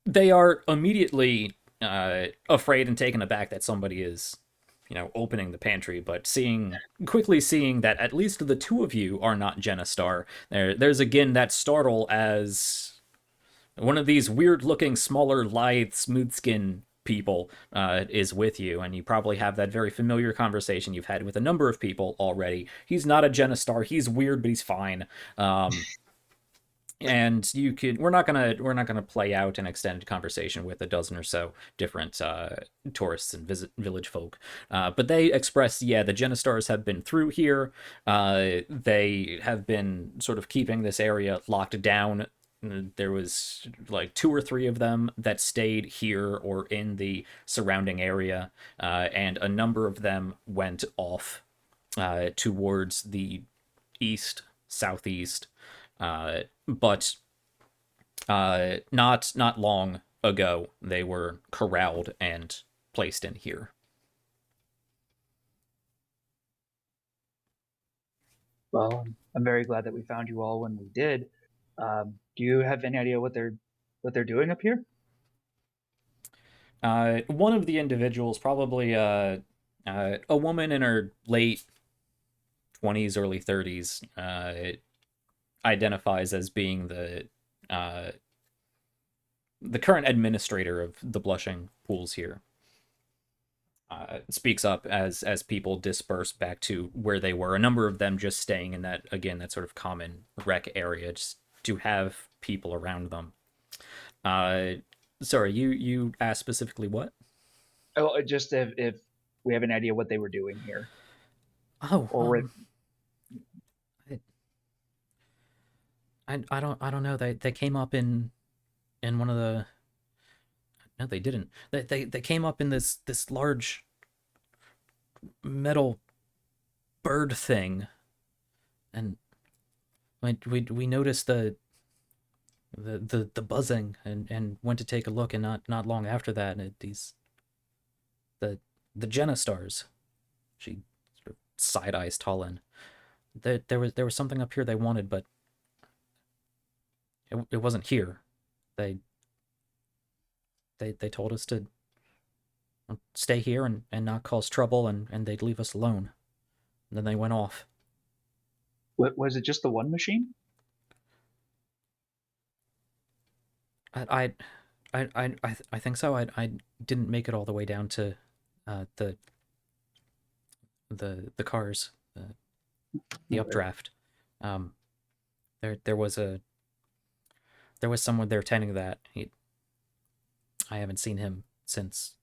They are immediately afraid and taken aback that somebody is, opening the pantry. But quickly seeing that at least the two of you are not GENESTAR, there's again that startle as one of these weird-looking, smaller, lithe, smooth-skinned people is with you, and you probably have that very familiar conversation you've had with a number of people already. He's not a GENESTAR. He's weird, but he's fine. And we're not gonna play out an extended conversation with a dozen or so different tourists and village folk, but they express, yeah, the GENESTARs have been through here. They have been sort of keeping this area locked down. There was like 2 or 3 of them that stayed here or in the surrounding area, and a number of them went off towards the east, southeast, but not long ago they were corralled and placed in here. Well, I'm very glad that we found you all when we did. Do you have any idea what they're doing up here? One of the individuals, probably a woman in her late 20s, early 30s, identifies as being the current administrator of the Blushing Pools here. Speaks up as people disperse back to where they were. A number of them just staying in that sort of common rec area, just to have people around them. Sorry, you asked specifically what? Oh, just if we have an idea what they were doing here. Oh, or I don't know. They came up in one of the. No, they didn't. They came up in this large metal bird thing, and we noticed the buzzing and went to take a look, and not long after that, the GENESTARs. She sort of side eyes Tallinn. There was something up here they wanted, but it wasn't here. They told us to stay here and not cause trouble, and they'd leave us alone. And then they went off. was it just the one machine? I think so. I didn't make it all the way down to the cars, the updraft. There was someone there tending that. I haven't seen him since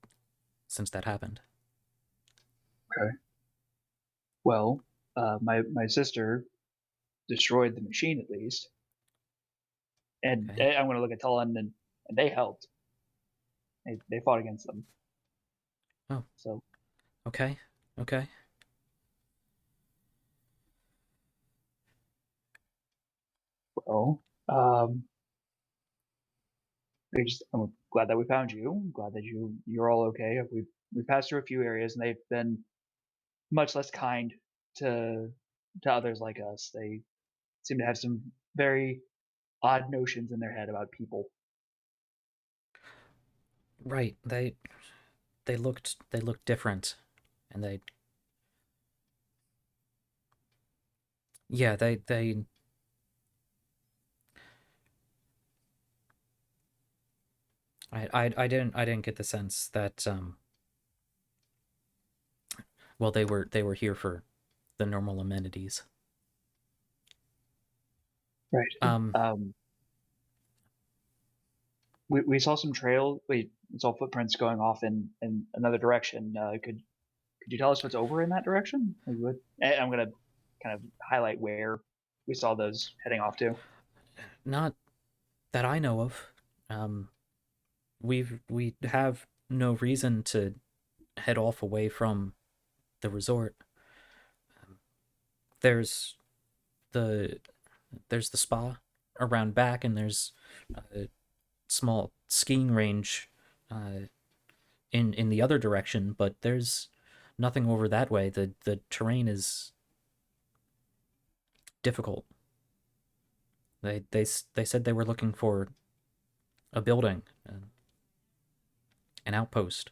that happened. Okay. Well, my sister destroyed the machine at least, and Okay. I'm going to look at Tullen, and they helped. They fought against them. Oh. So Okay. well, I'm glad that we found you. I'm glad that you're all okay. We passed through a few areas, and they've been much less kind to others like us. They seem to have some very odd notions in their head about people. Right. They looked different, and yeah, they I didn't get the sense that well, they were here for the normal amenities. Right. We saw some trail. We saw footprints going off in another direction. Could you tell us what's over in that direction? I'm gonna kind of highlight where we saw those heading off to. Not that I know of. We have no reason to head off away from the resort. There's the spa around back, and there's a small skiing range in the other direction, but there's nothing over that way. The terrain is difficult. They said they were looking for a building, an outpost.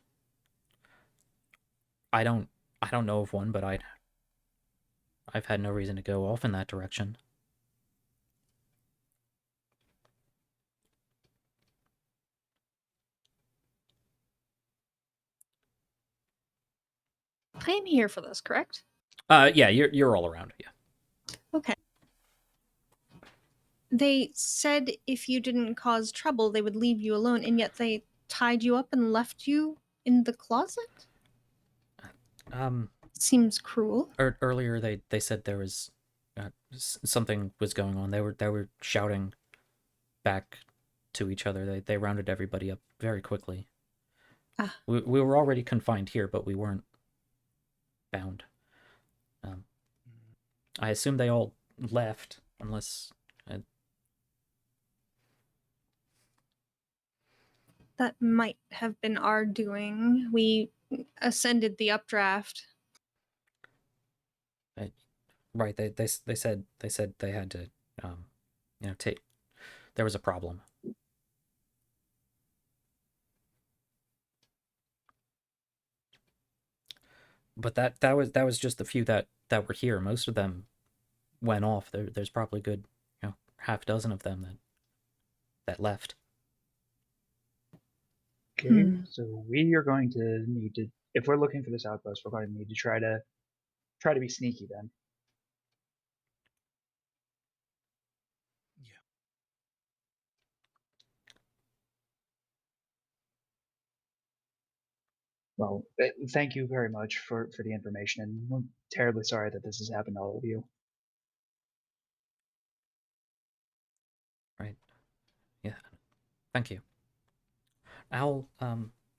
I don't I don't know of one, but I've had no reason to go off in that direction. I am here for this, correct? Yeah, you're all around. Yeah. Okay. They said if you didn't cause trouble, they would leave you alone, and yet they tied you up and left you in the closet? Um, Seems cruel. Earlier they said there was something was going on. They were shouting back to each other. They rounded everybody up very quickly. Ah. We were already confined here, but we weren't bound. I assume they all left, unless That might have been our doing. We ascended the updraft. right. They said they had to, take. There was a problem. But that was just the few that were here. Most of them went off. There's probably good, half dozen of them that left. Okay, so we are going to need to, if we're looking for this outpost, we're going to need to try to be sneaky then. Yeah. Well, thank you very much for the information, and I'm terribly sorry that this has happened to all of you. Right. Yeah. Thank you. I'll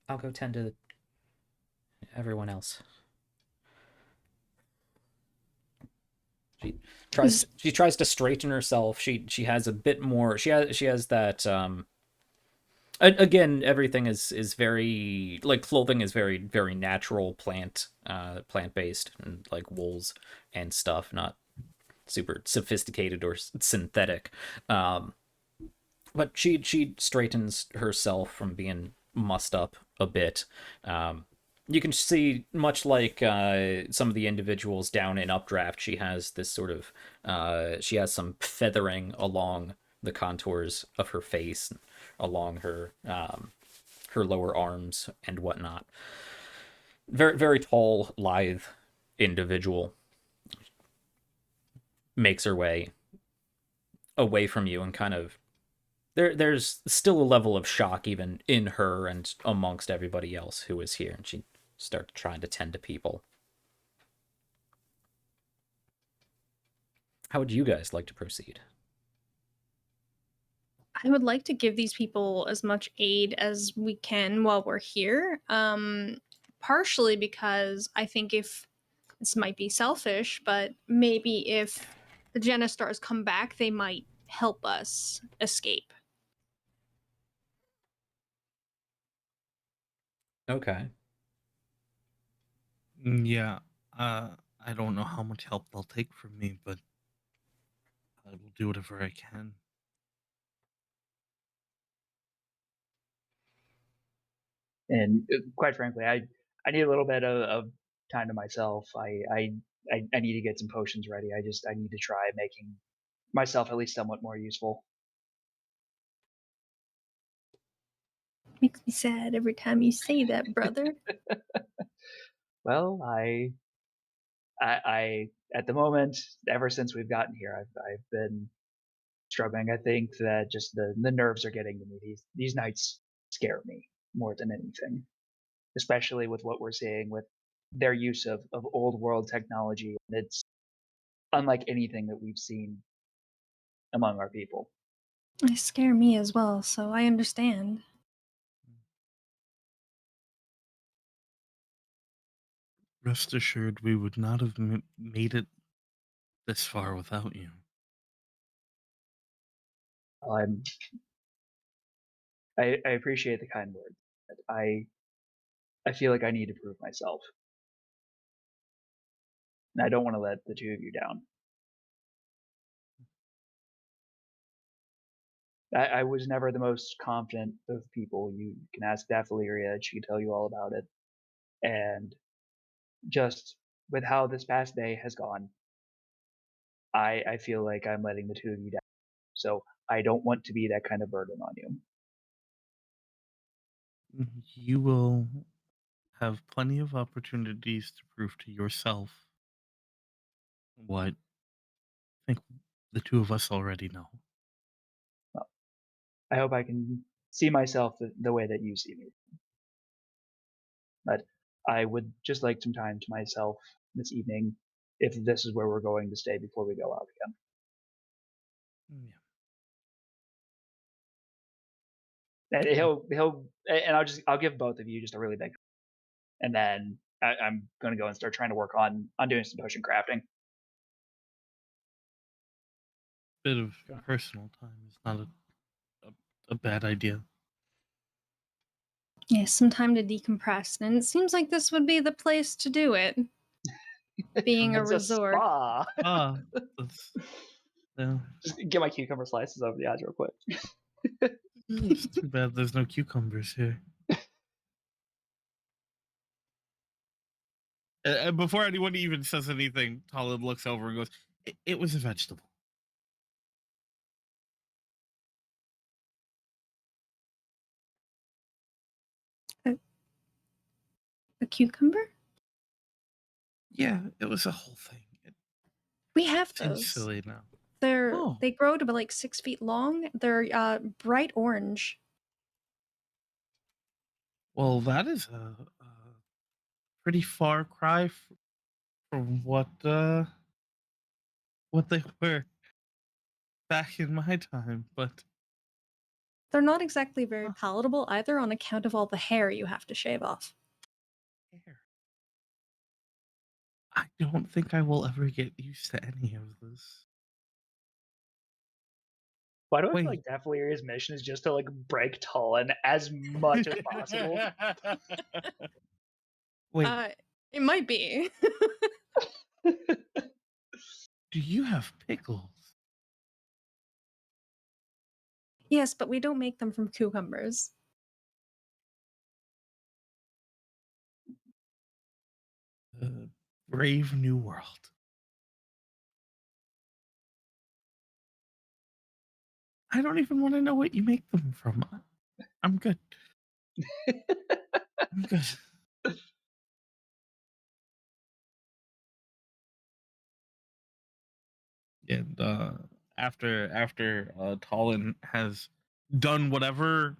go tend to everyone else. She tries to straighten herself. She has a bit more. She has that. Again, everything is very, like, clothing is very natural, plant based, and like wools and stuff, not super sophisticated or synthetic. But she straightens herself from being mussed up a bit. You can see, much like some of the individuals down in Updraft, she has this sort of she has some feathering along the contours of her face, along her lower arms and whatnot. Very tall, lithe individual. Makes her way away from you, and kind of, there's still a level of shock even in her and amongst everybody else who is here, and she starts trying to tend to people. How would you guys like to proceed? I would like to give these people as much aid as we can while we're here. Partially because I think, if this might be selfish, but maybe if the GENESTARs come back, they might help us escape. Okay. Yeah. I don't know how much help they'll take from me, but I will do whatever I can. And quite frankly, I need a little bit of time to myself. I need to get some potions ready. I need to try making myself at least somewhat more useful. Makes me sad every time you say that, brother. Well, I at the moment, ever since we've gotten here, I've been struggling. I think that just the nerves are getting to me. These nights scare me more than anything, especially with what we're seeing with their use of old world technology. It's unlike anything that we've seen among our people. They scare me as well, so I understand. Rest assured, we would not have made it this far without you. I'm I appreciate the kind words. I feel like I need to prove myself, and I don't want to let the two of you down. I was never the most confident of people. You can ask Daphnelia; she can tell you all about it. And just with how this past day has gone, I feel like I'm letting the two of you down. So I don't want to be that kind of burden on you. You will have plenty of opportunities to prove to yourself what I think the two of us already know. Well, I hope I can see myself the way that you see me. But I would just like some time to myself this evening, if this is where we're going to stay before we go out again. Yeah. And and I'll give both of you just a really big, and then I'm gonna go and start trying to work on doing some potion crafting. Bit of personal time is not a bad idea. Yeah, some time to decompress. And it seems like this would be the place to do it. Being a It's resort. spa. That's, yeah. Just get my cucumber slices over the edge real quick. It's too bad there's no cucumbers here. Before anyone even says anything, Talon looks over and goes, it was a vegetable. A cucumber? Yeah, it was a whole thing. It We have seems those. silly now. They grow to be like 6 feet long. They're bright orange. Well, that is a pretty far cry from what they were back in my time, but They're not exactly very palatable either on account of all the hair you have to shave off. I don't think I will ever get used to any of this. Why do I feel like Daphleria's mission is just to like break Talon as much as possible? Wait, It might be. do you have pickles? Yes, but we don't make them from cucumbers. Brave new world. I don't even want to know what you make them from. I'm good. I'm good. And after Talon has done whatever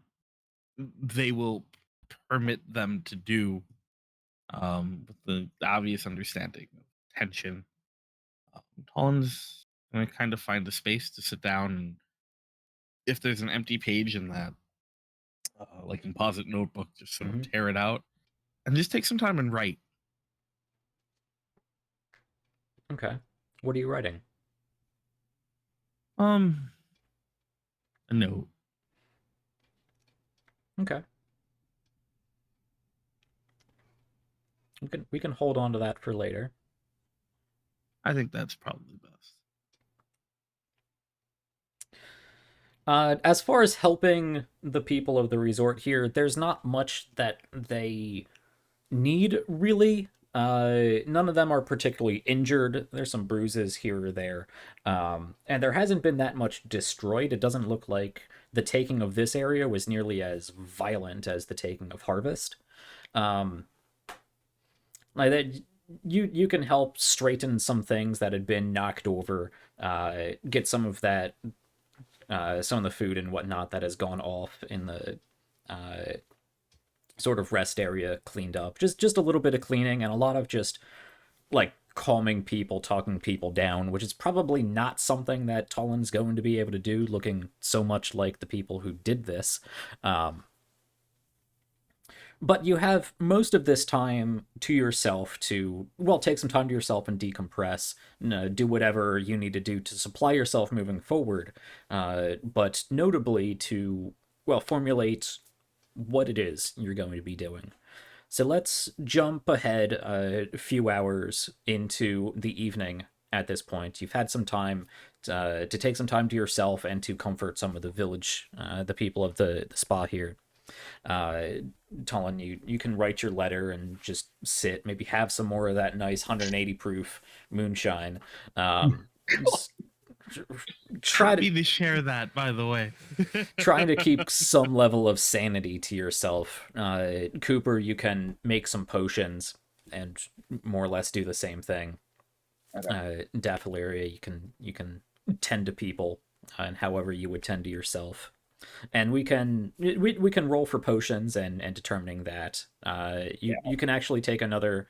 they will permit them to do, with the obvious understanding of tension, Talon's gonna kind of find a space to sit down, and if there's an empty page in that like composite notebook, just sort of tear it out and just take some time and write. Okay. What are you writing? A note. Okay. We can hold on to that for later. I think that's probably best. As far as helping the people of the resort here, there's not much that they need, really. None of them are particularly injured. There's some bruises here or there. And there hasn't been that much destroyed. It doesn't look like the taking of this area was nearly as violent as the taking of Harvest. Like that, you can help straighten some things that had been knocked over, get some of that, some of the food and whatnot that has gone off in the sort of rest area cleaned up. Just a little bit of cleaning and a lot of just like calming people, talking people down, which is probably not something that Talon's going to be able to do, looking so much like the people who did this. But you have most of this time to yourself to, well, take some time to yourself and decompress, do whatever you need to do to supply yourself moving forward. But notably to, well, formulate what it is you're going to be doing. So let's jump ahead a few hours into the evening at this point. You've had some time to take some time to yourself and to comfort some of the village, the people of the spa here. Talon, you can write your letter and just sit, maybe have some more of that nice 180 proof moonshine. Just try Happy to to share that, by the way. trying to keep some level of sanity to yourself. Cooper, you can make some potions and more or less do the same thing. Okay. Daffleria, you can tend to people and however you would tend to yourself. And we can roll for potions and determining that. You can actually take another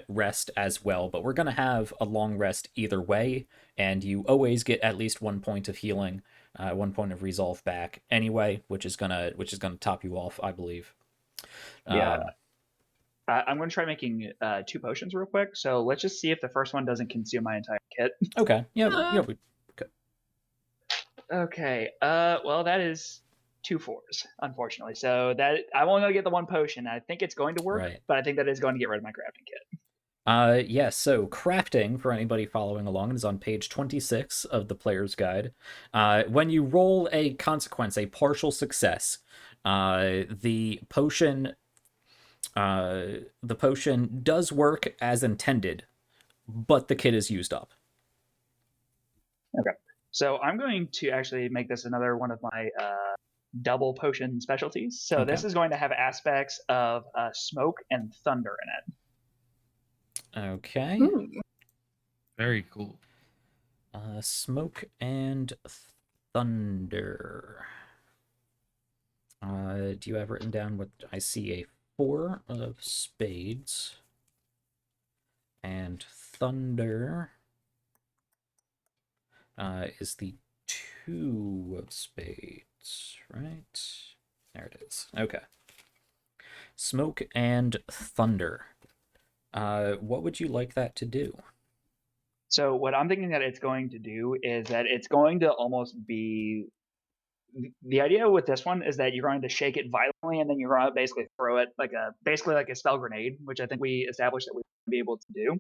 rest as well, but we're gonna have a long rest either way, and you always get at least 1 point of healing, 1 point of resolve back anyway, which is gonna top you off, I believe. Yeah. I'm going to try making 2 potions real quick. So let's just see if the first one doesn't consume my entire kit. Okay. Yeah. Okay. Okay. Well, that is 2 4s, unfortunately. So that I'm only going to get the 1 potion. I think it's going to work, Right. but I think that is going to get rid of my crafting kit. Yes, so crafting, for anybody following along, is on page 26 of the player's guide. When you roll a consequence, a partial success, the potion does work as intended, but the kit is used up. Okay. So I'm going to actually make this another one of my double potion specialties. So Okay. this is going to have aspects of smoke and thunder in it. Okay. Very cool. Smoke and thunder. Do you have written down what I see? A 4 of spades. And thunder is the 2 of spades, right? There it is. Okay. Smoke and thunder. What would you like that to do? So what I'm thinking that it's going to do is that it's going to almost be the idea with this one is that you're going to shake it violently and then you're going to basically throw it like a spell grenade, which I think we established that we would be able to do.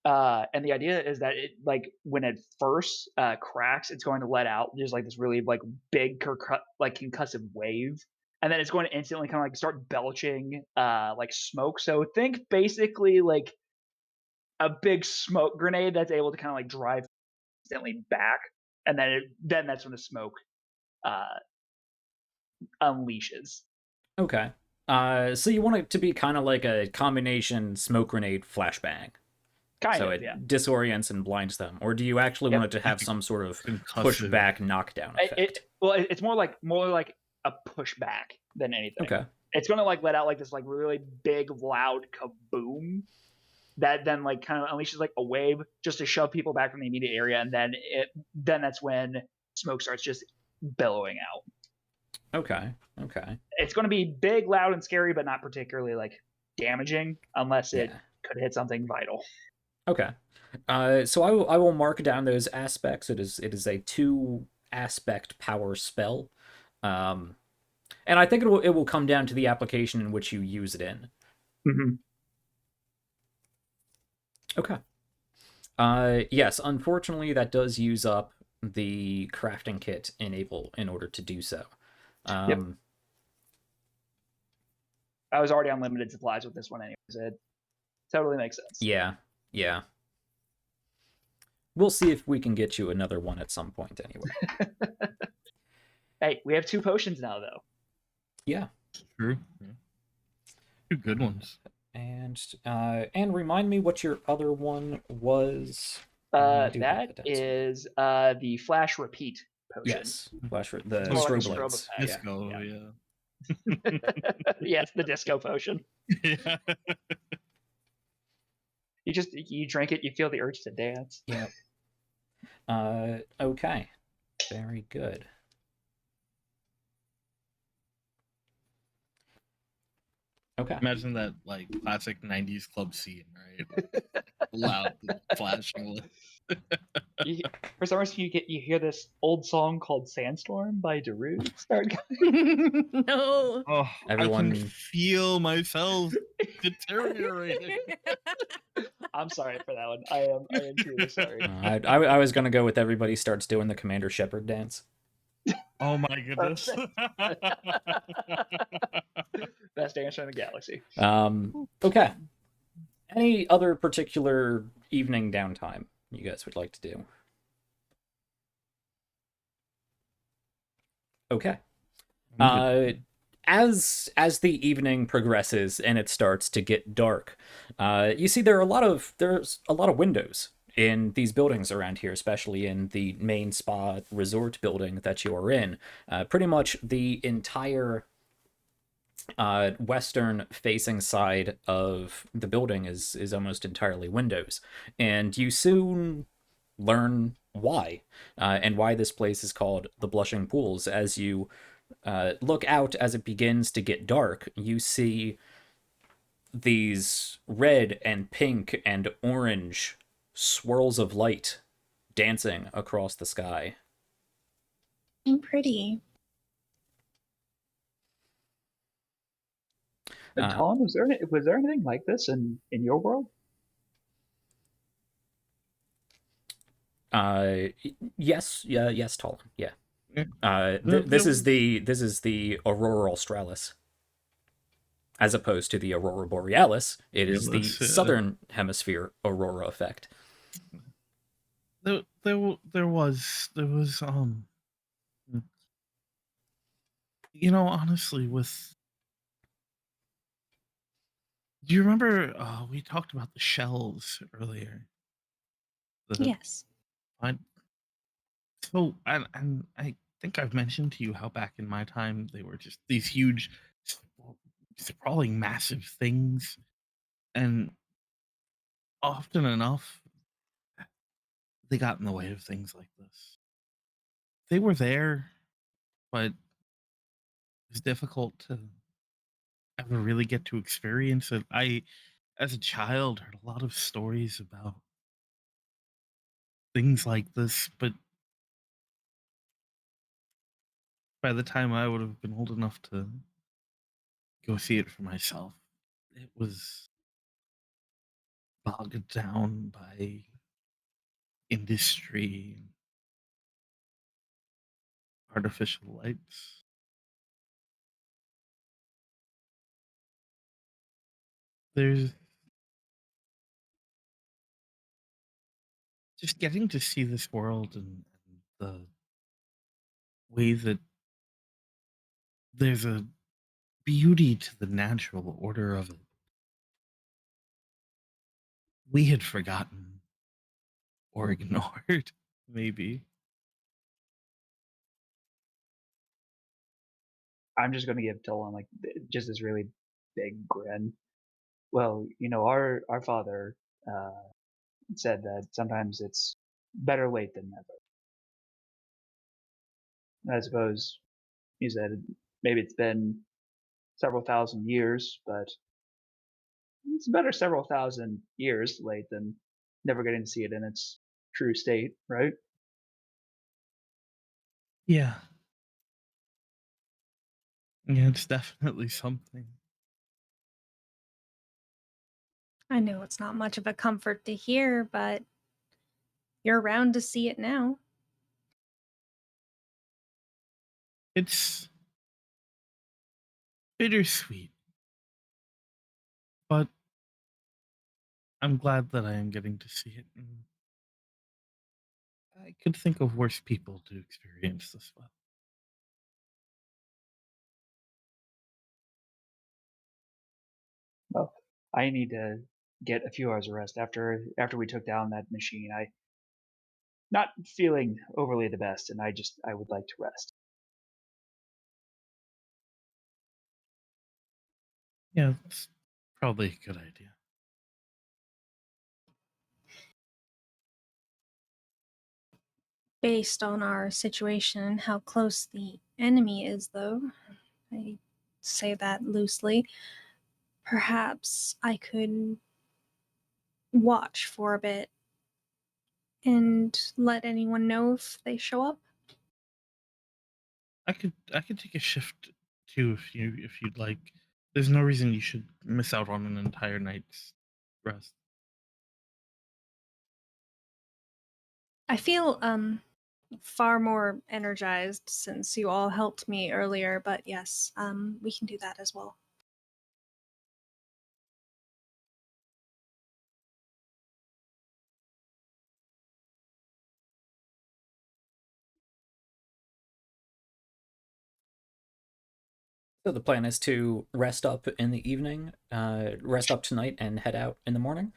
And the idea is that it like when it first cracks, it's going to let out just like this really like big concussive wave, and then it's going to instantly kind of like start belching like smoke. So think basically like a big smoke grenade that's able to kind of like drive instantly back, and then that's when the smoke uh, unleashes. Okay. So you want it to be kind of like a combination smoke grenade flashbang. Kind So of, it yeah. disorients and blinds them, or do you actually want it to have some sort of Concussive. pushback knockdown effect? It's more like a pushback than anything. Okay. It's going to like let out like this like really big loud kaboom that then like kind of unleashes like a wave just to shove people back from the immediate area, and then that's when smoke starts just billowing out. Okay. Okay. It's going to be big, loud, and scary, but not particularly like damaging unless it could hit something vital. Okay. So I will mark down those aspects. It is a 2 aspect power spell. And I think it will come down to the application in which you use it in. Mm-hmm. Okay. Yes, unfortunately that does use up the crafting kit in order to do so. Yep. I was already on limited supplies with this one anyways. It totally makes sense. Yeah. Yeah. We'll see if we can get you another one at some point anyway. Hey, we have 2 potions now though. Yeah. True. 2 good ones. And remind me what your other one was. That is the flash repeat potion. Yes, flash the strobe blades. Disco, yeah. Yes, the disco potion. Yeah. You drink it, you feel the urge to dance. Yeah. Okay. Very good. Okay. Imagine that like classic '90s club scene, right? Loud flashing lights. For some reason, you hear this old song called "Sandstorm" by Darude start going. No. Oh, I can Everyone, feel myself deteriorating. I'm sorry for that one. I am truly sorry. I was gonna go with everybody starts doing the Commander Shepard dance. Oh my goodness. Best dancer in the galaxy. Okay. Any other particular evening downtime you guys would like to do? Okay. As the evening progresses and it starts to get dark, you see there's a lot of windows in these buildings around here, especially in the main spa resort building that you are in. Pretty much the entire western facing side of the building is almost entirely windows, and you soon learn why, and why this place is called the Blushing Pools. As you look out as it begins to get dark, you see these red and pink and orange swirls of light dancing across the sky. I'm pretty. Uh, Tom, was there anything like this in your world? uh, yes, yeah, yes, Talon, yeah. There This is was- the Aurora Australis, as opposed to the Aurora Borealis. It is the southern hemisphere aurora effect. there was honestly, with do you remember we talked about the shells earlier? The Yes. I so and I think I've mentioned to you how back in my time they were just these huge sprawling massive things, and often enough they got in the way of things like this. They were there, but it was difficult to ever really get to experience it. I, as a child, heard a lot of stories about things like this, but by the time I would have been old enough to go see it for myself, it was bogged down by industry and artificial lights. There's just getting to see this world and the way that there's a beauty to the natural order of it. We had forgotten or ignored, maybe. I'm just going to give Dylan like just this really big grin. Well, our father said that sometimes it's better late than never. I suppose he said maybe it's been several thousand years, but it's better several thousand years late than never getting to see it in its true state, right? Yeah. Yeah, it's definitely something. I know it's not much of a comfort to hear, but you're around to see it now. It's bittersweet, but I'm glad that I am getting to see it. And I could think of worse people to experience this well. Well, I need to get a few hours of rest after we took down that machine. I not feeling overly the best, and I would like to rest. Yeah, it's probably a good idea. Based on our situation and how close the enemy is, though, I say that loosely, perhaps I could watch for a bit and let anyone know if they show up. I could take a shift too if you'd like. There's no reason you should miss out on an entire night's rest. I feel far more energized since you all helped me earlier, but yes, we can do that as well. So the plan is to rest up in the evening, rest up tonight, and head out in the morning?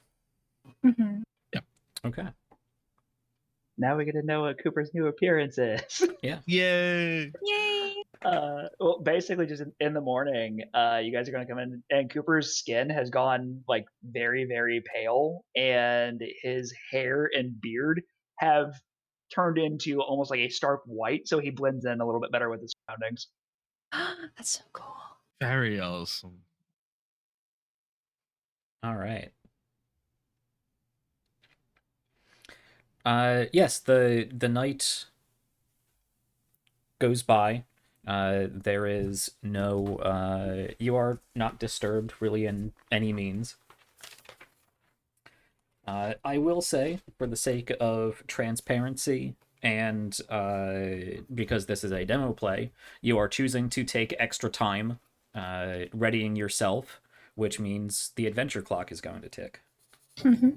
Mm-hmm. Okay. Now we get to know what Cooper's new appearance is. Yeah. Yay! Yay! Well, basically, just in the morning, you guys are going to come in, and Cooper's skin has gone like very, very pale, and his hair and beard have turned into almost like a stark white, so he blends in a little bit better with his surroundings. That's so cool. Very awesome. All right. Yes, the night goes by. There is no. You are not disturbed really in any means. I will say, for the sake of transparency and because this is a demo play, you are choosing to take extra time readying yourself, which means the adventure clock is going to tick. Mm-hmm.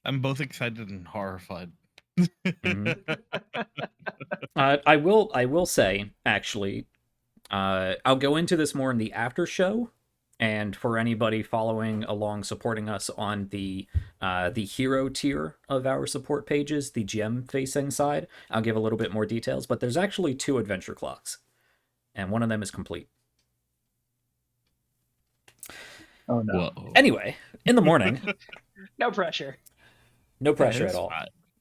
I'm both excited and horrified. I will say, actually, I'll go into this more in the after show, and for anybody following along, supporting us on the hero tier of our support pages, the GM facing side, I'll give a little bit more details. But there's actually 2 adventure clocks, and one of them is complete. Oh no! Whoa. Anyway, in the morning, No pressure. no pressure Yeah, at all.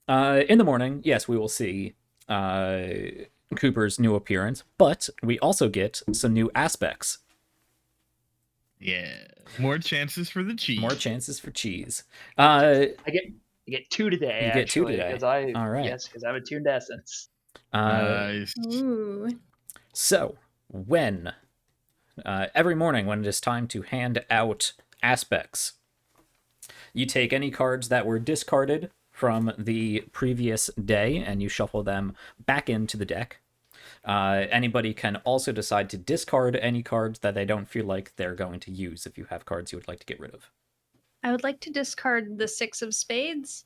fine. In the morning, yes, we will see Cooper's new appearance, but we also get some new aspects. Yeah, more chances for the cheese. More chances for cheese. I get 2 today. You get 2 actually, today. because I All right. yes, because I'm attuned to essence. Nice. Ooh. So when every morning when it is time to hand out aspects, you take any cards that were discarded from the previous day and you shuffle them back into the deck. Anybody can also decide to discard any cards that they don't feel like they're going to use if you have cards you would like to get rid of. I would like to discard the 6 of spades,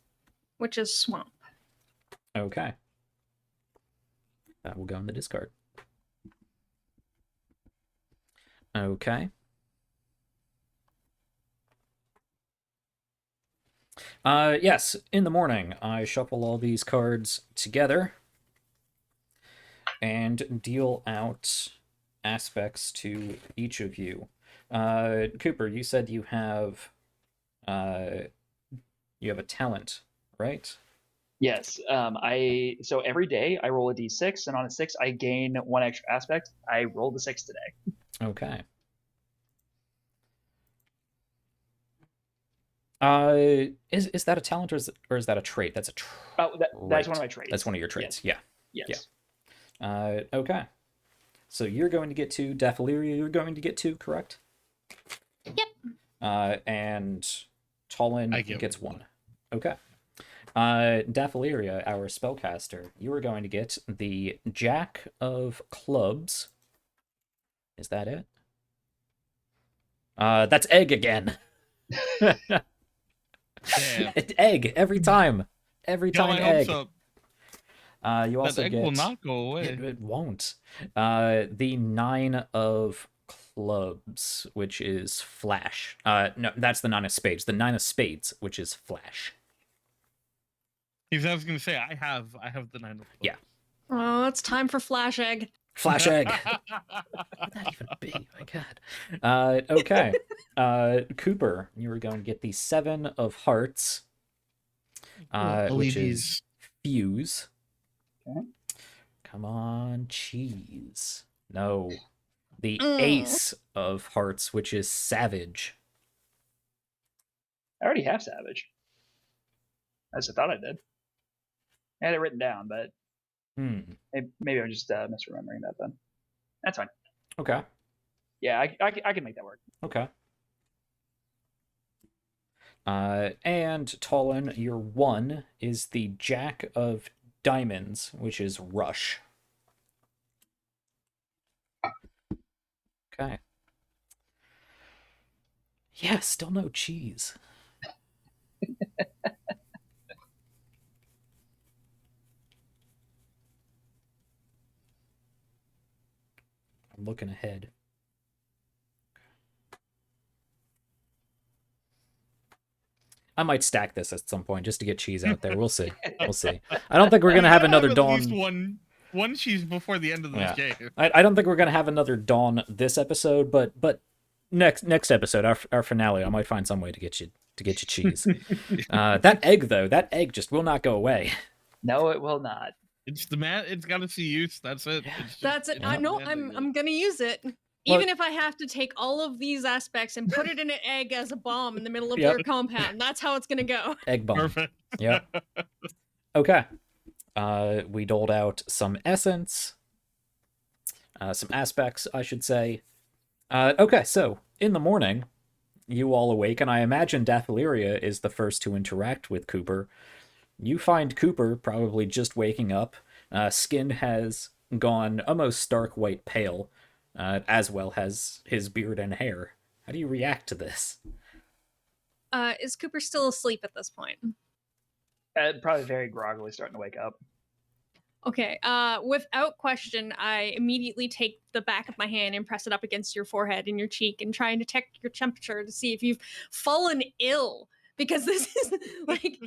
which is swamp. Okay. That will go in the discard. Okay. Yes, in the morning, I shuffle all these cards together and deal out aspects to each of you. Cooper, you said you have a talent, right? Yes. So every day I roll a d6, and on a 6 I gain 1 extra aspect. I rolled a 6 today. Okay. Is that a talent or is that a trait? That's a trait. Oh, that's one of my traits. That's one of your traits. Yes. Yeah. Yes. Yeah. Okay. So you're going to get 2. Daffaleria, you're going to get 2, correct? Yep. And Tollin gets 1. Okay. Daffaleria, our spellcaster, you are going to get the Jack of Clubs. Is that it? That's egg again. Damn. Egg every time. Every Got time my hopes egg. up. You also That egg get. will not go away. It won't. The 9 of Clubs, which is Flash. No, that's the 9 of Spades. The 9 of Spades, which is Flash. Because I was going to say, I have the 9 of clubs. Yeah. Oh, it's time for flash egg. Flash egg. What would that even be? My God. Okay. Cooper, you are going to get the 7 of Hearts, which is Fuse. Okay. Come on, cheese. No. The Mm. ace of hearts, which is savage. I already have Savage. As I thought I did. I had it written down, but maybe I'm just misremembering that then. That's fine. Okay. Yeah, I can make that work. Okay. And Tolan, your 1 is the Jack of Diamonds, which is Rush. Okay. Yeah, still no cheese. I'm looking ahead. I might stack this at some point just to get cheese out there. We'll see. We'll see. I don't think we're gonna have another at Dawn. least one cheese before the end of this game. I don't think we're gonna have another Dawn this episode, but next episode, our finale, I might find some way to get you cheese. That egg though, that egg just will not go away. No, it will not. It's got to see use. That's it. That's it. I know. I'm gonna use it. Well, Even if I have to take all of these aspects and put it in an egg as a bomb in the middle of Yep. your compound, that's how it's gonna go. Egg bomb. Perfect. Yep. Okay. We doled out some essence. Some aspects, I should say. Okay, so in the morning, you all awake, and I imagine Dathaleria is the first to interact with Cooper. You find Cooper probably just waking up. Skin has gone almost stark white pale, as well as his beard and hair. How do you react to this? Is Cooper still asleep at this point? Probably very groggily starting to wake up. Okay. Without question, I immediately take the back of my hand and press it up against your forehead and your cheek and try and detect your temperature to see if you've fallen ill. Because this is like,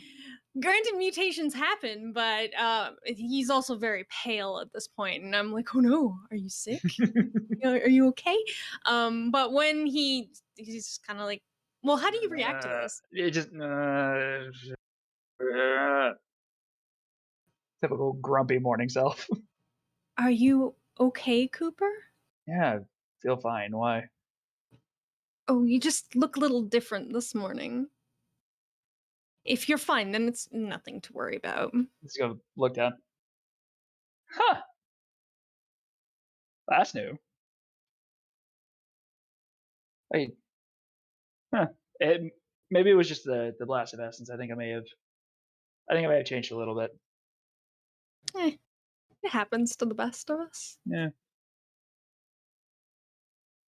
granted, mutations happen, but he's also very pale at this point, and I'm like, oh no, are you sick? Are you okay? But when he's kind of like, well, how do you react to this? It just typical grumpy morning self. Are you okay, Cooper? Yeah, feel fine. Why? Oh, you just look a little different this morning. If you're fine, then it's nothing to worry about. Let's go look down. Huh. That's new. Wait. Huh. Maybe it was just the blast of essence. I think I may have changed a little bit. It happens to the best of us. Yeah.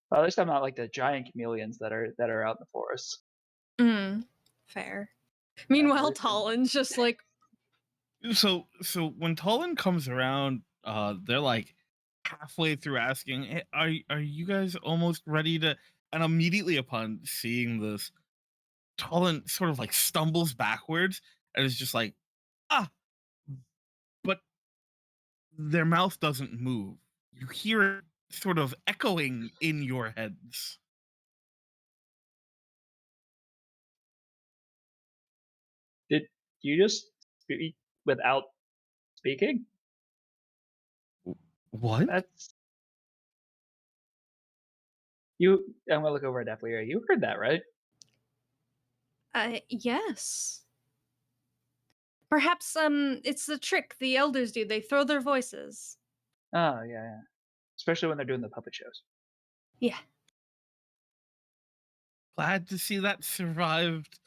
Well, at least I'm not like the giant chameleons that are out in the forest. Fair. Meanwhile, listen. Talon's just like, So when Tolan comes around, they're like halfway through asking, hey, are you guys almost ready to? And immediately upon seeing this, Tolan sort of like stumbles backwards and is just like, but their mouth doesn't move. You hear it sort of echoing in your heads. Did you just speak without speaking? What? That's you. I'm gonna look over at Daphne. You heard that, right? yes. Perhaps it's the trick the elders do. They throw their voices. Oh yeah. Especially when they're doing the puppet shows. Yeah. Glad to see that survived.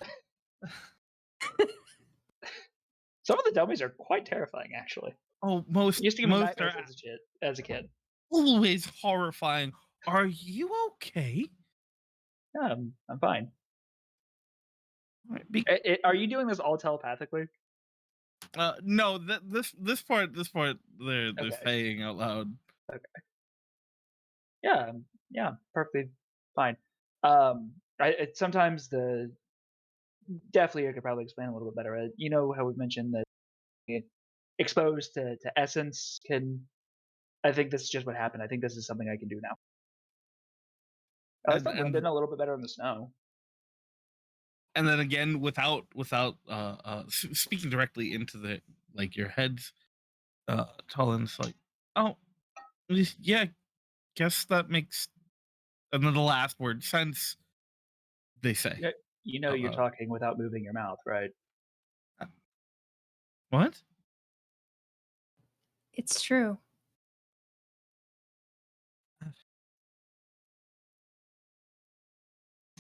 Some of the dummies are quite terrifying, actually. Oh, most Used to give me most nightmares are as a kid. always horrifying. Are you okay? Yeah, I'm fine. Be- Are you doing this all telepathically? no, this part they're Okay. saying out loud. Okay. Yeah, perfectly fine. Sometimes definitely I could probably explain a little bit better. You know how we mentioned that exposed to essence can. I think this is just what happened. I think this is something I can do now. I like the wind in a little bit better in the snow. And then again, without speaking directly into the like your heads, Tolan's like, Oh, yeah. Guess that makes another last word sense. They say You know out you're loud. talking without moving your mouth, right? What? It's true.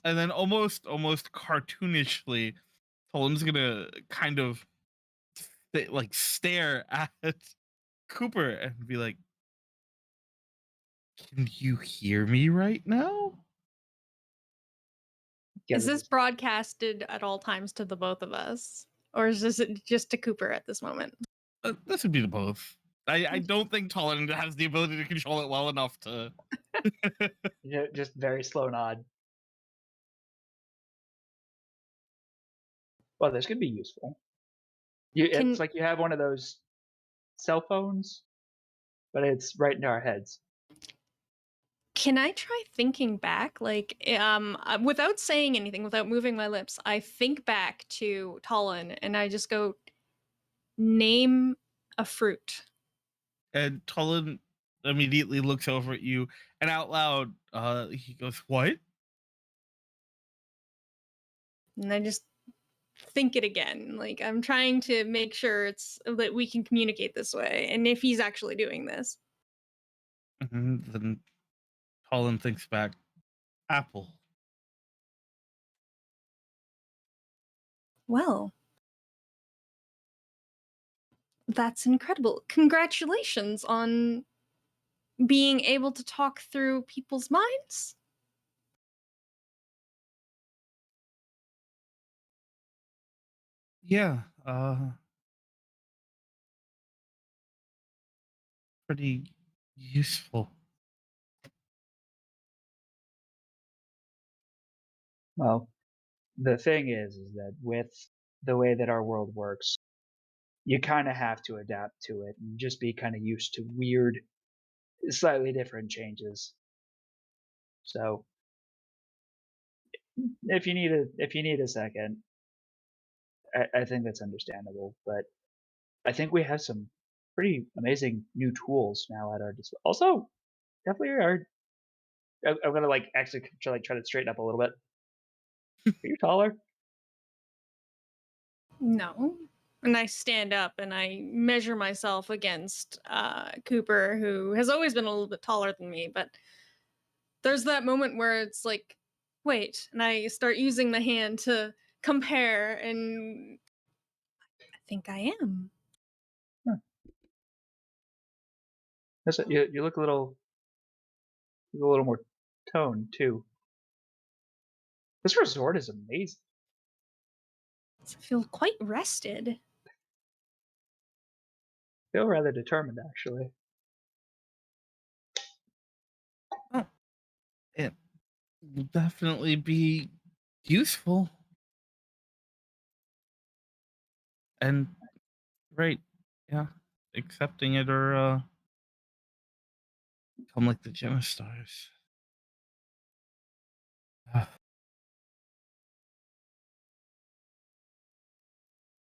And then almost cartoonishly, Tolan's gonna kind of like stare at Cooper and be like, "Can you hear me right now?" Yeah, Is this this is broadcasted at all times to the both of us? Or is this just to Cooper at this moment? This would be the both. I don't think Tolan has the ability to control it well enough to. just very slow nod. Well, this could be useful. It's Can like you have one of those cell phones, but it's right in our heads. can I try thinking back? Like, without saying anything, without moving my lips, I think back to Talon and I just go, name a fruit. And Tolan immediately looks over at you and out loud, he goes, "What?" And I just think it again. Like, I'm trying to make sure it's that we can communicate this way. And if he's actually doing this. And then Tolan thinks back, "Apple." Well, that's incredible. Congratulations on being able to talk through people's minds. Yeah, pretty useful. Well, the thing is that with the way that our world works, you kind of have to adapt to it and just be kind of used to weird, slightly different changes. So if you need a second, I think that's understandable. But I think we have some pretty amazing new tools now at our disposal. Also, definitely are. I'm gonna like actually try to straighten up a little bit. Are you taller? No. And I stand up and I measure myself against Cooper, who has always been a little bit taller than me. But there's that moment where it's like, wait, and I start using the hand to compare, and I think I am. Huh. You look a little more toned too. This resort is amazing. I feel quite rested. I feel rather determined actually. Oh, it will definitely be useful. And right, yeah, accepting it or become like the GENESTARs.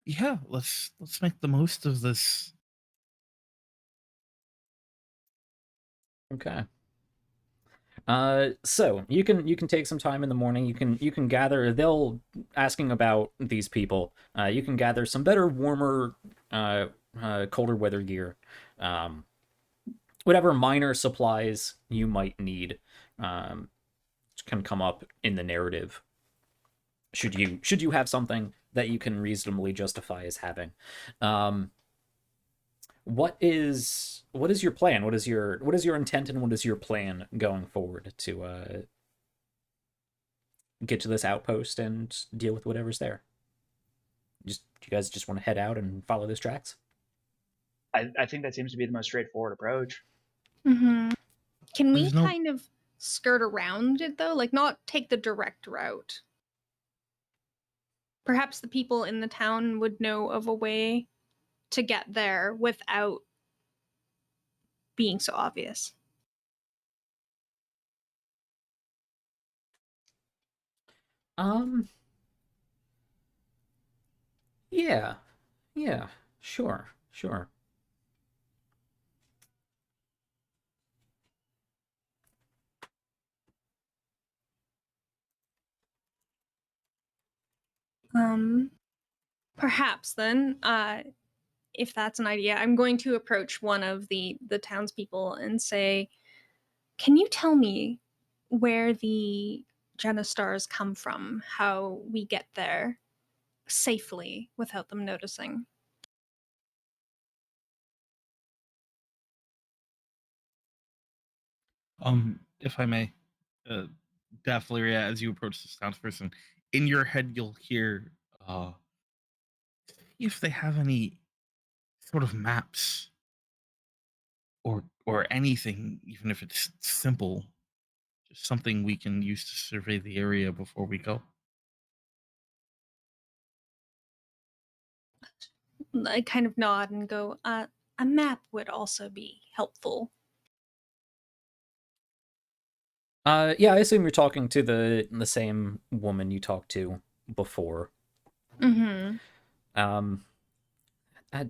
Yeah, let's make the most of this. Okay. So you can take some time in the morning. You can gather. They'll asking about these people. You can gather some better, warmer, colder weather gear. Um, Whatever minor supplies you might need, um, can come up in the narrative. Should you have something that you can reasonably justify as having. Um, what is your plan? What is your intent and what is your plan going forward to get to this outpost and deal with whatever's there? Just do you guys just want to head out and follow those tracks? I think that seems to be the most straightforward approach. Mm-hmm. Can we There's no kind of skirt around it though? Like, not take the direct route? Perhaps the people in the town would know of a way to get there without being so obvious. Um, yeah, yeah, sure, sure. Perhaps then, if that's an idea, I'm going to approach one of the townspeople and say, "Can you tell me where the GENESTARs come from? How we get there safely without them noticing?" If I may, uh, Daphleria, as you approach this townsperson, in your head you'll hear, if they have any sort of maps or anything, even if it's simple, just something we can use to survey the area before we go. I kind of nod and go, "A map would also be helpful." Yeah, I assume you're talking to the same woman you talked to before. Mm-hmm. Um, I,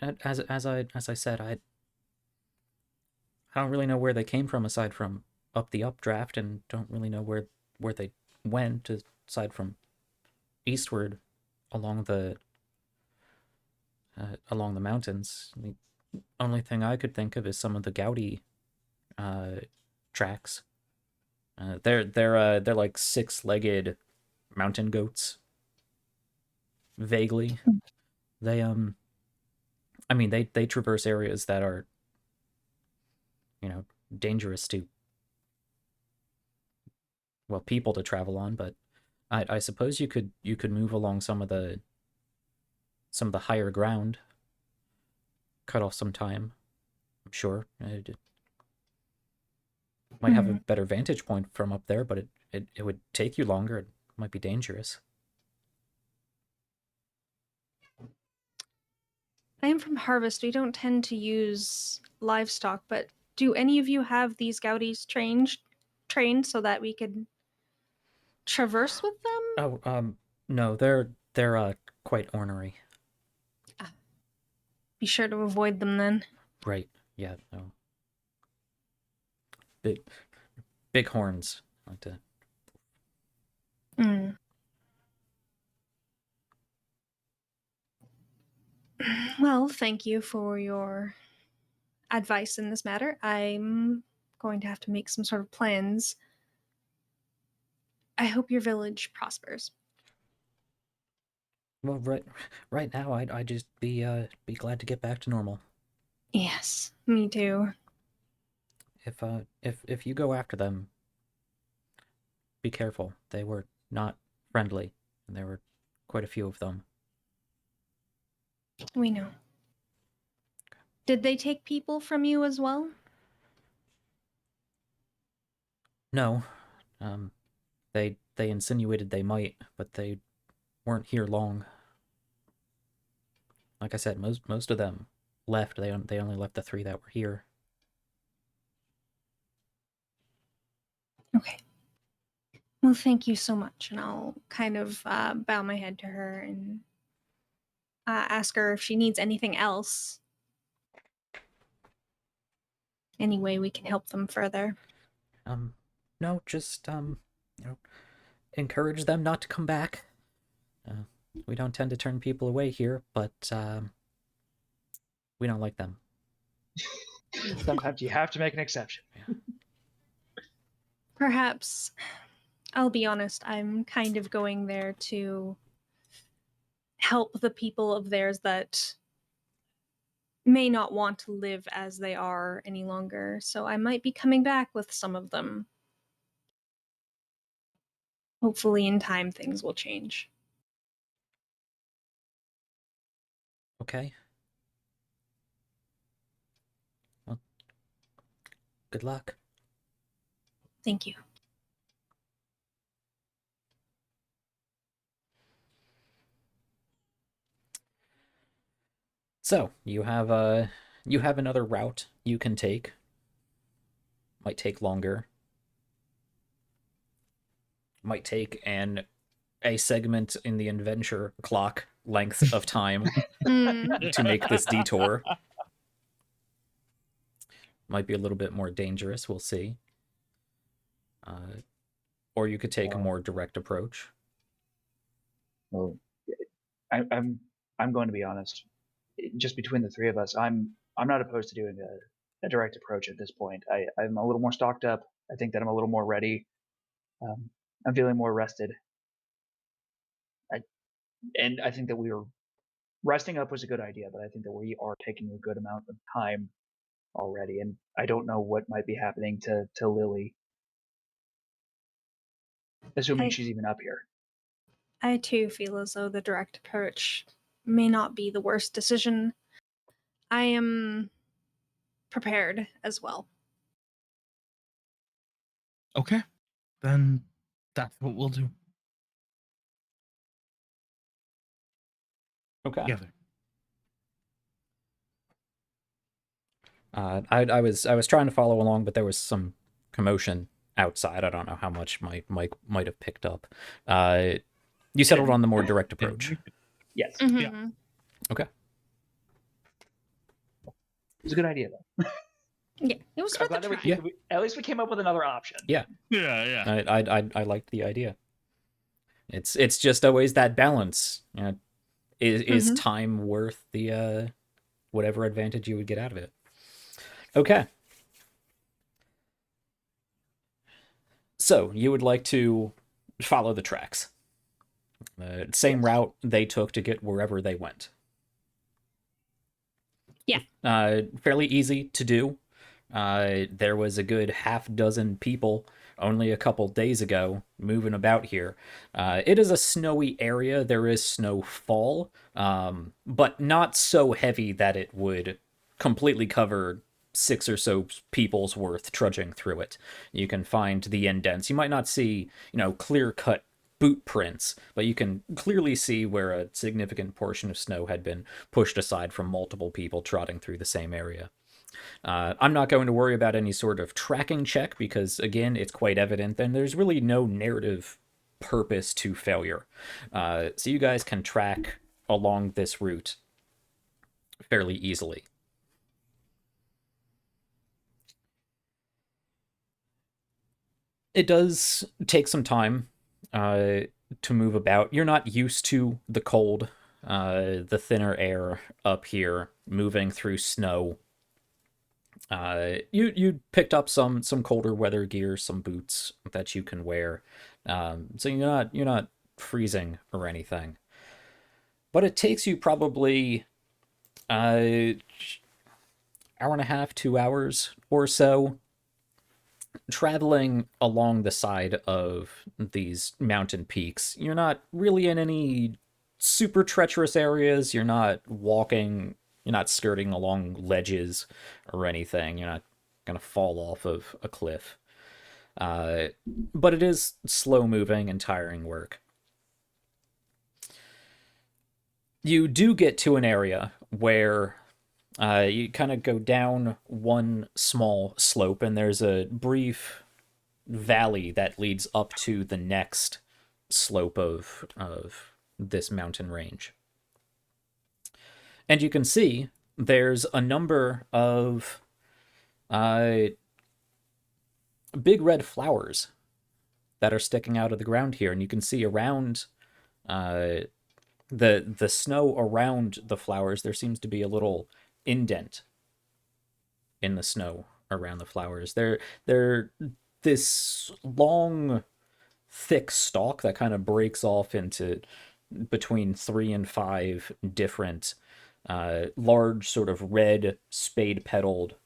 as I said, I don't really know where they came from aside from up the updraft, and don't really know where they went aside from eastward along the mountains. The only thing I could think of is some of the Gaudi tracks. They're like six-legged mountain goats. Vaguely, they I mean they traverse areas that are, you know, dangerous to, well, people to travel on, but I suppose you could move along some of the higher ground, cut off some time. I'm sure it might have a better vantage point from up there, but it would take you longer. It might be dangerous. I am from Harvest. We don't tend to use livestock, but do any of you have these Gaudis trained so that we could traverse with them? Oh, no, they're quite ornery. Be sure to avoid them then. Right. Yeah, no. Big big horns. Like to. Mm. Well, thank you for your advice in this matter. I'm going to have to make some sort of plans. I hope your village prospers. Well, right now I'd just be glad to get back to normal. Yes, me too. If you go after them, be careful. They were not friendly, and there were quite a few of them. We know. Did they take people from you as well? No, they insinuated they might, but they weren't here long. Like I said, most of them left. They only left the three that were here. Okay. Well, thank you so much. And I'll kind of bow my head to her and ask her if she needs anything else. Any way we can help them further. No, just encourage them not to come back. We don't tend to turn people away here, but we don't like them. Sometimes you have to make an exception. Yeah. Perhaps, I'll be honest, I'm kind of going there to help the people of theirs that may not want to live as they are any longer. So I might be coming back with some of them. Hopefully, in time, things will change. Okay. Well, good luck. Thank you. So you have another route you can take. Might take longer. Might take a segment in the adventure clock length of time to make this detour. Might be a little bit more dangerous. We'll see. Or you could take a more direct approach. Well, I'm going to be honest. Just between the three of us, I'm not opposed to doing a direct approach at this point. I'm a little more stocked up. I think that I'm a little more ready. I'm feeling more rested. And I think that we were resting up was a good idea, but I think that we are taking a good amount of time already, and I don't know what might be happening to Lily, assuming she's even up here. I too feel as though the direct approach may not be the worst decision. I am prepared as well. Okay, then that's what we'll do. Okay. Together. I was trying to follow along, but there was some commotion outside. I don't know how much my mic might have picked up. You settled on the more direct approach. Yes, Mm-hmm. Yeah. Okay. it was a good idea though. Yeah, it was I'm worth a glad that try. at least we came up with another option. Yeah. Yeah. I liked the idea. It's just always that balance. You know, is Mhm. time worth the whatever advantage you would get out of it? Okay. So you would like to follow the tracks. Same route they took to get wherever they went. Yeah. Fairly easy to do. There was a good half dozen people only a couple days ago moving about here. It is a snowy area. There is snowfall, but not so heavy that it would completely cover 6 or so people's worth trudging through it. You can find the indents. You might not see, clear cut boot prints, but you can clearly see where a significant portion of snow had been pushed aside from multiple people trotting through the same area. I'm not going to worry about any sort of tracking check because, again, it's quite evident, and there's really no narrative purpose to failure. So you guys can track along this route fairly easily. It does take some time to move about. You're not used to the cold, the thinner air up here, moving through snow. You picked up some colder weather gear, some boots that you can wear, so you're not freezing or anything. But it takes you probably hour and a half, 2 hours or so traveling along the side of these mountain peaks. You're not really in any super treacherous areas. You're not walking, you're not skirting along ledges or anything. You're not going to fall off of a cliff. But it is slow moving and tiring work. You do get to an area where you kind of go down one small slope, and there's a brief valley that leads up to the next slope of this mountain range. And you can see there's a number of big red flowers that are sticking out of the ground here, and you can see around the snow around the flowers. There seems to be a little indent in the snow around the flowers. They're this long, thick stalk that kind of breaks off into between 3 and 5 different large sort of red spade petaled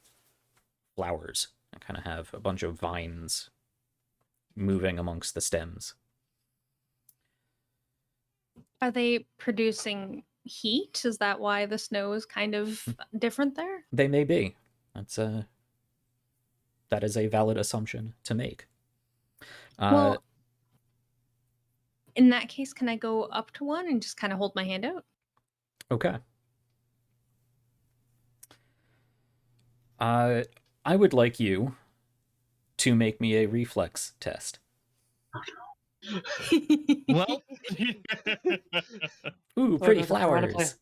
flowers that kind of have a bunch of vines moving amongst the stems. Are they producing heat? Is that why the snow is kind of different there? They may be. That is a valid assumption to make. Well, in that case, can I go up to one and just kind of hold my hand out? Okay. I would like you to make me a reflex test. Well, Ooh, pretty flowers.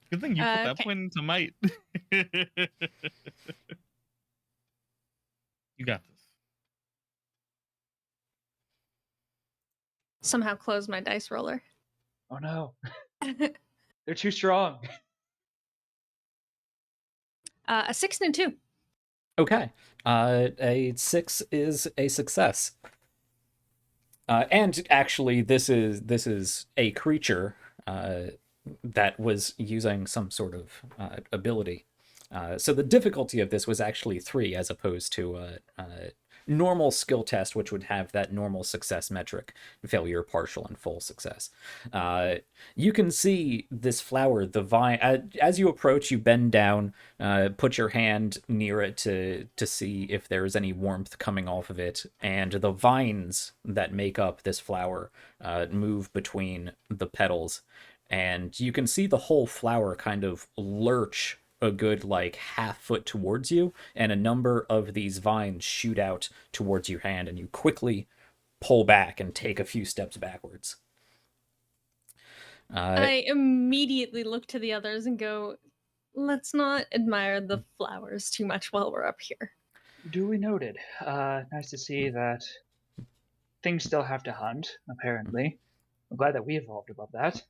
good thing you put that Okay. point into might. You got this. somehow close my dice roller. Oh no, they're too strong. A 6 and a 2. Okay. A 6 is a success. And actually, this is a creature that was using some sort of ability. So the difficulty of this was actually 3 as opposed to a normal skill test, which would have that normal success metric: failure, partial, and full success. You can see this flower, the vine. As you approach, you bend down, put your hand near it to see if there is any warmth coming off of it, and the vines that make up this flower move between the petals, and you can see the whole flower kind of lurch a good like half foot towards you, and a number of these vines shoot out towards your hand, and you quickly pull back and take a few steps backwards. I immediately look to the others and go, let's not admire the flowers too much while we're up here. Duly noted. Nice to see that things still have to hunt, apparently. I'm glad that we evolved above that.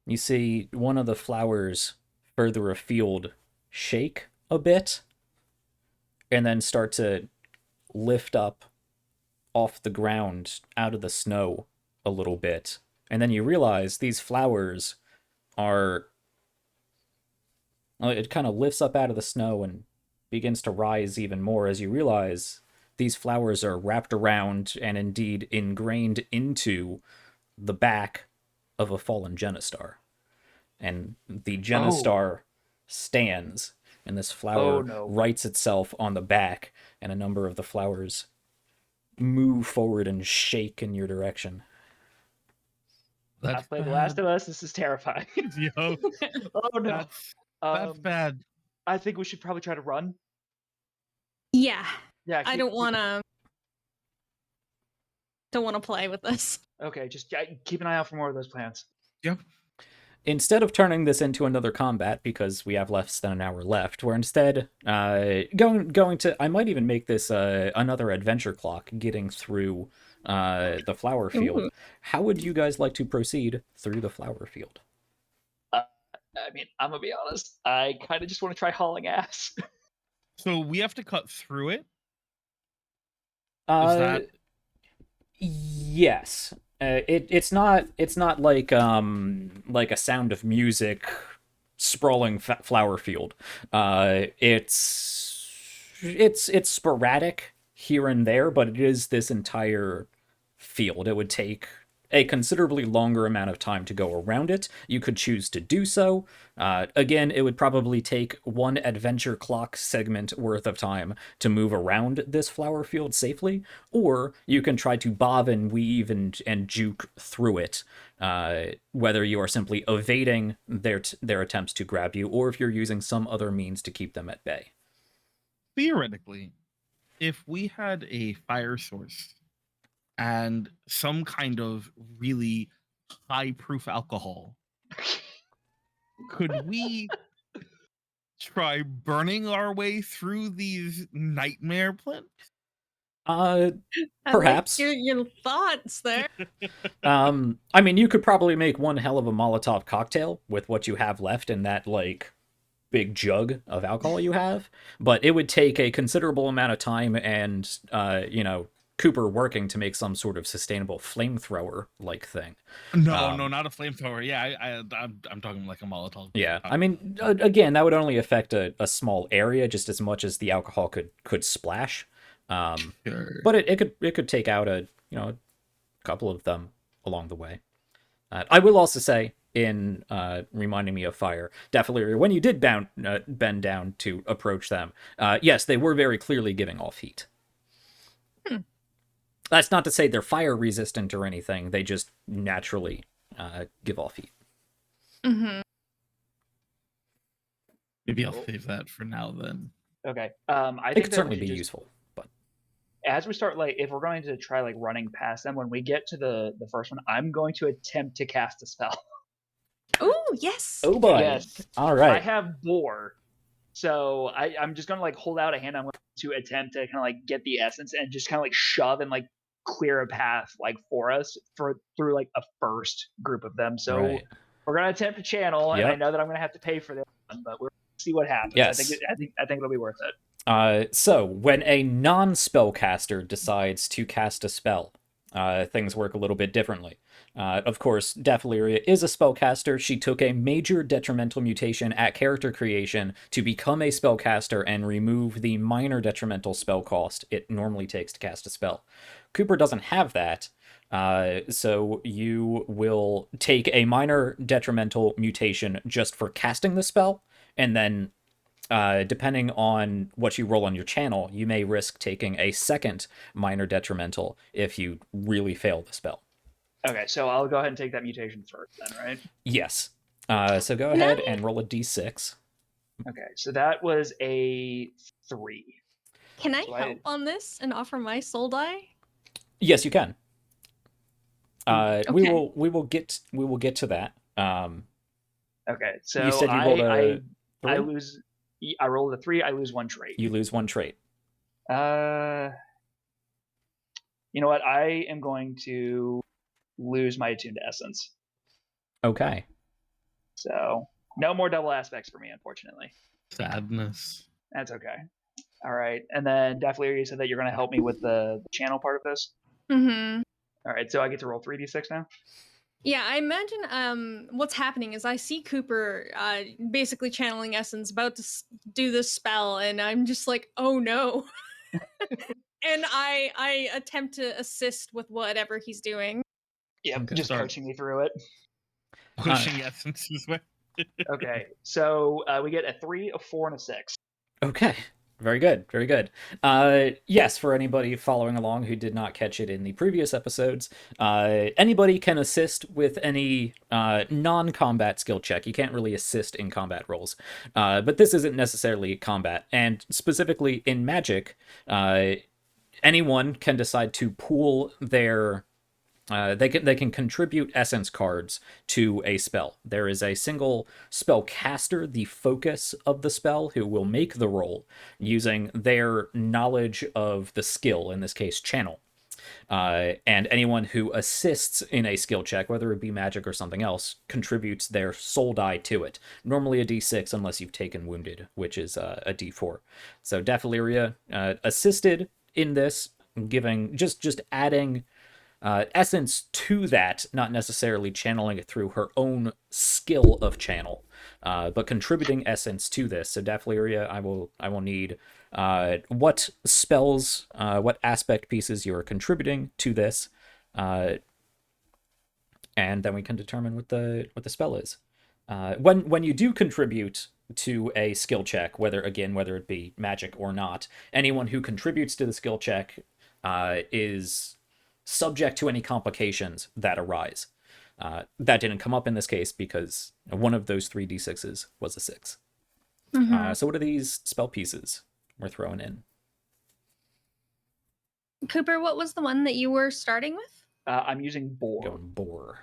You see one of the flowers further afield shake a bit and then start to lift up off the ground out of the snow a little bit. And then you realize these flowers are... It kind of lifts up out of the snow and begins to rise even more as you realize these flowers are wrapped around and indeed ingrained into the back of a fallen GENESTAR. And the GENESTAR stands, and this flower rights itself on the back, and a number of the flowers move forward and shake in your direction. I've played The Last of Us. This is terrifying. Yo, oh no, that's bad. I think we should probably try to run. Yeah. Yeah. I don't want to play with this. Okay, just keep an eye out for more of those plans. Yep. Instead of turning this into another combat, because we have less than an hour left, we're instead going to... I might even make this another adventure clock, getting through the flower field. Ooh. How would you guys like to proceed through the flower field? I mean, I'm gonna be honest. I kind of just want to try hauling ass. So we have to cut through it? Is that... Yes. It's not like a Sound of Music sprawling flower field. It's sporadic here and there, but it is this entire field. It would take a considerably longer amount of time to go around it. You could choose to do so. Again, it would probably take one adventure clock segment worth of time to move around this flower field safely, or you can try to bob and weave and juke through it, whether you are simply evading their attempts to grab you, or if you're using some other means to keep them at bay. Theoretically, if we had a fire source and some kind of really high-proof alcohol, could we try burning our way through these nightmare plants? Perhaps. I like your thoughts there. I mean, you could probably make one hell of a Molotov cocktail with what you have left in that, like, big jug of alcohol you have, but it would take a considerable amount of time and, Cooper working to make some sort of sustainable flamethrower like thing. No, not a flamethrower. Yeah, I'm talking like a Molotov. Yeah, I mean, again, that would only affect a small area just as much as the alcohol could splash. Sure. But it could take out a couple of them along the way. I will also say, in reminding me of fire, definitely when you did bend down to approach them, yes, they were very clearly giving off heat. That's not to say they're fire resistant or anything. They just naturally give off heat. Mm-hmm. Maybe I'll save that for now then. Okay. It could certainly be useful. But as we start, like, if we're going to try like running past them, when we get to the first one, I'm going to attempt to cast a spell. Oh yes. Oh boy. Yes. All right. I have Boar, so I'm just gonna like hold out a hand. I'm going to attempt to kind of like get the essence and just kind of like shove and like clear a path like for us through like a first group of them. So Right. we're gonna attempt a channel, and I Yep. know that I'm gonna have to pay for this one, but we're gonna see what happens. Yes. I think it'll be worth it. So when a non-spellcaster decides to cast a spell, things work a little bit differently. Of course, Defleria is a spellcaster. She took a major detrimental mutation at character creation to become a spellcaster and remove the minor detrimental spell cost it normally takes to cast a spell. Cooper doesn't have that, so you will take a minor detrimental mutation just for casting the spell, and then depending on what you roll on your channel, you may risk taking a second minor detrimental if you really fail the spell. Okay, so I'll go ahead and take that mutation first then, right? Yes. So go ahead and roll a d6. Okay, so that was a 3. Can I help on this and offer my soul die? Yes, you can. Okay. We will get to that. Okay, so you said you rolled a 3? I lose. I rolled a 3. I lose 1 trait. You lose 1 trait. You know what? I am going to lose my attuned to essence. Okay. So no more double aspects for me, unfortunately. Sadness. That's okay. All right, and then Defleria, you said that you're going to help me with the channel part of this. Mm-hmm. All right, so I get to roll 3d6 now. Yeah, I imagine what's happening is I see Cooper basically channeling essence, about to do this spell, and I'm just like, oh no. And I attempt to assist with whatever he's doing. Yep, Okay. just coaching me through it. Pushing essences away. Okay, so we get a 3, a 4, and a 6. Okay. Very good. Very good. Yes, for anybody following along who did not catch it in the previous episodes, anybody can assist with any non-combat skill check. You can't really assist in combat rolls. But this isn't necessarily combat. And specifically in Magic, anyone can decide to pool their... they can contribute essence cards to a spell. There is a single spell caster, the focus of the spell, who will make the roll using their knowledge of the skill, in this case, channel. And anyone who assists in a skill check, whether it be magic or something else, contributes their soul die to it. Normally a d6 unless you've taken wounded, which is a d4. So Defleria assisted in this, giving just adding essence to that, not necessarily channeling it through her own skill of channel, but contributing essence to this. So Defleria, I will need what spells, what aspect pieces you are contributing to this, and then we can determine what the spell is. When you do contribute to a skill check, whether it be magic or not, anyone who contributes to the skill check is subject to any complications that arise. That didn't come up in this case because one of those 3d6s was a 6. Mm-hmm. So what are these spell pieces we're throwing in? Cooper, what was the one that you were starting with? I'm using Boar. Going Boar.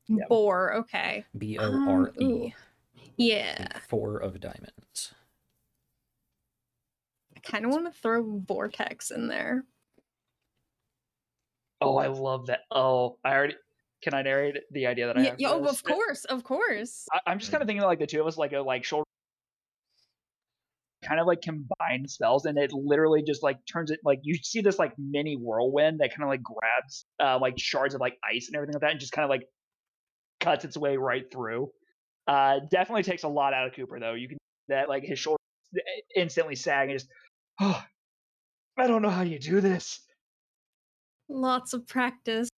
Yep. Boar, okay. B-O-R-E. Yeah. 4 of diamonds. I kind of want to throw Vortex in there. Oh, I love that. Oh, can I narrate the idea that I have? Oh, of course. I'm just kind of thinking like the two of us like a shoulder kind of like combine spells, and it literally just like turns it like you see this like mini whirlwind that kind of like grabs like shards of like ice and everything like that, and just kind of like cuts its way right through. Definitely takes a lot out of Cooper though. You can that like his shoulder instantly sag and just I don't know how you do this. Lots of practice.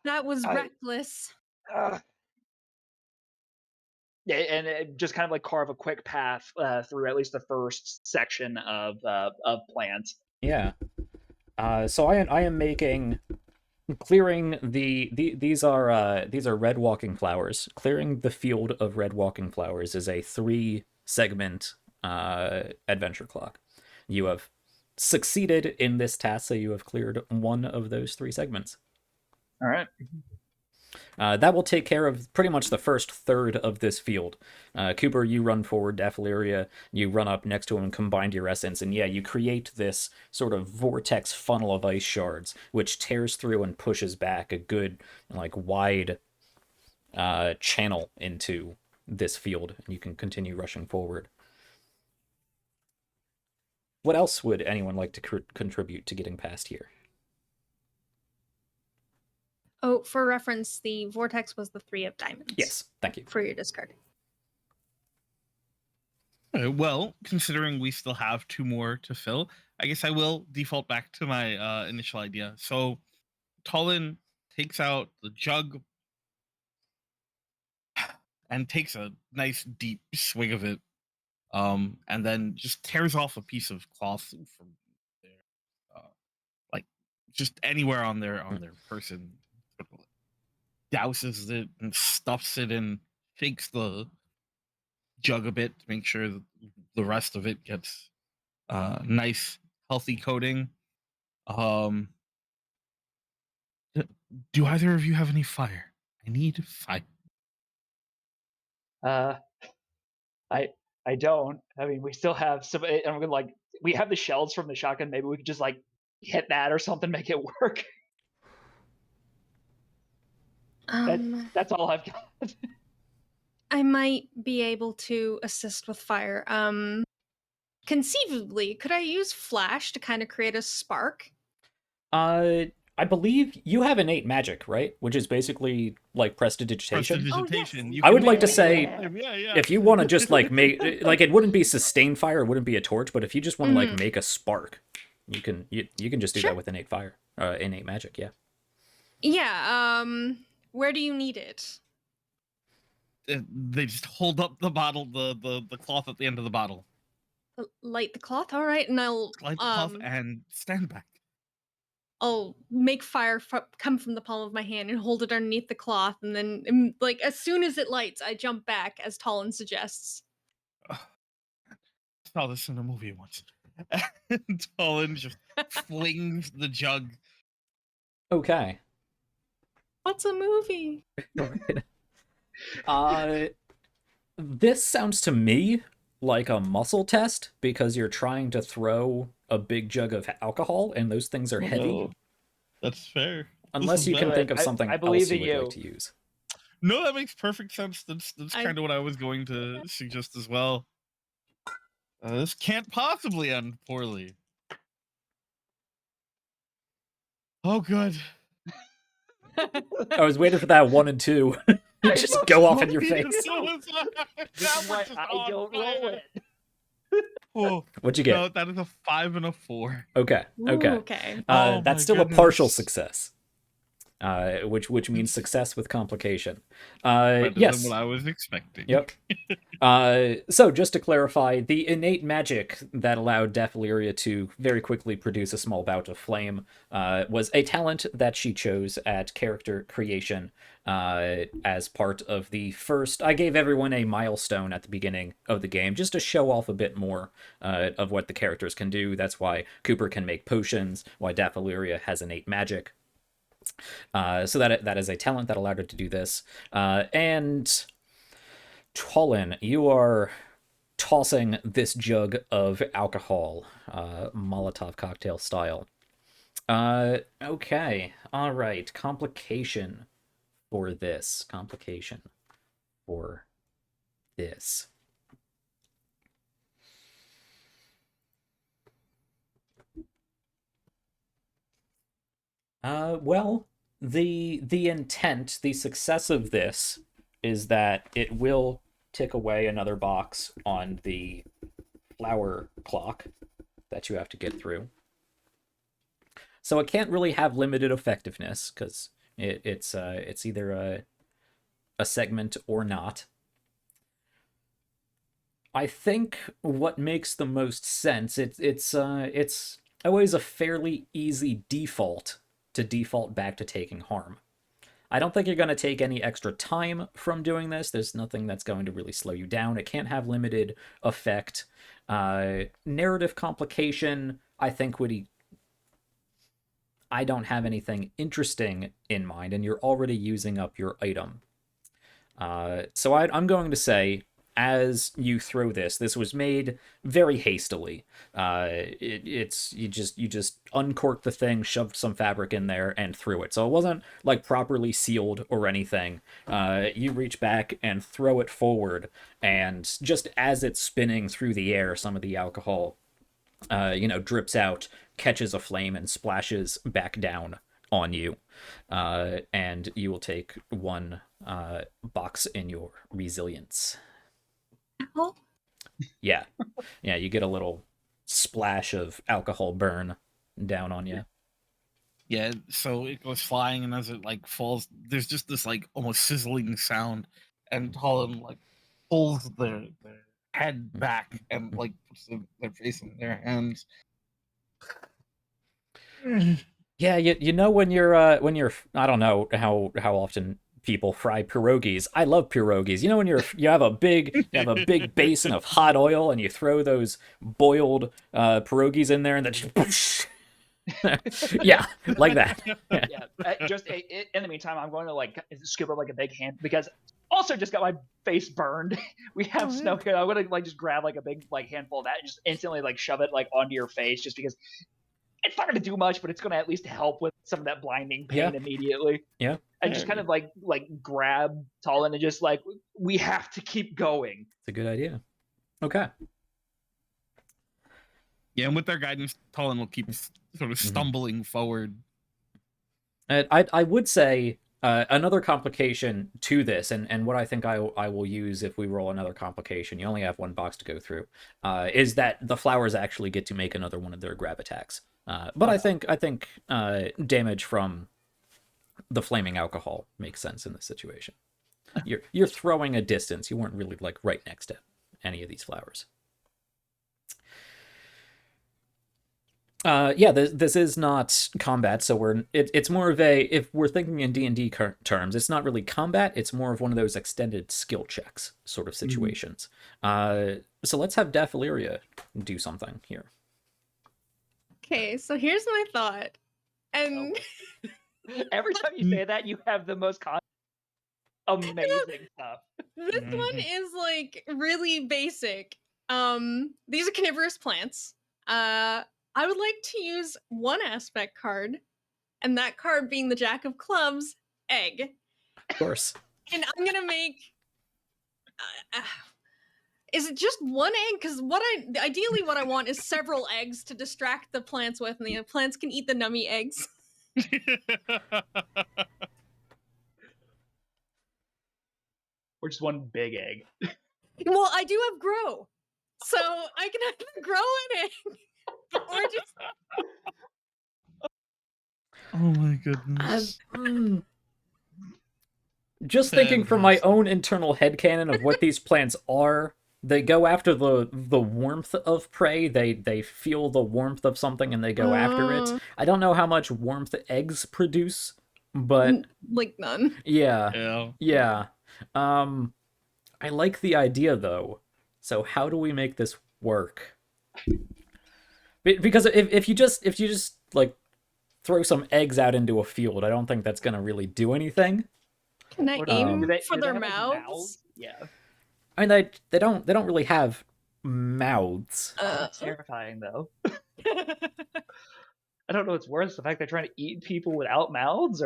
That was reckless. Yeah, and it just kind of like carve a quick path through at least the first section of plants. Yeah. So I am making clearing these are red walking flowers. Clearing the field of red walking flowers is a 3-segment adventure clock. You have succeeded in this task, so you have cleared one of those 3 segments. All right. That will take care of pretty much the first third of this field. Cooper, you run forward, Daffleria, you run up next to him and combine your essence, and yeah, you create this sort of vortex funnel of ice shards, which tears through and pushes back a good, like, wide channel into this field, and you can continue rushing forward. What else would anyone like to contribute to getting past here? Oh, for reference, the vortex was the 3 of diamonds. Yes, thank you. For your discard. Well, considering we still have 2 more to fill, I guess I will default back to my initial idea. So Tolin takes out the jug and takes a nice deep swig of it, and then just tears off a piece of cloth from their, like, just anywhere on their person, douses it and stuffs it in, shakes the jug a bit to make sure that the rest of it gets nice healthy coating. Do either of you have any fire? I need fire. I don't. I mean, we still have some. And I'm gonna like, we have the shells from the shotgun. Maybe we could just like hit that or something, make it work. That's all I've got. I might be able to assist with fire. Conceivably, could I use flash to kind of create a spark? I believe you have innate magic, right? Which is basically like prestidigitation. Prestidigitation. Oh, yes. You I can would make like to it say, yeah. if you want to just like make, like, it wouldn't be sustain fire, it wouldn't be a torch, but if you just want to like make a spark, you can just do Sure. that with innate fire, innate magic. Yeah. Yeah. Where do you need it? They just hold up the bottle, the cloth at the end of the bottle. Light the cloth. All right, and I'll Light the cloth and stand back. I'll make fire come from the palm of my hand and hold it underneath the cloth, and then, like, as soon as it lights, I jump back, as Talon suggests. I saw this in a movie once. And Talon just flings the jug. Okay. What's a movie? This sounds to me like a muscle test because you're trying to throw a big jug of alcohol and those things are heavy. No, that's fair. Unless you can bad. think of something I believe else you in would you. like to use. No, that makes perfect sense. That's kind of what I was going to suggest as well. This can't possibly end poorly. Oh, good. I was waiting for that 1 and 2 just go off in your face. This is why I don't roll it. Oh, What'd you get? no, that is a 5 and a 4. Okay. Ooh, okay. Oh, That's my still a partial goodness. success. Which means success with complication. Better Yes. than what I was expecting. Yep. So just to clarify, the innate magic that allowed Daffleria to very quickly produce a small bout of flame was a talent that she chose at character creation as part of the first. I gave everyone a milestone at the beginning of the game just to show off a bit more of what the characters can do. That's why Cooper can make potions, why Daffleria has innate magic. So that is a talent that allowed her to do this. And Tolin, you are tossing this jug of alcohol, Molotov cocktail style. Okay, all right. Complication for this. Complication for this. Well, the intent, the success of this is that it will tick away another box on the flower clock that you have to get through. So it can't really have limited effectiveness because it's either a segment or not. I think what makes the most sense, it's always a fairly easy default to default back to taking harm. I don't think you're going to take any extra time from doing this. There's nothing that's going to really slow you down. It can't have limited effect. Narrative complication, I think, would I don't have anything interesting in mind, and you're already using up your item. So I'm going to say, as you throw this was made very hastily. You just uncorked the thing, shoved some fabric in there, and threw it. So it wasn't like properly sealed or anything. You reach back and throw it forward, and just as it's spinning through the air, some of the alcohol, drips out, catches a flame, and splashes back down on you. And you will take 1 box in your resilience. Oh. Yeah. Yeah, you get a little splash of alcohol burn down on you. Yeah, so it goes flying, and as it like falls, there's just this like almost sizzling sound, and Holland like pulls their head back and like puts their face in their hands. Yeah, you know when you're I don't know how often people fry pierogies. I love pierogies. You know when you have a big basin of hot oil and you throw those boiled pierogies in there and then just yeah, like that. Yeah. Just in the meantime, I'm going to like scoop up like a big hand because also just got my face burned. We have snow here. I'm gonna like just grab like a big like handful of that and just instantly like shove it like onto your face just because it's not gonna do much, but it's gonna at least help with some of that blinding pain immediately. Yeah. And just kind of like grab Talon and just like, we have to keep going. It's a good idea. Okay. Yeah, and with their guidance, Talon will keep sort of stumbling forward. I would say another complication to this, and what I think I will use if we roll another complication, you only have 1 box to go through, is that the flowers actually get to make another one of their grab attacks. But I think damage from the flaming alcohol makes sense in this situation. You're throwing a distance. You weren't really like right next to any of these flowers. This is not combat, so it's more of a, if we're thinking in D&D terms, it's not really combat, it's more of one of those extended skill checks sort of situations. So let's have Daphiliria do something here. Okay, so here's my thought. And every time you say that, you have the most amazing stuff. This one is like really basic. These are carnivorous plants. I would like to use 1 aspect card, and that card being the Jack of Clubs, egg. Of course. And I'm gonna make. Is it just 1 egg? Because ideally what I want is several eggs to distract the plants with, and the plants can eat the nummy eggs. Or just 1 big egg. Well, I do have grow, so I can have to grow an egg, or just. Oh my goodness. Just thinking from my own internal headcanon of what these plants are, they go after the warmth of prey. They feel the warmth of something and they go after it. I don't know how much warmth eggs produce, but like none. Yeah. I like the idea though. So how do we make this work? Because if you just like throw some eggs out into a field, I don't think that's gonna really do anything. Can I aim for their mouths? Yeah. I mean, they don't really have mouths. That's terrifying, though. I don't know what's worse, the fact they're trying to eat people without mouths,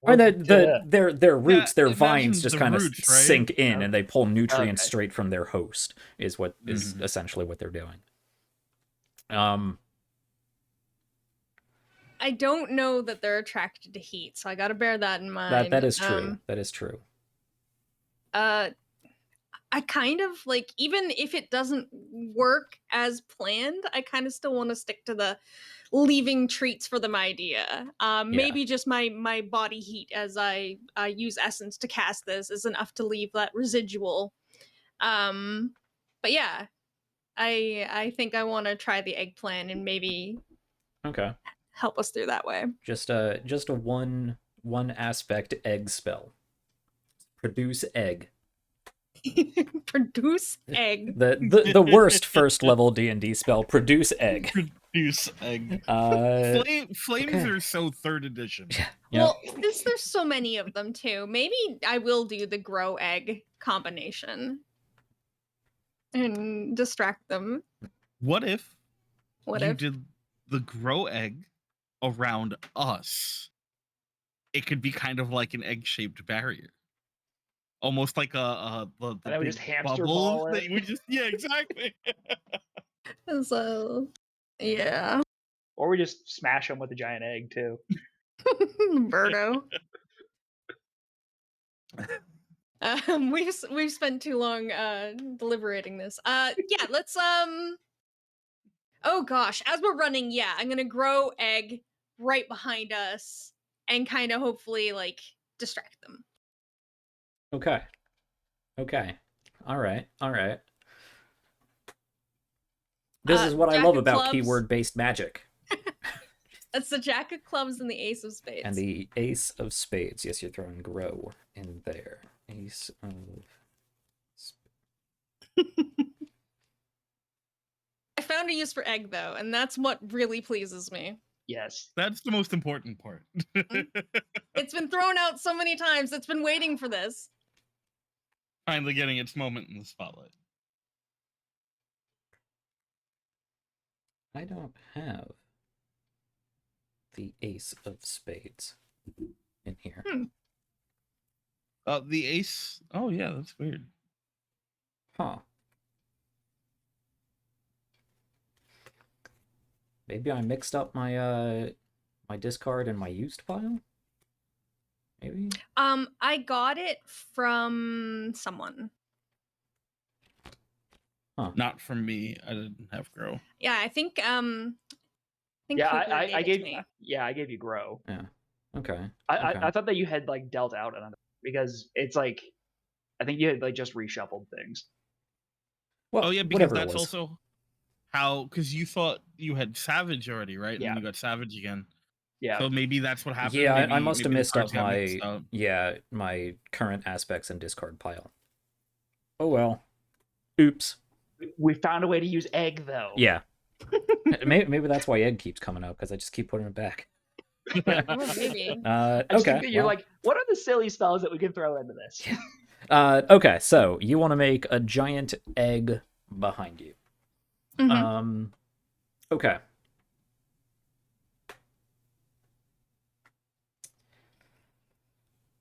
or their roots, their vines just kind of sink in, and they pull nutrients straight from their host. Is what is essentially what they're doing. I don't know that they're attracted to heat, so I got to bear that in mind. That is true. That is true. I kind of like, even if it doesn't work as planned, I kind of still want to stick to the leaving treats for them idea. Maybe just my body heat as I use essence to cast this is enough to leave that residual. But yeah, I think I want to try the egg plan and maybe help us through that way. Just a one aspect egg spell. Produce egg. Produce egg. The worst first level D&D spell. Produce egg. Juice egg. Flames okay. are so 3rd edition. Yeah. Well, since there's so many of them too, maybe I will do the grow egg combination and distract them. What if What you if? did the grow egg around us? It could be kind of like an egg-shaped barrier. Almost like the And I would big just hamster bubble ball that it. you would just exactly. So, yeah. Or we just smash them with a giant egg too. Birdo. We've spent too long deliberating this. Yeah, let's oh gosh, as we're running, yeah, I'm gonna grow egg right behind us and kind of hopefully like distract them. Okay. All right. This is what I Jack love of about clubs. keyword-based magic. That's the Jack of clubs and the Ace of spades. And the Ace of spades. Yes, you're throwing grow in there. Ace of spades. I found a use for egg though, and that's what really pleases me. Yes. That's the most important part. It's been thrown out so many times. It's been waiting for this. Finally getting its moment in the spotlight. I don't have the Ace of spades in here. The ace. Oh yeah, that's weird. Huh. Maybe I mixed up my my discard and my used pile? Maybe? I got it from someone. Huh. Not from me. I didn't have grow. Yeah, I think Yeah, Cooper I it gave to me. yeah, I gave you grow. Yeah. Okay. I thought that you had like dealt out another because it's like I think you had like just reshuffled things. Well, Oh yeah, because whatever it that's was. also how, because you thought you had Savage already, right? Yeah. And then you got Savage again. Yeah. So maybe that's what happened. Yeah, maybe, I must have maybe the missed cards up got mixed my up. my current aspects and discard pile. Oh well. Oops. We found a way to use egg though. Yeah. Maybe that's why egg keeps coming up, because I just keep putting it back. Oh, maybe. I just think Okay. that you're well, like, what are the silly spells that we can throw into this? okay, so you want to make a giant egg behind you. Mhm. Okay.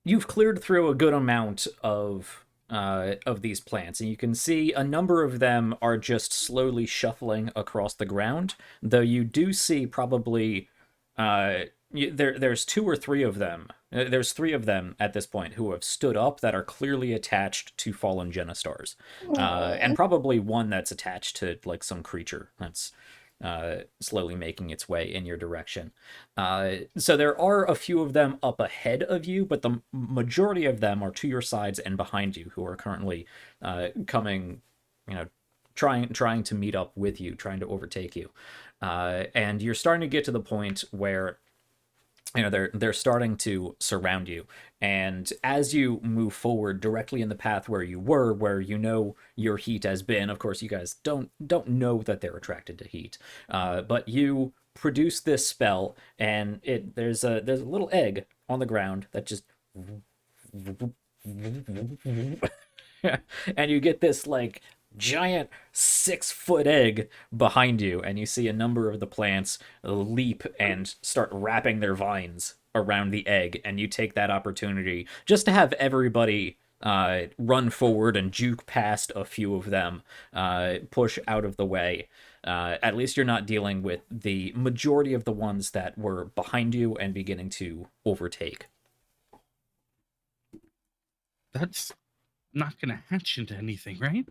You've cleared through a good amount of these plants, and you can see a number of them are just slowly shuffling across the ground. Though you do see probably there's 2 or 3 of them. There's 3 of them at this point who have stood up that are clearly attached to fallen genestars, and probably one that's attached to like some creature that's slowly making its way in your direction. So there are a few of them up ahead of you, but the majority of them are to your sides and behind you, who are currently coming, trying to meet up with you, trying to overtake you. And you're starting to get to the point where they're starting to surround you, and as you move forward directly in the path where you were, where your heat has been, of course you guys don't know that they're attracted to heat, but you produce this spell, and there's a little egg on the ground that just and you get this like giant 6-foot egg behind you, and you see a number of the plants leap and start wrapping their vines around the egg, and you take that opportunity just to have everybody run forward and juke past a few of them, push out of the way. At least you're not dealing with the majority of the ones that were behind you and beginning to overtake. That's not gonna hatch into anything, right?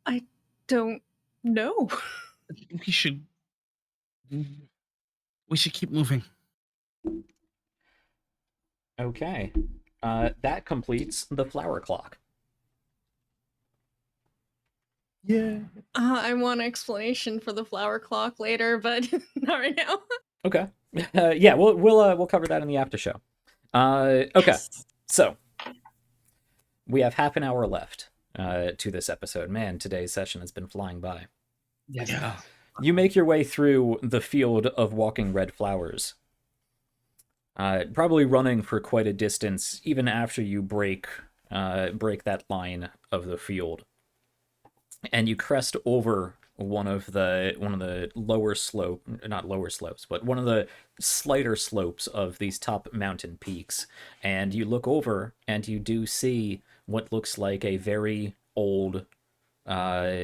I don't know. We should keep moving. Okay. That completes the flower clock. Yeah. I want an explanation for the flower clock later, but not right now. Okay. Yeah, we'll cover that in the after show. Okay. Yes. So we have half an hour left to this episode. Man, today's session has been flying by. Yes. Yeah. You make your way through the field of walking red flowers, probably running for quite a distance, even after you break that line of the field, and you crest over one of the lower slope, not lower slopes, but one of the slighter slopes of these top mountain peaks, and you look over and you do see what looks like a very old uh,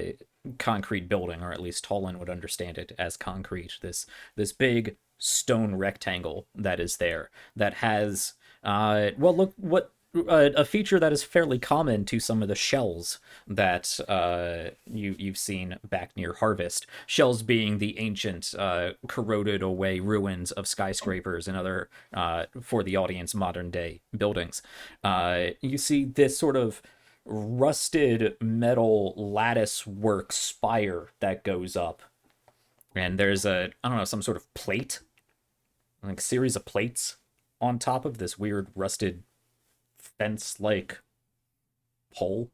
concrete building, or at least Tolan would understand it as concrete. This big stone rectangle that is there that has well, look what a feature that is fairly common to some of the shells that you've seen back near Harvest. Shells being the ancient, corroded away ruins of skyscrapers and other, for the audience, modern day buildings. You see this sort of rusted metal lattice work spire that goes up, and there's I don't know, some sort of plate, like series of plates on top of this weird rusted fence like pole.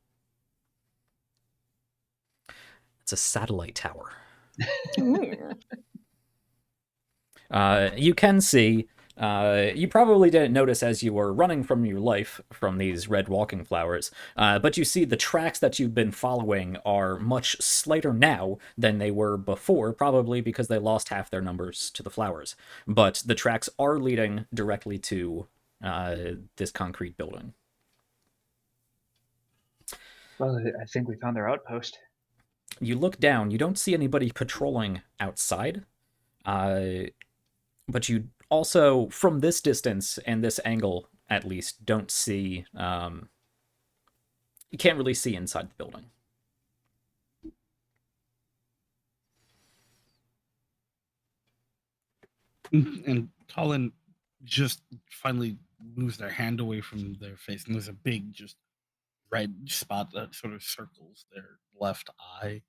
It's a satellite tower. Ooh. You can see, you probably didn't notice as you were running from your life from these red walking flowers, but you see the tracks that you've been following are much slighter now than they were before, probably because they lost half their numbers to the flowers. But the tracks are leading directly to this concrete building. Well, I think we found their outpost. You look down, you don't see anybody patrolling outside, but you also, from this distance and this angle at least, don't see, you can't really see inside the building. And Colin just finally moves their hand away from their face, and there's a big, just red spot that sort of circles their left eye.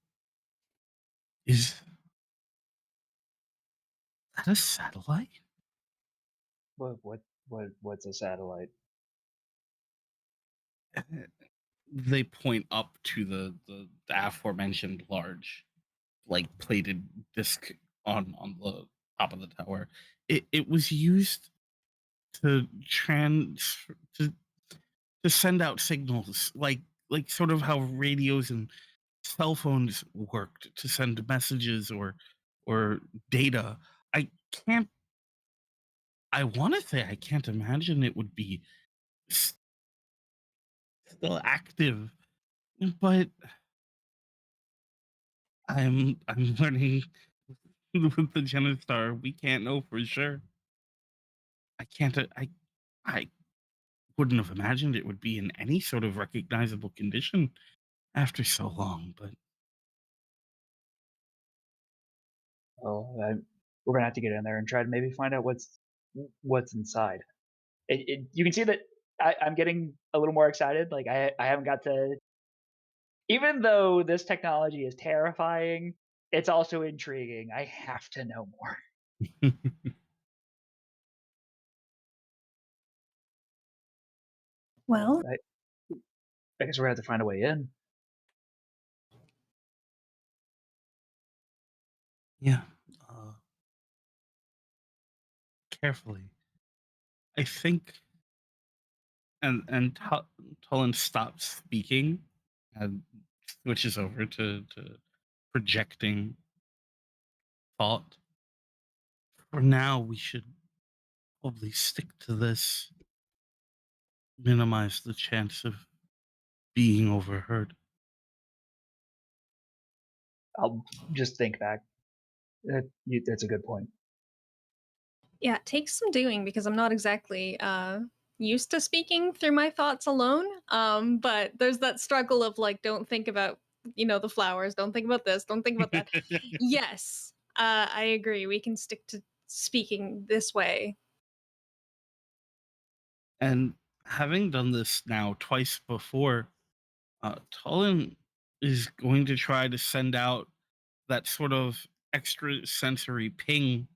Is that a satellite? What's a satellite? They point up to the aforementioned large, like plated disc on the top of the tower. It was used to to send out signals, like sort of how radios and cell phones worked to send messages or data. I can't. I want to say I can't imagine it would be s- still active, but I'm learning with the GENESTAR. We can't know for sure. I can't. I wouldn't have imagined it would be in any sort of recognizable condition after so long. But Oh, we're gonna have to get in there and try to maybe find out what's inside. You can see that I'm getting a little more excited. Like I haven't got to, even though this technology is terrifying, it's also intriguing. I have to know more. Well, I guess we're gonna have to find a way in. yeah, uh, carefully. I think, and Tullen stops speaking and switches over to projecting thought. For now, we should probably stick to this, minimize the chance of being overheard. I'll just think back. That's a good point. yeah, it takes some doing because I'm not exactly used to speaking through my thoughts alone. But there's that struggle of like, don't think about, the flowers, don't think about this, don't think about that. Yes, I agree. We can stick to speaking this way. And having done this now twice before, Tullen is going to try to send out that sort of extra sensory ping.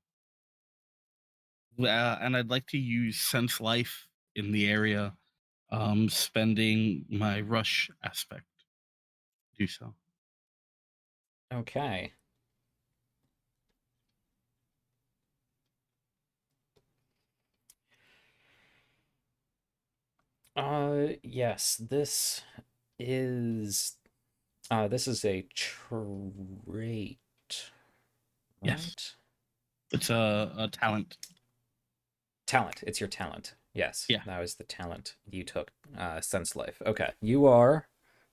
And I'd like to use Sense Life in the area, spending my rush aspect to do so. Okay. Yes, is this is a trait, Yes, right? it's a talent. Talent. It's your talent. Yes, Yeah. that was the talent you took. Sense life. Okay, you are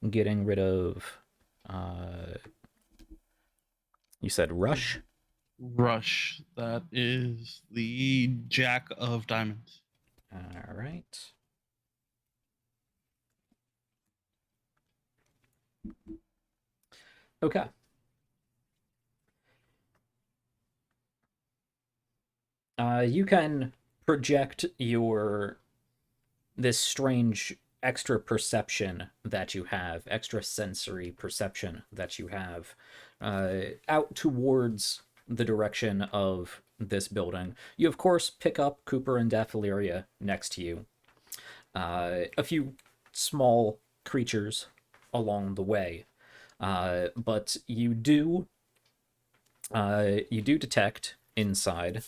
getting rid of. Uh, you said rush. Rush. That is the Jack of Diamonds. All right. Okay. You can project your this strange extra perception that you have, extra sensory perception that you have, out towards the direction of this building. You, of course, pick up Cooper and Daffleria next to you. A few small creatures along the way, but you do detect inside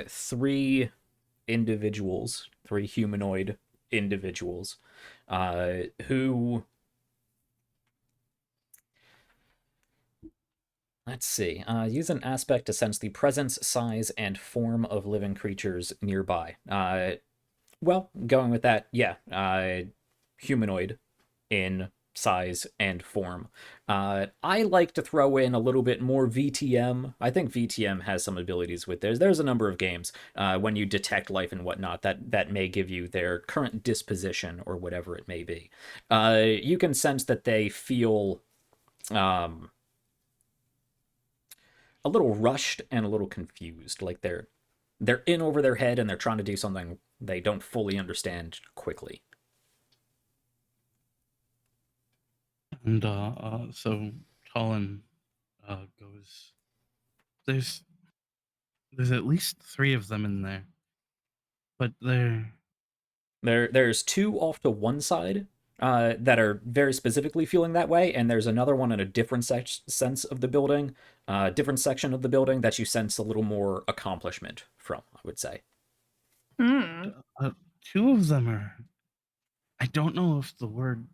three individuals, three humanoid individuals, who, let's see, use an aspect to sense the presence, size, and form of living creatures nearby. Well, going with that, yeah, humanoid in size and form. I like to throw in a little bit more VTM. I think VTM has some abilities with this. There's a number of games when you detect life and whatnot that may give you their current disposition or whatever it may be. You can sense that they feel um, a little rushed and a little confused, like they're in over their head and they're trying to do something they don't fully understand quickly. And so Colin goes. There's there's at least three of them in there, but There's two off to one side that are very specifically feeling that way, and there's another one in a different sense of the building, different section of the building that you sense a little more accomplishment from, I would say. Hmm. uh, two of them are. I don't know if the word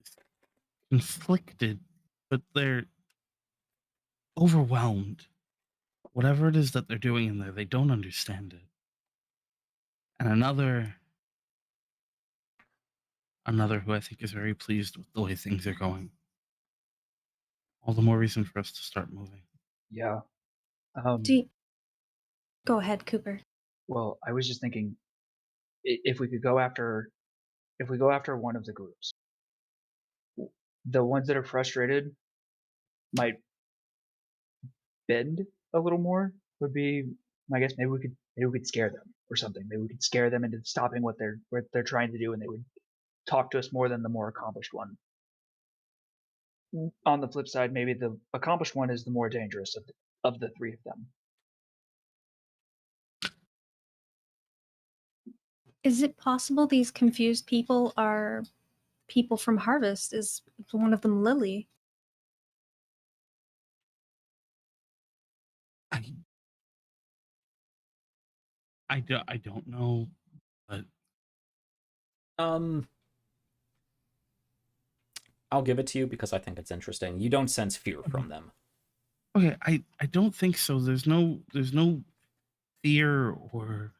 is conflicted, but they're overwhelmed. Whatever it is that they're doing in there, they don't understand it. And another who I think is very pleased with the way things are going. All the more reason for us to start moving. Yeah. Do you... Go ahead, Cooper. Well, I was just thinking, if we could go after, if we go after one of the groups, the ones that are frustrated might bend a little more. Would be my guess. Maybe we could scare them or something. Maybe we could scare them into stopping what they're trying to do, and they would talk to us more than the more accomplished one. On the flip side, maybe the accomplished one is the more dangerous of the three of them. Is it possible these confused people are people from Harvest? Is one of them Lily? I I don't know, but Um, I'll give it to you because I think it's interesting. You don't sense fear from them. okay, I don't think so. There's no fear or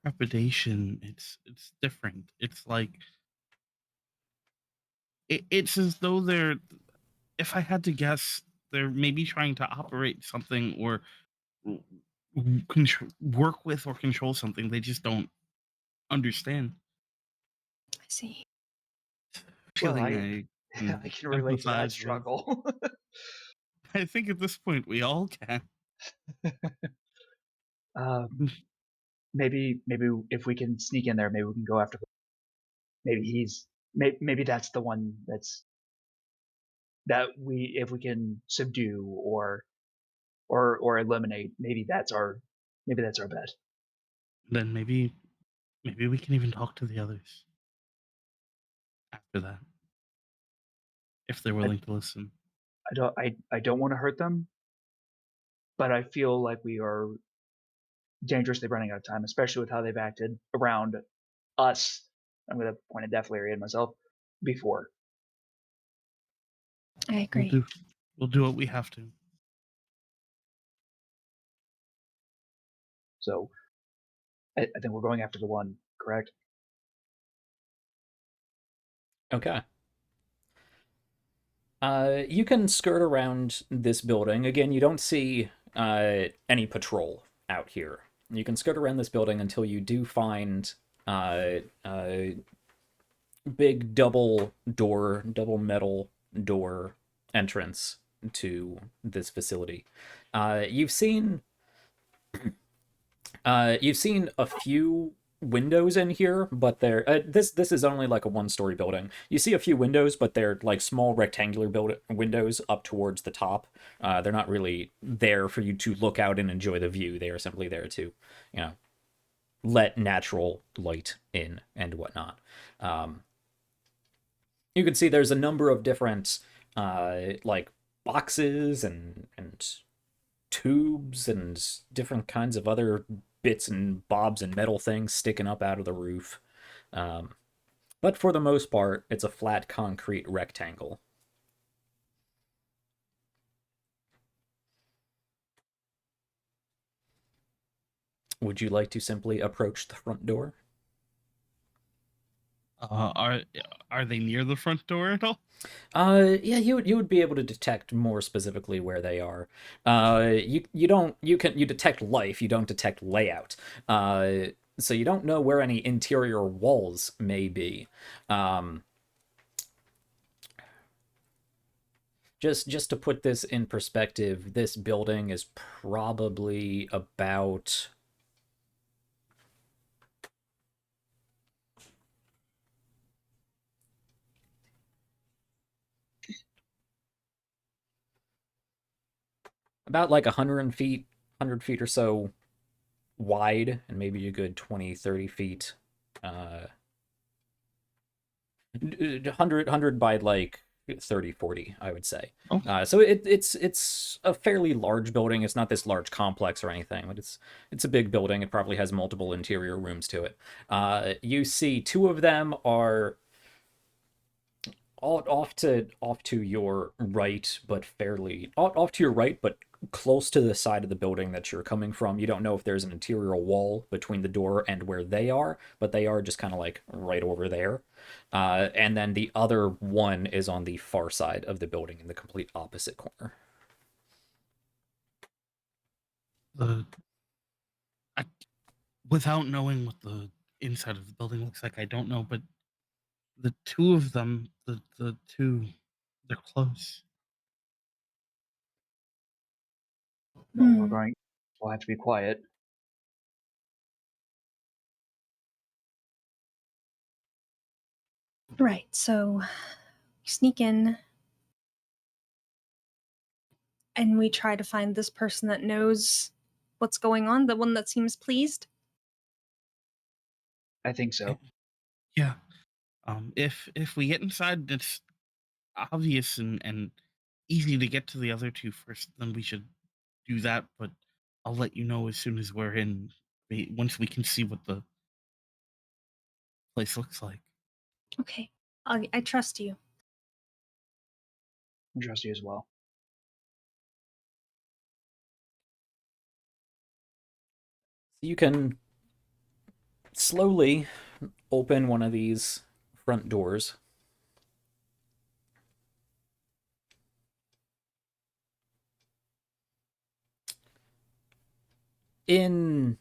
trepidation. It's different. It's like it's as though they're. If I had to guess, they're maybe trying to operate something or work with or control something they just don't understand. I see. Well, Feeling I I I can can relate to that empathize with. struggle. I think at this point we all can. um, maybe if we can sneak in there, maybe we can go after. Maybe maybe that's the one that we if we can subdue or eliminate. Maybe that's our bet. Then maybe we can even talk to the others after that if they're I, willing to listen. I don't want to hurt them, but I feel like dangerously running out of time, especially with how they've acted around us. I'm going to point a Death Lariat at myself before. I agree. We'll do what we have to. So I think we're going after the one, correct? Okay. You can skirt around this building. Again, you don't see any patrol out here. You can skirt around this building until you do find a big double metal door entrance to this facility. You've seen a few windows in here, but they're this is only like a one-story building. You see a few windows, but they're like small rectangular windows up towards the top. They're not really there for you to look out and enjoy the view. They are simply there to, let natural light in and whatnot. You can see there's a number of different like boxes and tubes and different kinds of other bits and bobs and metal things sticking up out of the roof. But for the most part, it's a flat concrete rectangle. Would you like to simply approach the front door? Are they near the front door at all? Yeah, you would be able to detect more specifically where they are. You detect life, you don't detect layout. So you don't know where any interior walls may be. Just to put this in perspective, this building is probably about like 100 feet or so wide, and maybe a good 20, 30 feet. 100 by like 30, 40, I would say. Okay. So it's a fairly large building. It's not this large complex or anything, but it's a big building. It probably has multiple interior rooms to it. You see two of them are off to your right, but fairly off to your right, but close to the side of the building that you're coming from. You don't know if there's an interior wall between the door and where they are, but they are just kind of like right over there. And then the other one is on the far side of the building in the complete opposite corner. Without knowing what the inside of the building looks like, I don't know, but the two of them, the two, they're close. No, we'll have to be quiet. Right, so we sneak in and we try to find this person that knows what's going on, the one that seems pleased. I think so. Yeah. If we get inside, it's obvious and easy to get to the other two first, then we should do that. But I'll let you know as soon as we're in. Once we can see what the place looks like. Okay, I trust you. I trust you as well. You can slowly open one of these front doors. In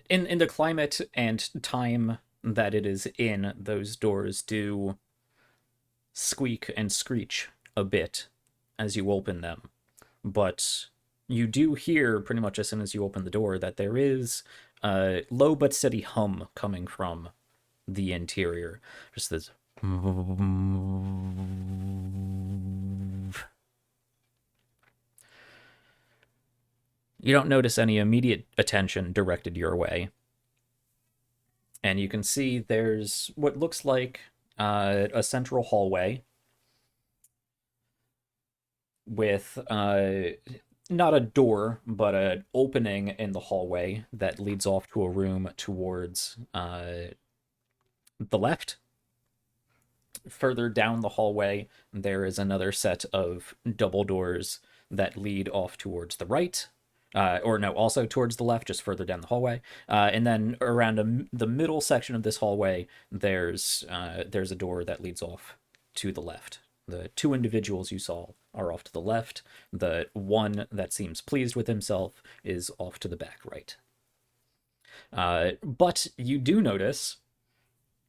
the climate and time that it is in, those doors do squeak and screech a bit as you open them. But you do hear pretty much as soon as you open the door that there is a low but steady hum coming from the interior. Just this. You don't notice any immediate attention directed your way. And you can see there's what looks like a central hallway with not a door, but an opening in the hallway that leads off to a room towards the left. Further down the hallway, there is another set of double doors that lead off towards the right. Or no, also towards the left, just further down the hallway. And then around the middle section of this hallway, there's a door that leads off to the left. The two individuals you saw are off to the left. The one that seems pleased with himself is off to the back right. But you do notice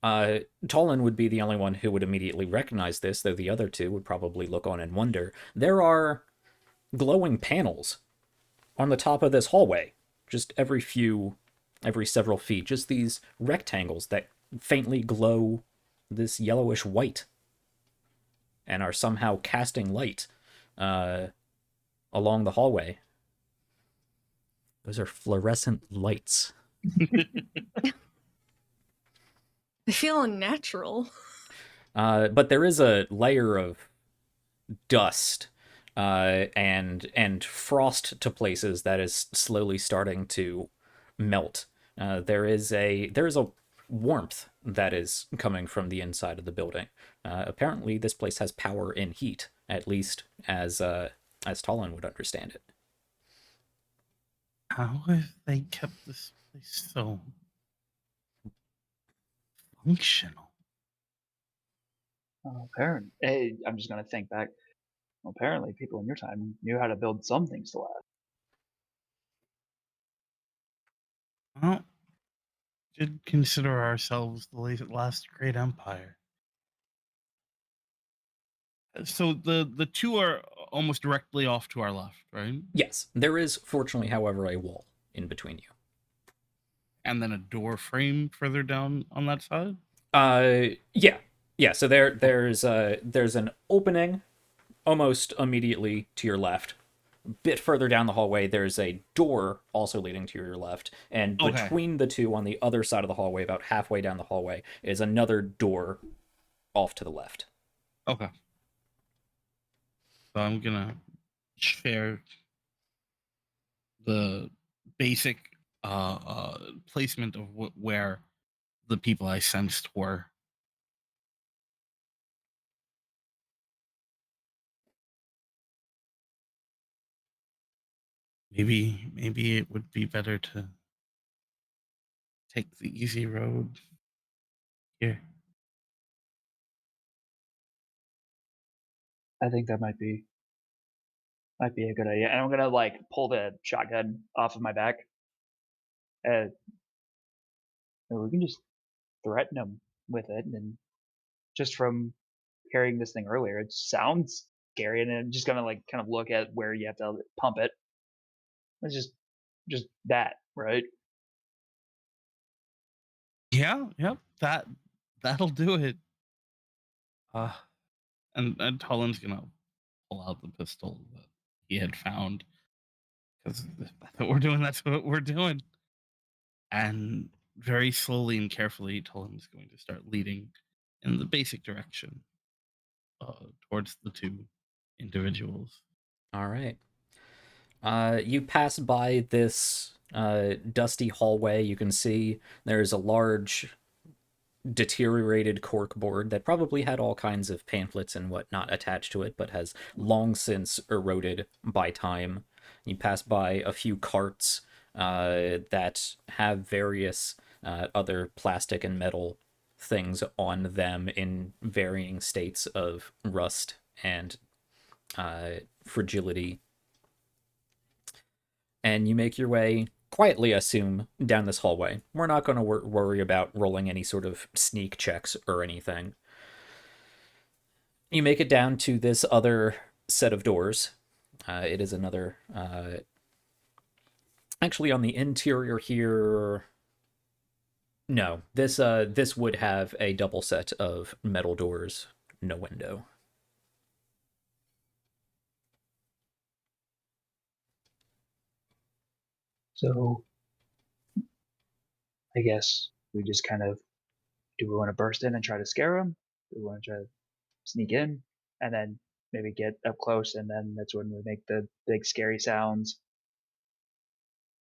Tolan would be the only one who would immediately recognize this, though the other two would probably look on and wonder. There are glowing panels on the top of this hallway, just every several feet, just these rectangles that faintly glow this yellowish white and are somehow casting light along the hallway. Those are fluorescent lights. I feel unnatural. But there is a layer of dust and frost to places that is slowly starting to melt. There is a warmth that is coming from the inside of the building. Apparently, this place has power and heat, at least as Talon would understand it. How have they kept this place so functional? Apparently, I'm just gonna think back. Well, apparently, people in your time knew how to build some things to last. Well, should consider ourselves the last great empire. So the two are almost directly off to our left, right? Yes, there is, fortunately, however, a wall in between you. And then a door frame further down on that side? Yeah. So there's an opening almost immediately to your left. A bit further down the hallway, there's a door also leading to your left, and Okay. between the two, on the other side of the hallway, about halfway down the hallway, is another door off to the left. Okay. So I'm gonna share the basic placement of where the people I sensed were. Maybe it would be better to take the easy road here. I think that might be a good idea. And I'm gonna like pull the shotgun off of my back. And we can just threaten them with it. And just from hearing this thing earlier, it sounds scary. And I'm just gonna like kind of look at where you have to pump it. It's just that, right? Yeah, yep. That'll do it. Uh and Tolan's gonna pull out the pistol that he had found. Because that's what we're doing, that's what we're doing. And very slowly and carefully, Tolan's going to start leading in the basic direction towards the two individuals. All right. You pass by this dusty hallway. You can see there's a large deteriorated corkboard that probably had all kinds of pamphlets and whatnot attached to it, but has long since eroded by time. You pass by a few carts that have various other plastic and metal things on them in varying states of rust and fragility. And you make your way quietly, assume, down this hallway. We're not going to worry about rolling any sort of sneak checks or anything. You make it down to this other set of doors. It is another. Actually, on the interior here. No, this would have a double set of metal doors, no window. So I guess we just kind of do we want to burst in and try to scare them? Do we want to try to sneak in and then maybe get up close, and then that's when we make the big scary sounds.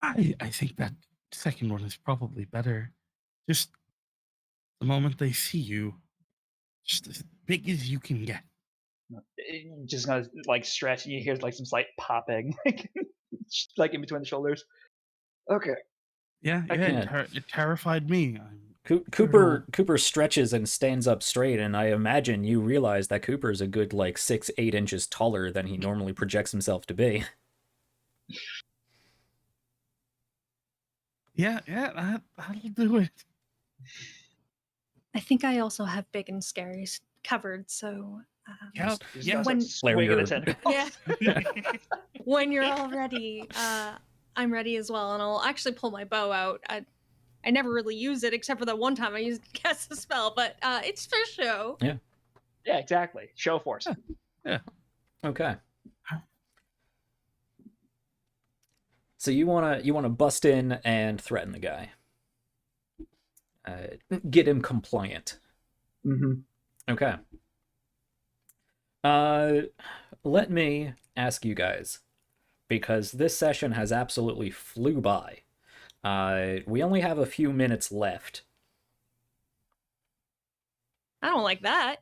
I think that second one is probably better. Just the moment they see you, just as big as you can get. Just gonna like stretch, and you hear like some slight popping, like in between the shoulders. Okay. Yeah, I yeah, can- it terrified me. Cooper stretches and stands up straight, and I imagine you realize that Cooper's a good like 6-8 inches taller than he normally projects himself to be. Yeah, that'll do it. I think I also have big and scary covered, so Yep, Just yeah. gonna start Larry, swinging you're- the tentacles. yeah. When you're all ready, I'm ready as well, and I'll actually pull my bow out. I never really use it except for that one time I used to cast a spell, but it's for show. Yeah. Yeah, exactly. Show force. Yeah. Okay. So you wanna bust in and threaten the guy. Get him compliant. Mm-hmm. Okay. Let me ask you guys, because this session has absolutely flew by. We only have a few minutes left. I don't like that.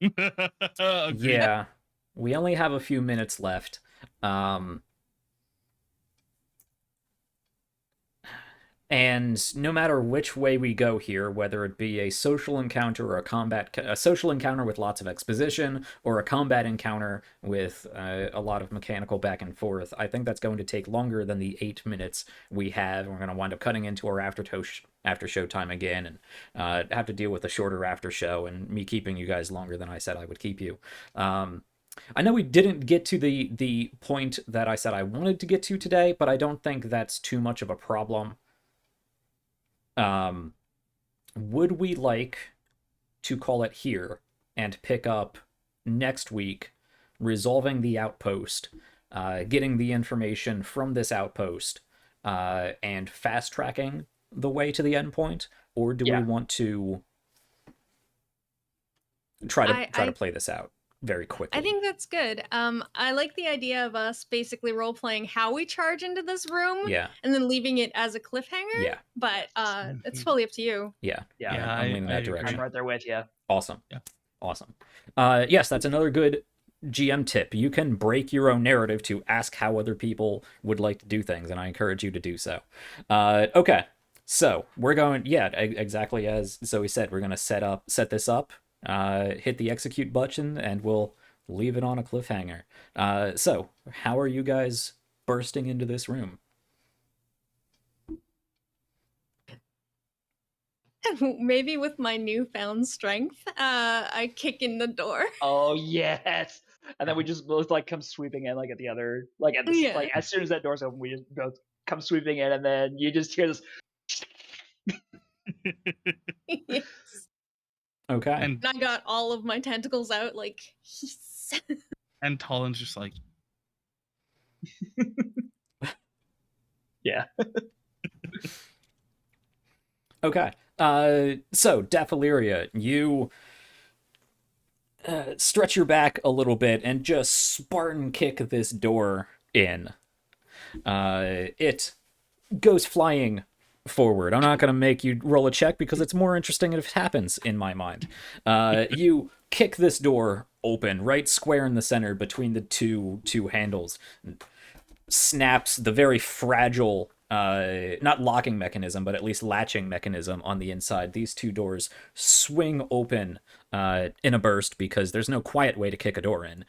Agreed. Yeah, we only have a few minutes left. And no matter which way we go here, whether it be a social encounter or a social encounter with lots of exposition, or a combat encounter with a lot of mechanical back and forth, I think that's going to take longer than the 8 minutes we have. We're going to wind up cutting into our after show time again, and have to deal with a shorter after show, and me keeping you guys longer than I said I would keep you. I know we didn't get to the point that I said I wanted to get to today, but I don't think that's too much of a problem. Would we like to call it here and pick up next week, resolving the outpost, getting the information from this outpost, and fast tracking the way to the endpoint? Or do we want to try to play this out very quickly? I think that's good. I like the idea of us basically role playing how we charge into this room, Yeah. and then leaving it as a cliffhanger. Yeah. But it's fully up to you. Yeah. Yeah, I'm leaning I that agree. direction. I'm right there with you. Awesome. Yeah. Awesome. Yes, that's another good GM tip. You can break your own narrative to ask how other people would like to do things, and I encourage you to do so. Okay, so we're going, exactly as Zoe said, we're going to set this up, hit the execute button, and we'll leave it on a cliffhanger. So, how are you guys bursting into this room? Maybe with my newfound strength, I kick in the door. Oh yes. And then we just both like come sweeping in like at the other like at this Yeah. like as soon as that door's open, we just both come sweeping in, and then you just hear this. Yes. Okay. And I got all of my tentacles out, like, yes. and Talon's just like, Yeah. Okay. So, Daphiliria, you stretch your back a little bit and just Spartan kick this door in. It goes flying forward. I'm not going to make you roll a check because it's more interesting if it happens in my mind. You kick this door open right square in the center between the two handles. Snaps the very fragile, not locking mechanism, but at least latching mechanism on the inside. These two doors swing open in a burst because there's no quiet way to kick a door in.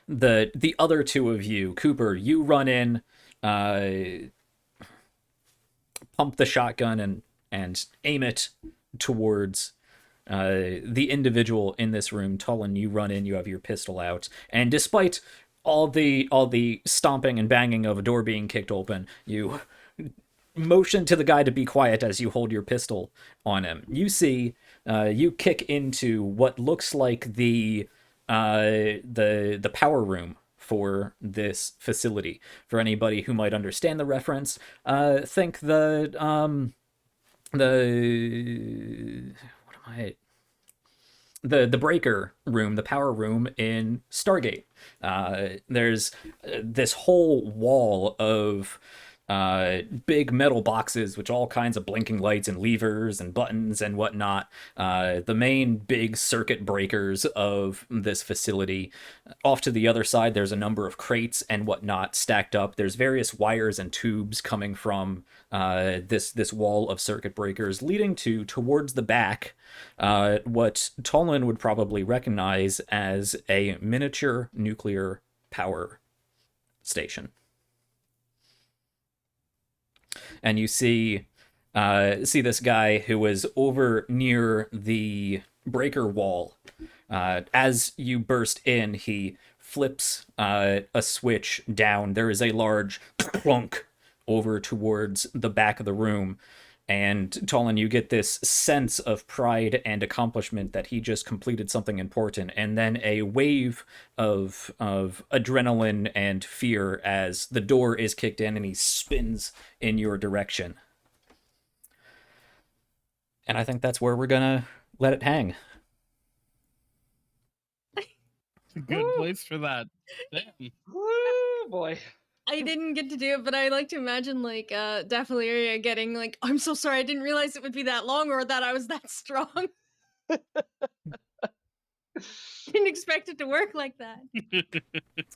The other two of you, Cooper, you run in, pump the shotgun and aim it towards the individual in this room. Tullen, you run in, you have your pistol out, and despite all the stomping and banging of a door being kicked open, you motion to the guy to be quiet as you hold your pistol on him. You see, you kick into what looks like the power room for this facility. For anybody who might understand the reference, think the the breaker room, the power room in Stargate. There's this whole wall of big metal boxes with all kinds of blinking lights and levers and buttons and whatnot. The main big circuit breakers of this facility. Off to the other side, there's a number of crates and whatnot stacked up. There's various wires and tubes coming from this wall of circuit breakers, leading towards the back what Tolan would probably recognize as a miniature nuclear power station. And you see this guy who was over near the breaker wall. As you burst in, he flips a switch down. There is a large clunk over towards the back of the room. And Tolan, you get this sense of pride and accomplishment that he just completed something important, and then a wave of adrenaline and fear as the door is kicked in and he spins in your direction. And I think that's where we're gonna let it hang. Good place for that. Damn. Woo, boy. I didn't get to do it, but I like to imagine like Daffleria getting like, I'm so sorry, I didn't realize it would be that long or that I was that strong. Didn't expect it to work like that.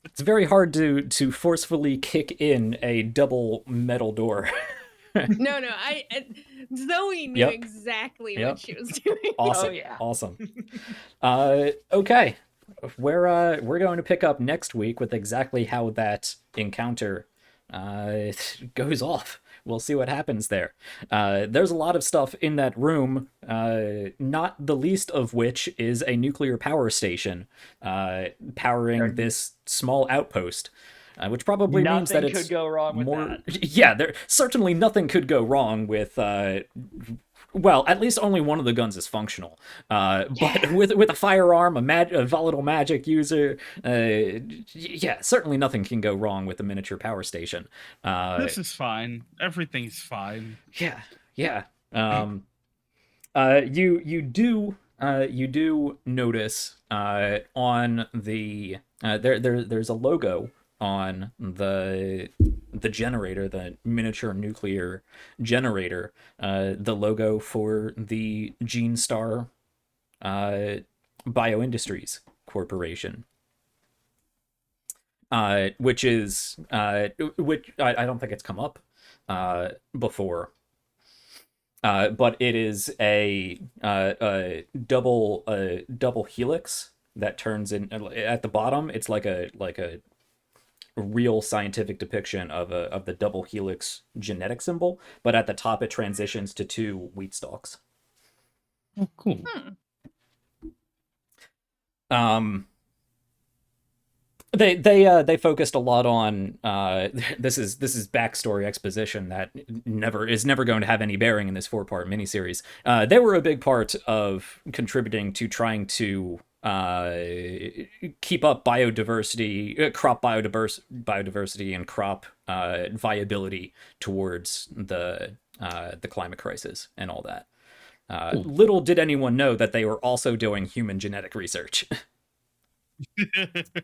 It's very hard to forcefully kick in a double metal door. No, Zoe knew Yep. exactly Yep. what she was doing. Awesome. Oh, yeah. Awesome. Okay. We're going to pick up next week with exactly how that encounter goes off. We'll see what happens there. There's a lot of stuff in that room, not the least of which is a nuclear power station powering this small outpost. Which probably means that Nothing it's could go wrong with more. that. Yeah, there certainly nothing could go wrong with. Well, at least only one of the guns is functional. But with a firearm, a volatile magic user, yeah, certainly nothing can go wrong with a miniature power station. This is fine. Everything's fine. Yeah, yeah. You do notice on the there's a logo on the generator, the miniature nuclear generator, the logo for the GENESTAR Bioindustries Corporation, which I don't think it's come up before. But it is a double helix that turns in at the bottom. It's like a real scientific depiction of the double helix genetic symbol, but at the top it transitions to two wheat stalks. Oh, cool. They focused a lot on this is backstory exposition that is never going to have any bearing in this 4-part miniseries. They were a big part of contributing to trying to keep up biodiversity, crop biodiversity, and crop viability towards the climate crisis and all that. Little did anyone know that they were also doing human genetic research.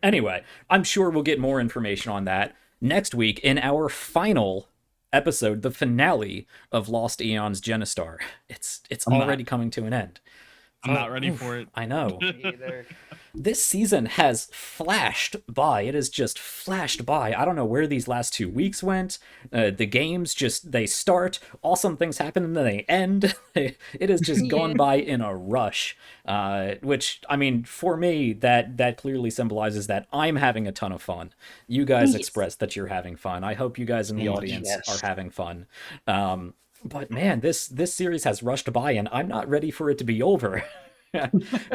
Anyway, I'm sure we'll get more information on that next week in our final episode, the finale of Lost Eons GENESTAR. It's already coming to an end. I'm not ready for it. I know. Me either. This season has flashed by. It has just flashed by. I don't know where these last 2 weeks went. The games they start, awesome things happen, and then they end. It has just gone by in a rush. Which, I mean, for me, that clearly symbolizes that I'm having a ton of fun. You guys expressed that you're having fun. I hope you guys in the audience are having fun. But man, this series has rushed by, and I'm not ready for it to be over.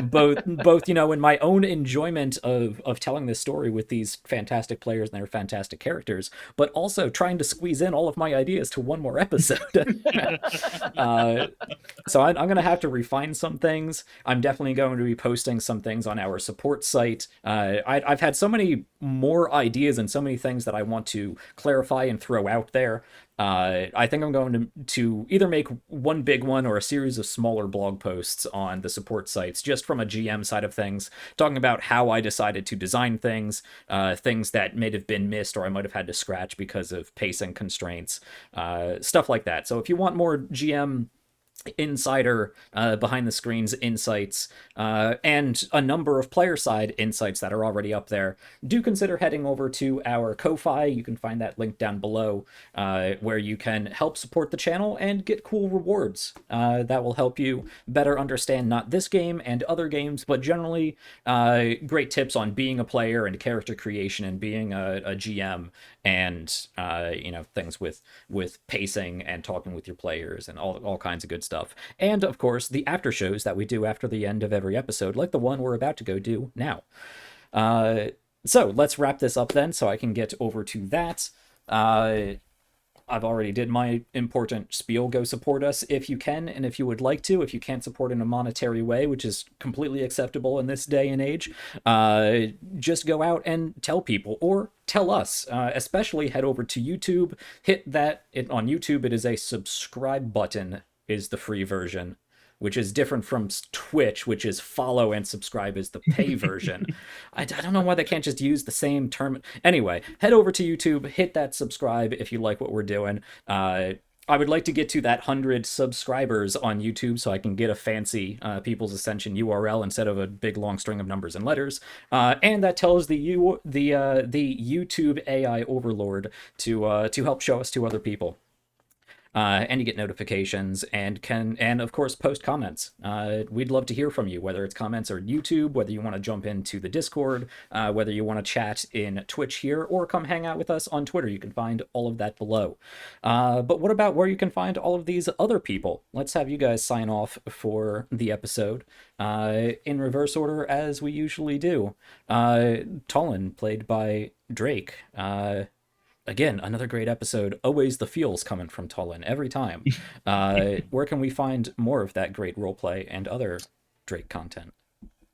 both in my own enjoyment of telling this story with these fantastic players and their fantastic characters, but also trying to squeeze in all of my ideas to one more episode. So I'm going to have to refine some things. I'm definitely going to be posting some things on our support site. I've had so many more ideas and so many things that I want to clarify and throw out there. I think I'm going to either make one big one or a series of smaller blog posts on the support sites, just from a GM side of things, talking about how I decided to design things, things that may have been missed or I might have had to scratch because of pacing constraints, stuff like that. So if you want more GM insider behind the screens insights and a number of player side insights that are already up there, do consider heading over to our Ko-Fi. You can find that link down below, where you can help support the channel and get cool rewards that will help you better understand not this game and other games, but generally great tips on being a player and character creation and being a GM, and things with pacing and talking with your players and all kinds of good stuff. And of course the after shows that we do after the end of every episode, like the one we're about to go do now. So let's wrap this up then, so I can get over to that. I've already did my important spiel. Go support us if you can, and if you would like to. If you can't support in a monetary way, which is completely acceptable in this day and age, just go out and tell people, or tell us. Especially head over to YouTube. Hit that. On YouTube, it is a subscribe button, is the free version, which is different from Twitch, which is follow and subscribe is the pay version. I don't know why they can't just use the same term. Anyway, head over to YouTube, hit that subscribe if you like what we're doing. I would like to get to that 100 subscribers on YouTube so I can get a fancy People's Ascension URL instead of a big long string of numbers and letters. And that tells the YouTube AI overlord to help show us to other people. And you get notifications and of course post comments. We'd love to hear from you, whether it's comments or YouTube, whether you want to jump into the Discord, whether you want to chat in Twitch here, or come hang out with us on Twitter. You can find all of that below. But what about where you can find all of these other people? Let's have you guys sign off for the episode in reverse order as we usually do. Tollin, played by Drake. Again, another great episode. Always the feels coming from Tollin every time. Where can we find more of that great roleplay and other Drake content?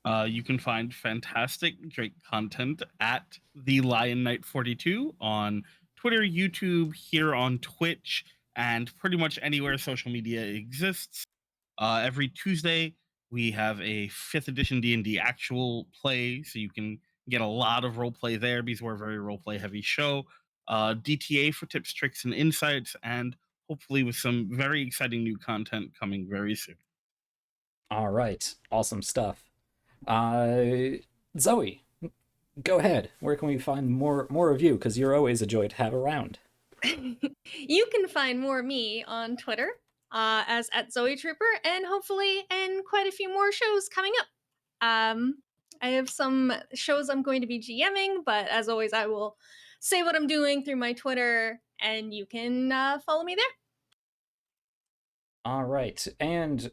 You can find fantastic Drake content at the Lion Knight 42 on Twitter, YouTube, here on Twitch, and pretty much anywhere social media exists. Every Tuesday, we have a 5th edition D&D actual play, so you can get a lot of roleplay there because we're a very roleplay heavy show. DTA for tips, tricks, and insights, and hopefully with some very exciting new content coming very soon. All right, awesome stuff. Zoe, go ahead. Where can we find more of you? Because you're always a joy to have around. You can find more of me on Twitter as at Zoe Trooper, and hopefully in quite a few more shows coming up. I have some shows I'm going to be GMing, but as always, I will say what I'm doing through my Twitter, and you can follow me there. All right, and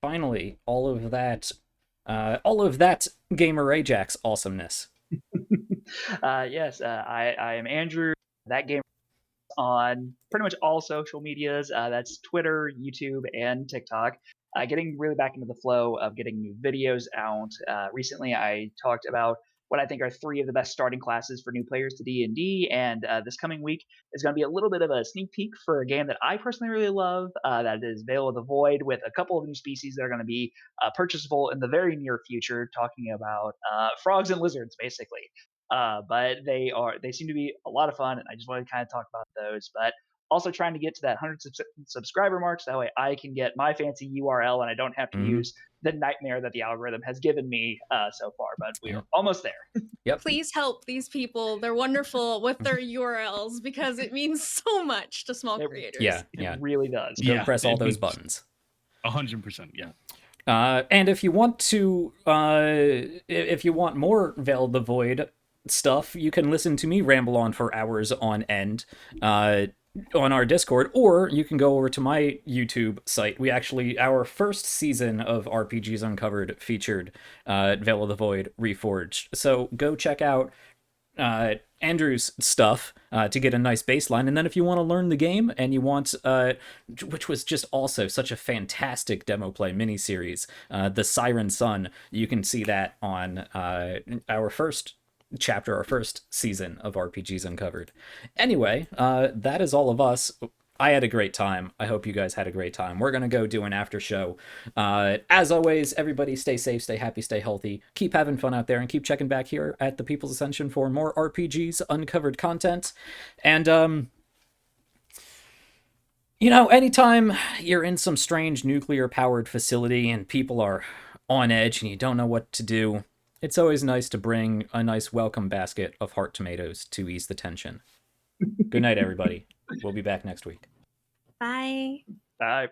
finally, all of that Gamer Ajax awesomeness. Yes, I am Andrew. That game on pretty much all social medias. That's Twitter, YouTube, and TikTok. Getting really back into the flow of getting new videos out. Recently, I talked about what I think are 3 of the best starting classes for new players to D&D, and this coming week is going to be a little bit of a sneak peek for a game that I personally really love, that is Veil of the Void, with a couple of new species that are going to be purchasable in the very near future, talking about frogs and lizards, basically. But they seem to be a lot of fun, and I just wanted to kind of talk about those. But also trying to get to that 100 subscriber mark, so that way I can get my fancy URL and I don't have to use the nightmare that the algorithm has given me so far. But we're almost there. Yep. Please help these people. They're wonderful with their URLs because it means so much to small creators. Yeah, it really does. Go press all those buttons. 100%, yeah. And if you want to, if you want more Veil of the Void stuff, you can listen to me ramble on for hours on end on our Discord, or you can go over to my YouTube site. Our first season of RPGs Uncovered featured Veil of the Void Reforged. So go check out Andrew's stuff to get a nice baseline, and then if you want to learn the game and you want which was just also such a fantastic demo play miniseries, the Siren Sun, you can see that on our first chapter, our first season of RPGs Uncovered. Anyway, that is all of us. I had a great time. I hope you guys had a great time. We're going to go do an after show. As always, everybody stay safe, stay happy, stay healthy. Keep having fun out there and keep checking back here at the People's Ascension for more RPGs, uncovered content. And, anytime you're in some strange nuclear-powered facility and people are on edge and you don't know what to do, it's always nice to bring a nice welcome basket of heart tomatoes to ease the tension. Good night, everybody. We'll be back next week. Bye. Bye.